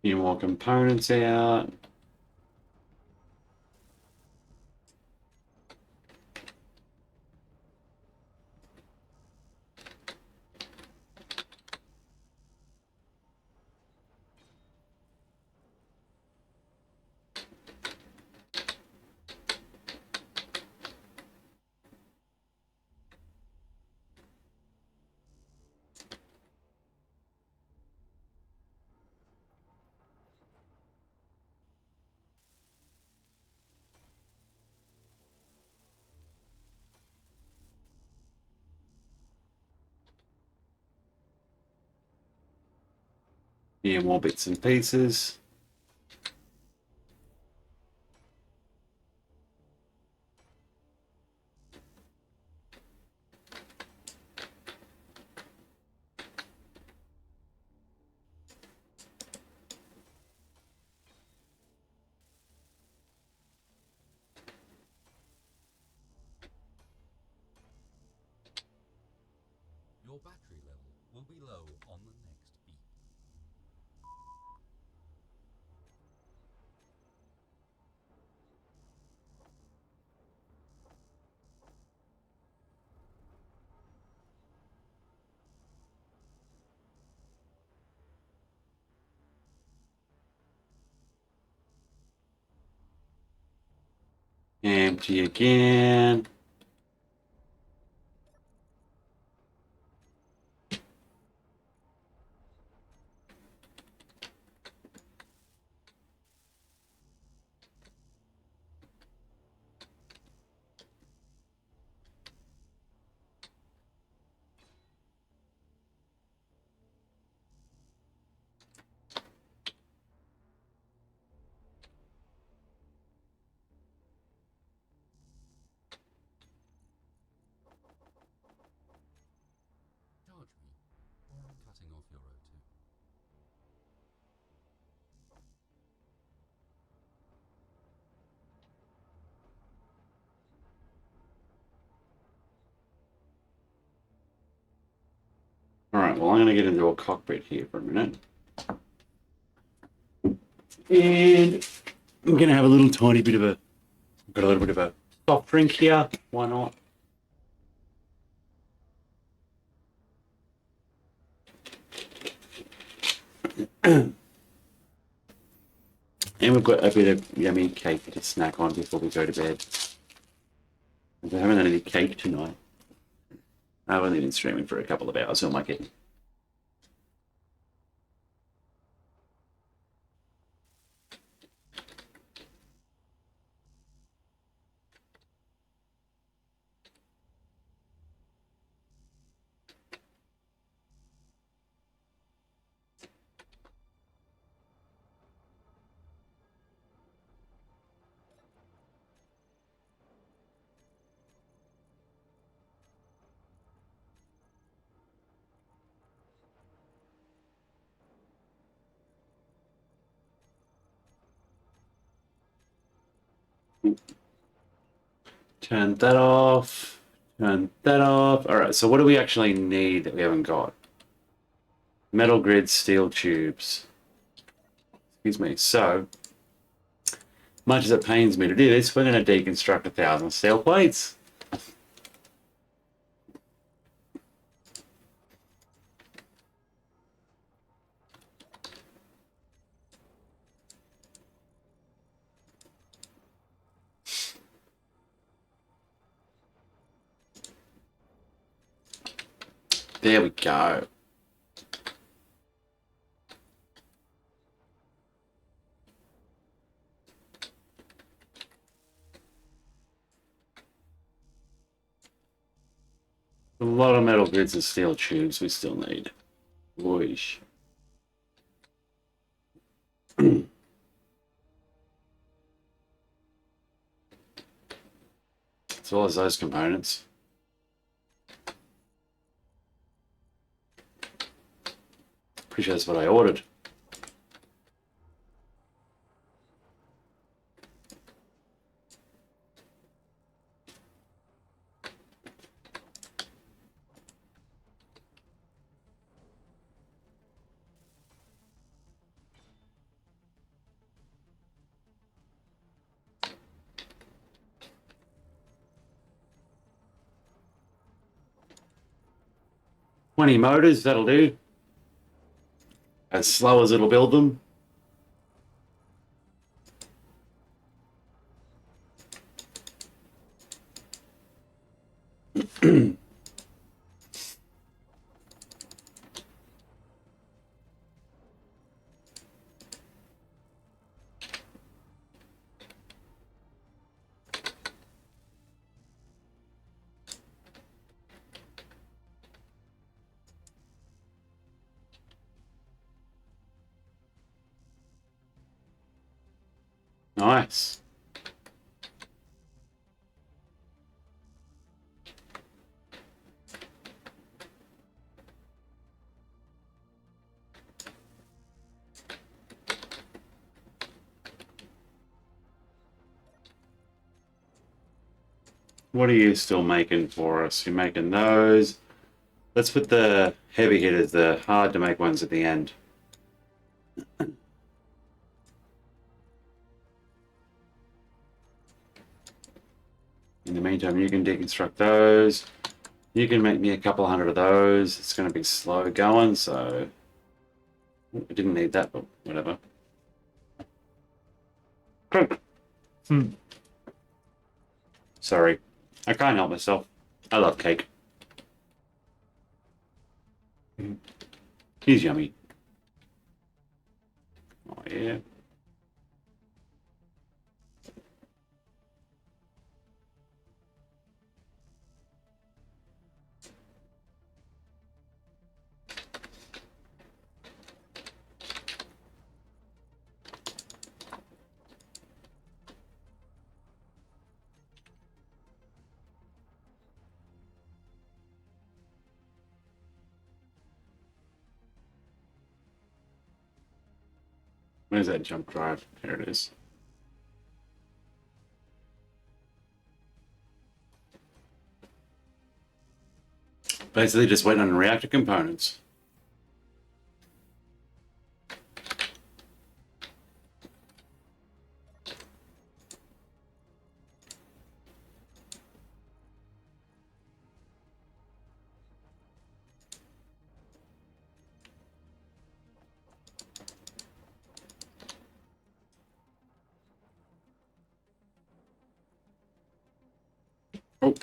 Few more components out. Few more bits and pieces. Your battery level will be low on the next beep. Empty again. off your road too. Alright, well, I'm going to get into a cockpit here for a minute. And I'm going to have a little tiny bit of a... Got a little bit of a soft drink here. Why not? And we've got a bit of yummy cake to snack on before we go to bed. I haven't had any cake tonight. I've only been streaming for a couple of hours. Who am I kidding? Turn that off. Turn that off. All right, so what do we actually need that we haven't got? Metal grid, steel tubes. Excuse me. So, much as it pains me to do this, we're going to deconstruct 1,000 steel plates. There we go. A lot of metal grids and steel tubes we still need. Whoosh. As well as those components. Pretty sure that's what I ordered. Twenty motors, that'll do. As slow as it'll build them. Nice. What are you still making for us? You're making those. Let's put the heavy hitters, the hard to make ones at the end. In the meantime, you can deconstruct those. You can make me a couple hundred of those. It's going to be slow going, so I didn't need that, but whatever. Sorry, I can't help myself. I love cake. He's yummy. Oh yeah. Where's that jump drive? There it is. Basically just waiting on reactor components. Oh.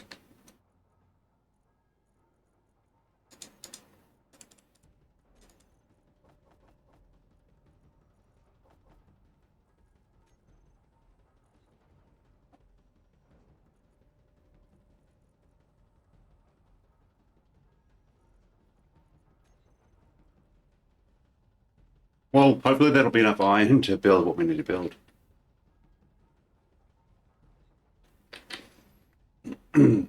Well, hopefully that'll be enough iron to build what we need to build. Hmm.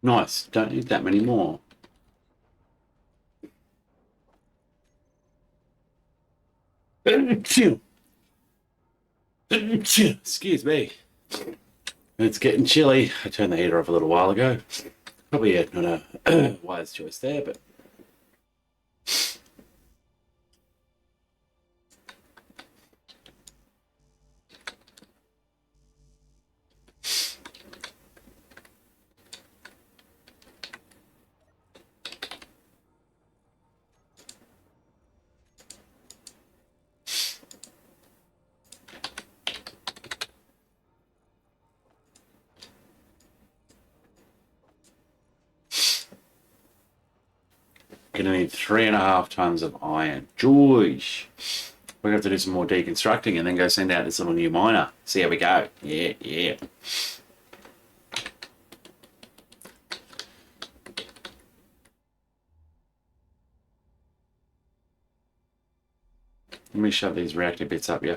Nice. Don't need that many more. Excuse me. It's getting chilly. I turned the heater off a little while ago. Probably not a wise choice there, but gonna need 3.5 tons of iron. George. We're gonna have to do some more deconstructing and then go send out this little new miner. See how we go. Yeah, yeah. Let me shove these reactor bits up, yeah.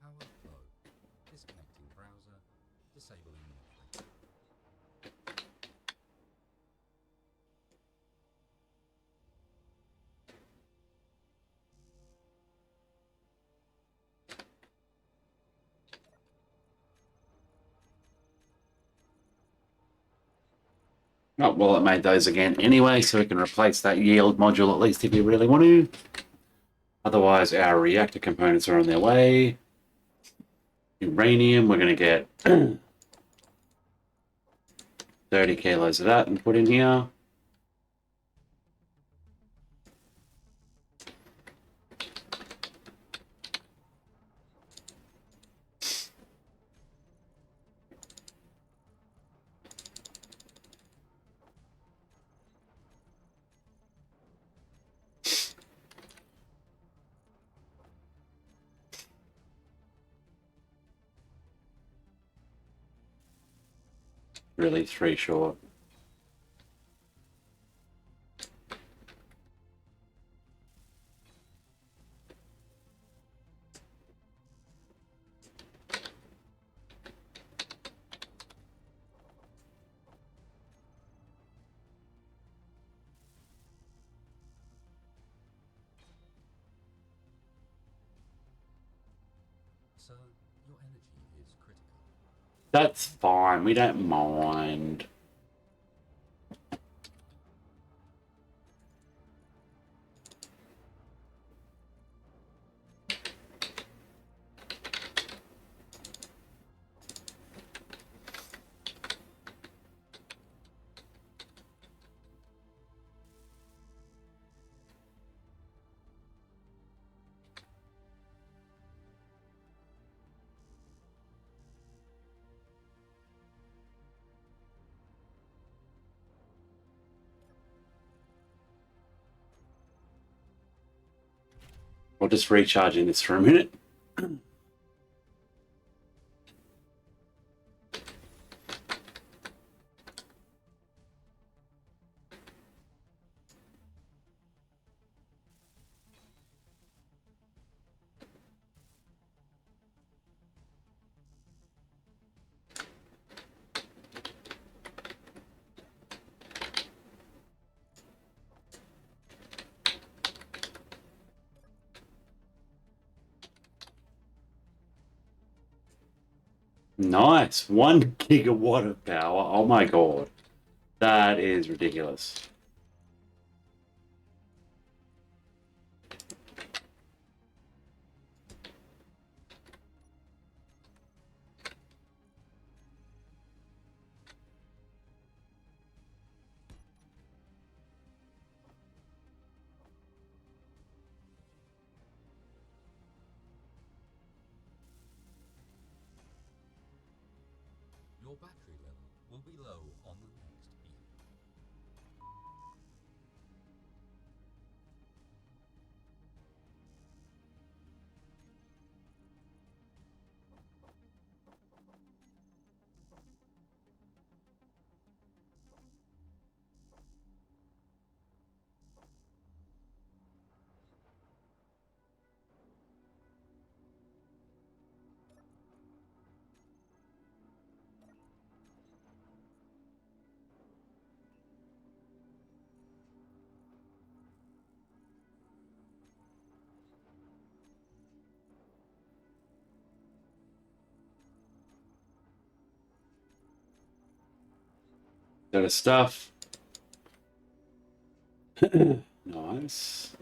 Power low. Disconnecting browser. Disabling monitoring. Oh, well, it made those again anyway, so we can replace that yield module at least if you really want to. Otherwise, our reactor components are on their way. Uranium, we're going to get 30 kilos of that and put in here. Really 3 short. That's fine. We don't mind. We'll just recharging this for a minute. Nice. 1 gigawatt of power. Oh my god. That is ridiculous. Your battery level will be low on the next heat. Got a stuff. Nice.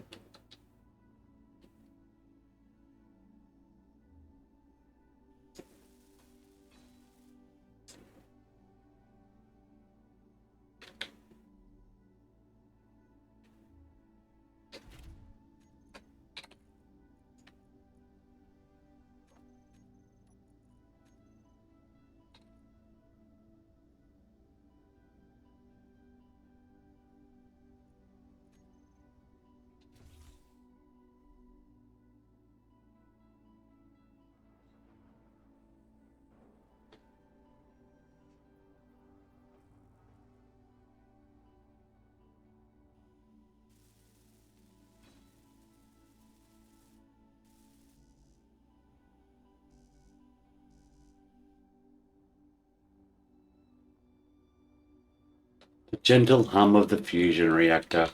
The gentle hum of the fusion reactor.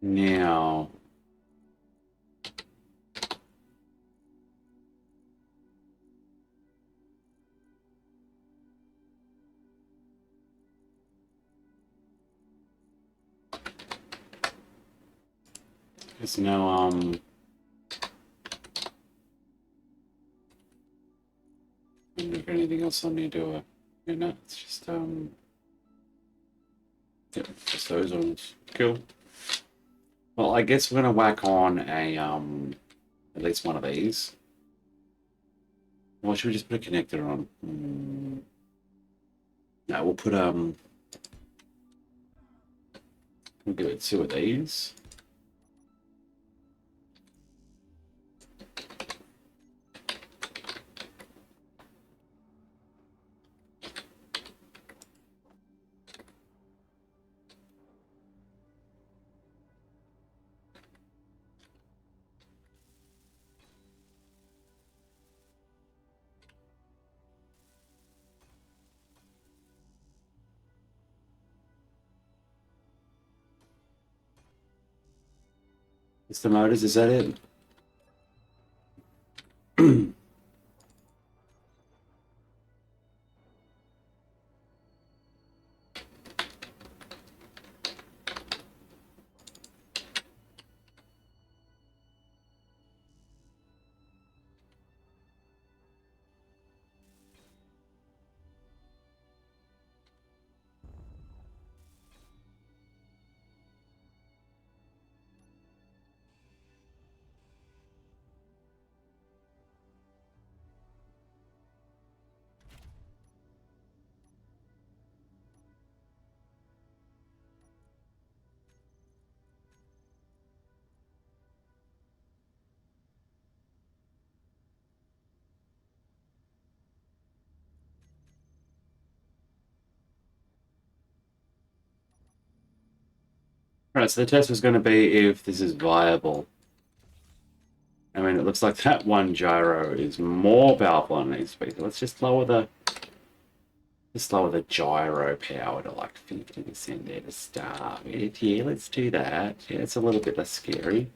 Now, there's no anything else I need to you know, it's just yeah, just those ones. Cool. Well, I guess we're gonna whack on a at least one of these. Or should we just put a connector on? No, we'll put we'll give it two of these. It's the motors, is that it? Right, so the test was going to be if this is viable. I mean, it looks like that one gyro is more powerful than it needs to be. So let's just lower the gyro power to like 50% there to start with. Yeah, let's do that. Yeah, it's a little bit less scary.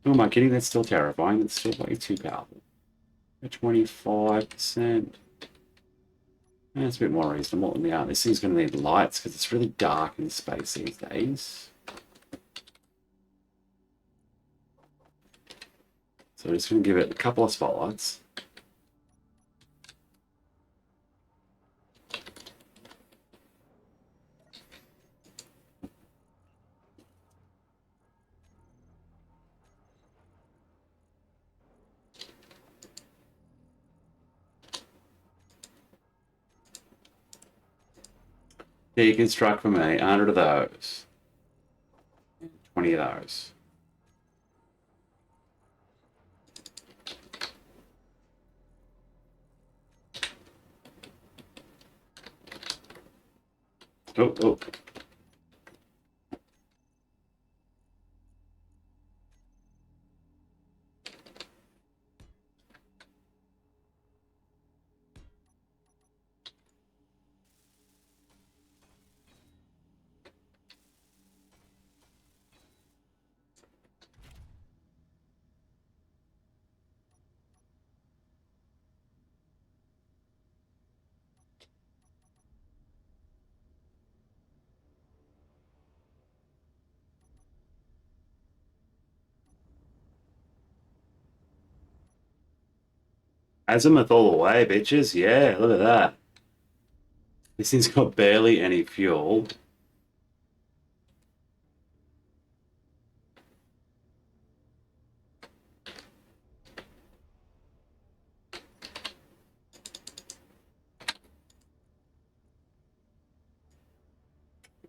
Who am I kidding? That's still terrifying. That's still way too powerful. 25%. That's a bit more reasonable. And yeah, this thing's going to need lights because it's really dark in space these days. So we're just going to give it a couple of spotlights. Deconstruct for me 100 of those. 20 of those. Oh, oh. Azimuth all the way, bitches. Yeah, look at that. This thing's got barely any fuel.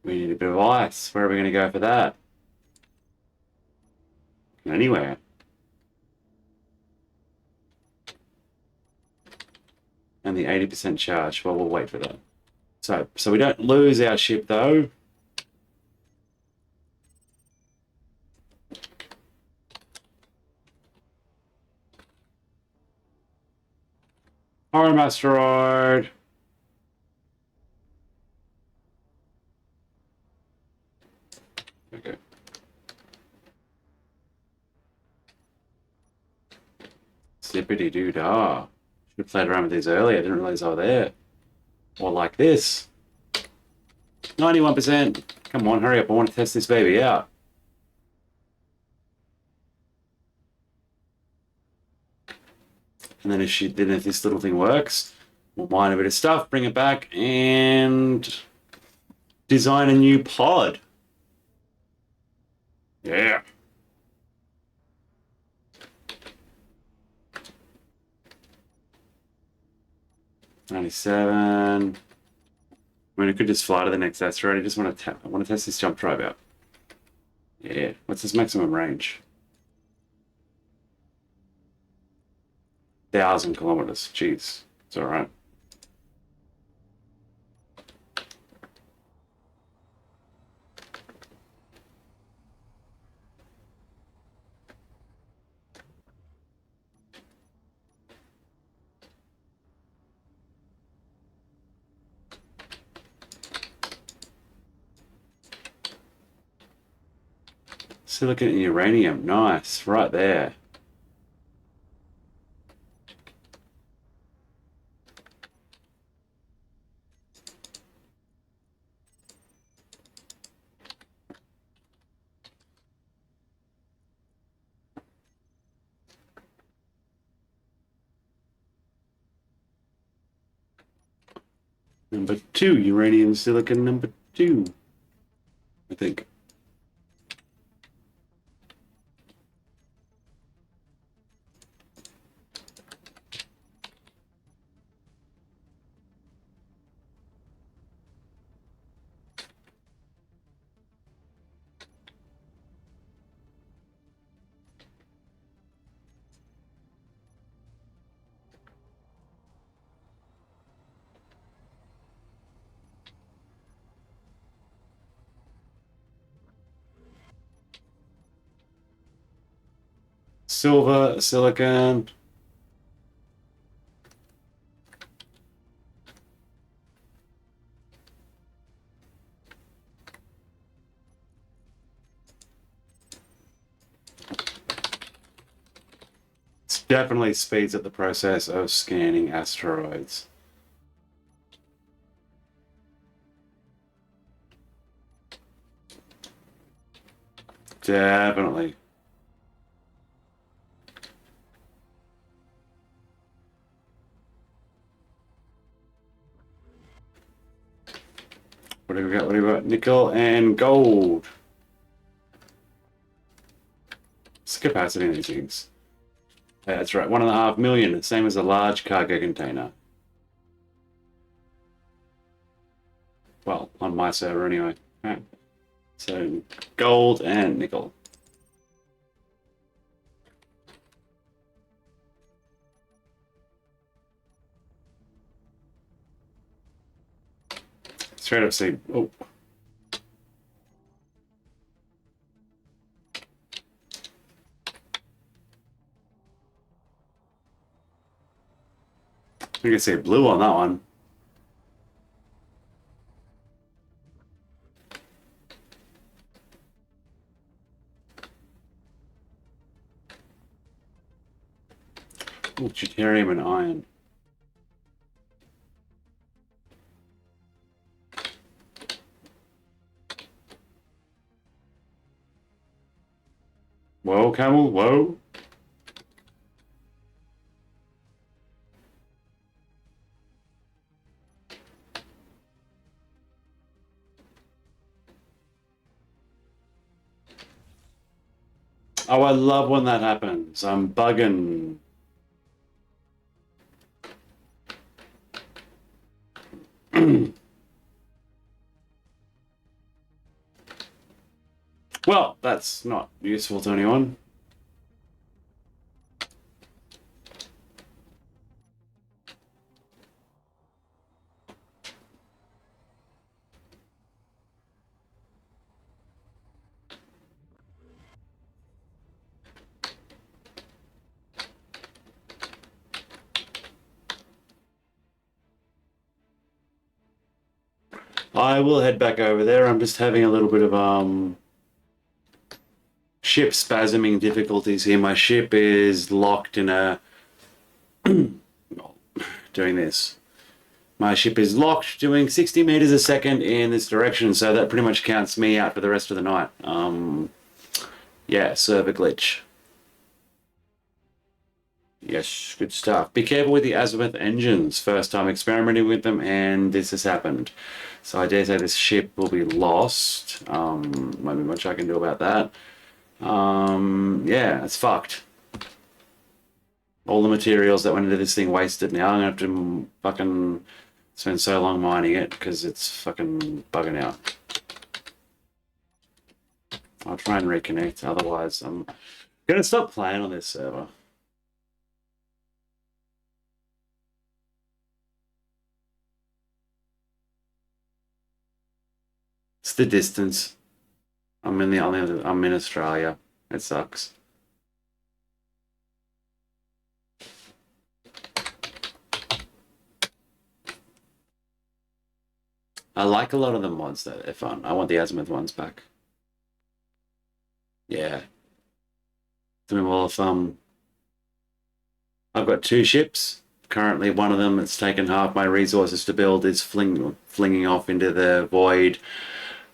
We need a bit of ice. Where are we going to go for that? Anywhere. And the 80% charge. Well, we'll wait for that. So we don't lose our ship, though. Home asteroid. Okay. Zippity doo dah. Should have played around with these earlier. I didn't realize they were there. Or like this. 91%. Come on, hurry up. I want to test this baby out. And then if this little thing works, we'll mine a bit of stuff, bring it back, and design a new pod. Yeah. 97. I mean, it could just fly to the next asteroid. I just want to I want to test this jump drive out. Yeah. What's this maximum range? 1,000 kilometers. Jeez. It's all right. Silicon and uranium. Nice. Right there. Number 2, uranium silicon number 2. I think. Silver, silicon. It definitely speeds up the process of scanning asteroids. Definitely. What do we got? What do we got? Nickel and gold. What's the capacity of these things? Yeah, that's right. 1.5 million, same as a large cargo container. Well, on my server anyway. Right. So gold and nickel. Straight up see. Oh. You can see blue on that one. Ooh, deuterium and iron. Whoa, camel, whoa. Oh, I love when that happens. I'm bugging. Well, that's not useful to anyone. I will head back over there. I'm just having a little bit of ship spasming difficulties here. My ship is locked in a doing this. My ship is locked doing 60 meters a second in this direction, so that pretty much counts me out for the rest of the night. Yeah, server glitch. Yes, good stuff. Be careful with the azimuth engines. First time experimenting with them, and this has happened. So I dare say this ship will be lost. Might be much I can do about that. Yeah, it's fucked. All the materials that went into this thing wasted. Now I'm gonna have to fucking spend so long mining it because it's fucking bugging out. I'll try and reconnect, otherwise I'm gonna stop playing on this server. It's the distance. I'm in Australia. It sucks. I like a lot of the mods though, they're fun. I want the Azimuth ones back. Yeah. I mean, well, if I've got 2 ships. Currently, one of them that's taken half my resources to build is flinging off into the void,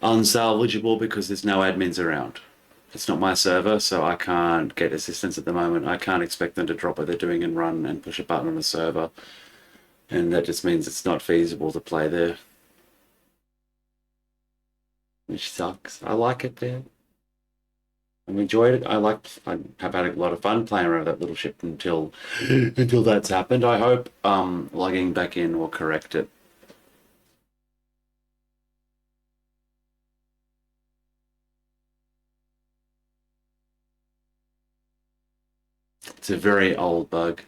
unsalvageable because there's no admins around. It's not my server, so I can't get assistance at the moment. I can't expect them to drop what they're doing and run and push a button on a server. And that just means it's not feasible to play there. Which sucks. I like it there. I've enjoyed it. I have had a lot of fun playing around that little ship until that's happened. I hope logging back in will correct it. It's a very old bug.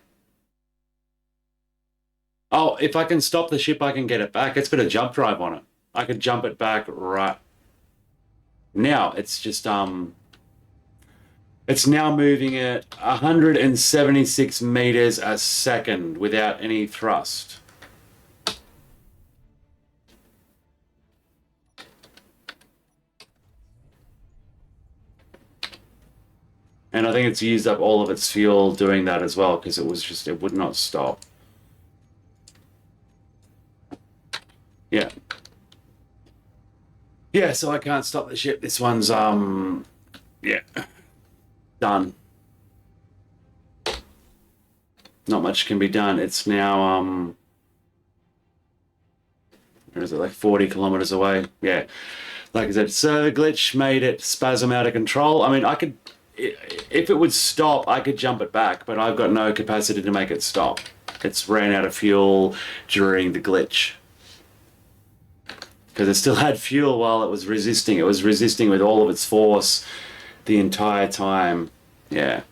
Oh, if I can stop the ship, I can get it back. It's got a jump drive on it. I could jump it back right now. It's just it's now moving at 176 meters a second without any thrust. And I think it's used up all of its fuel doing that as well, because it would not stop. Yeah. Yeah, so I can't stop the ship. This one's, yeah, done. Not much can be done. It's now, where is it, like 40 kilometers away? Yeah. Like I said, server glitch made it spasm out of control. I mean, I could, if it would stop, I could jump it back, but I've got no capacity to make it stop. It's ran out of fuel during the glitch. Because it still had fuel while it was resisting. It was resisting with all of its force the entire time. Yeah.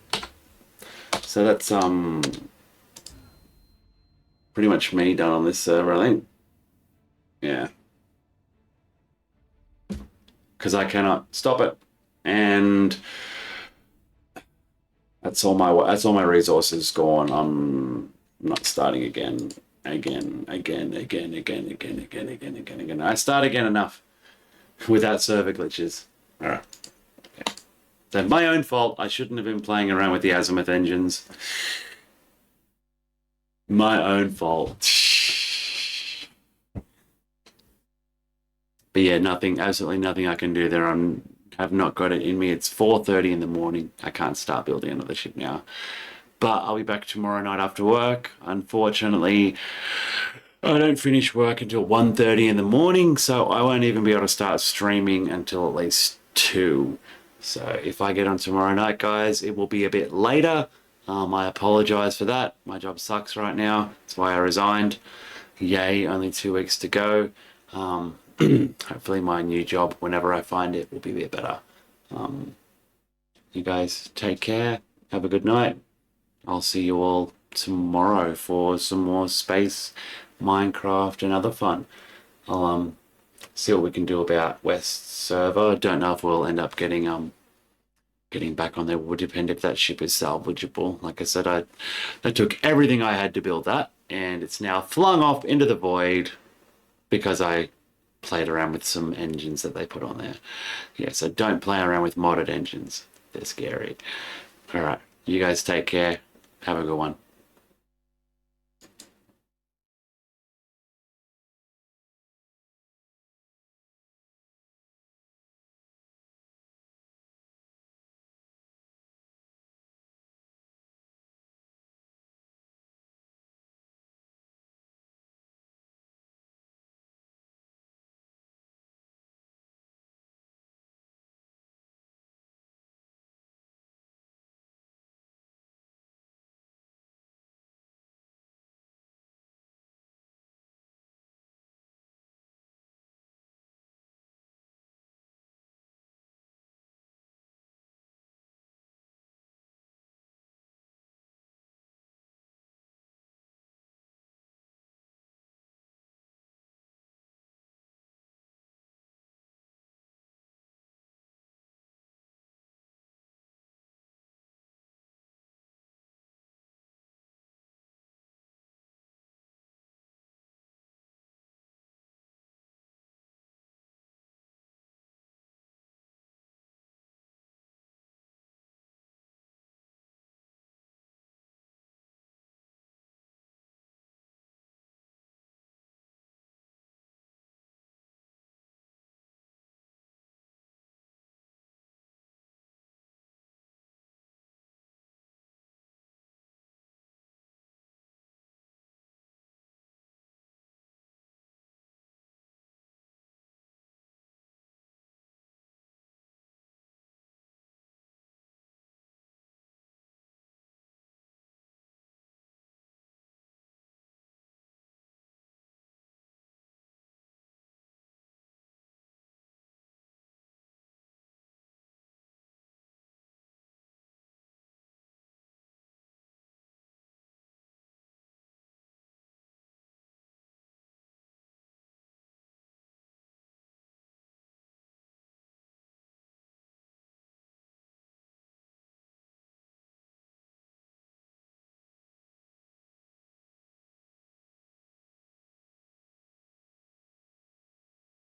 So that's pretty much me done on this server, I think. Yeah. Because I cannot stop it. And that's all my resources gone. I'm not starting again. Again. I start again enough without server glitches. All right. Okay. So my own fault. I shouldn't have been playing around with the Azimuth engines. My own fault. But yeah, absolutely nothing I can do there. I've not got it in me. It's 4:30 in the morning. I can't start building another ship now. But I'll be back tomorrow night after work. Unfortunately, I don't finish work until 1:30 in the morning, so I won't even be able to start streaming until at least 2. So if I get on tomorrow night, guys, it will be a bit later. I apologize for that. My job sucks right now. That's why I resigned. Yay, only 2 weeks to go. Hopefully my new job, whenever I find it, will be a bit better. You guys take care. Have a good night. I'll see you all tomorrow for some more space, Minecraft, and other fun. I'll see what we can do about West server. Don't know if we'll end up getting back on there. It would depend if that ship is salvageable. Like I said, I took everything I had to build that, and it's now flung off into the void because I played around with some engines that they put on there. Yeah, so don't play around with modded engines. They're scary. All right, you guys take care. Have a good one.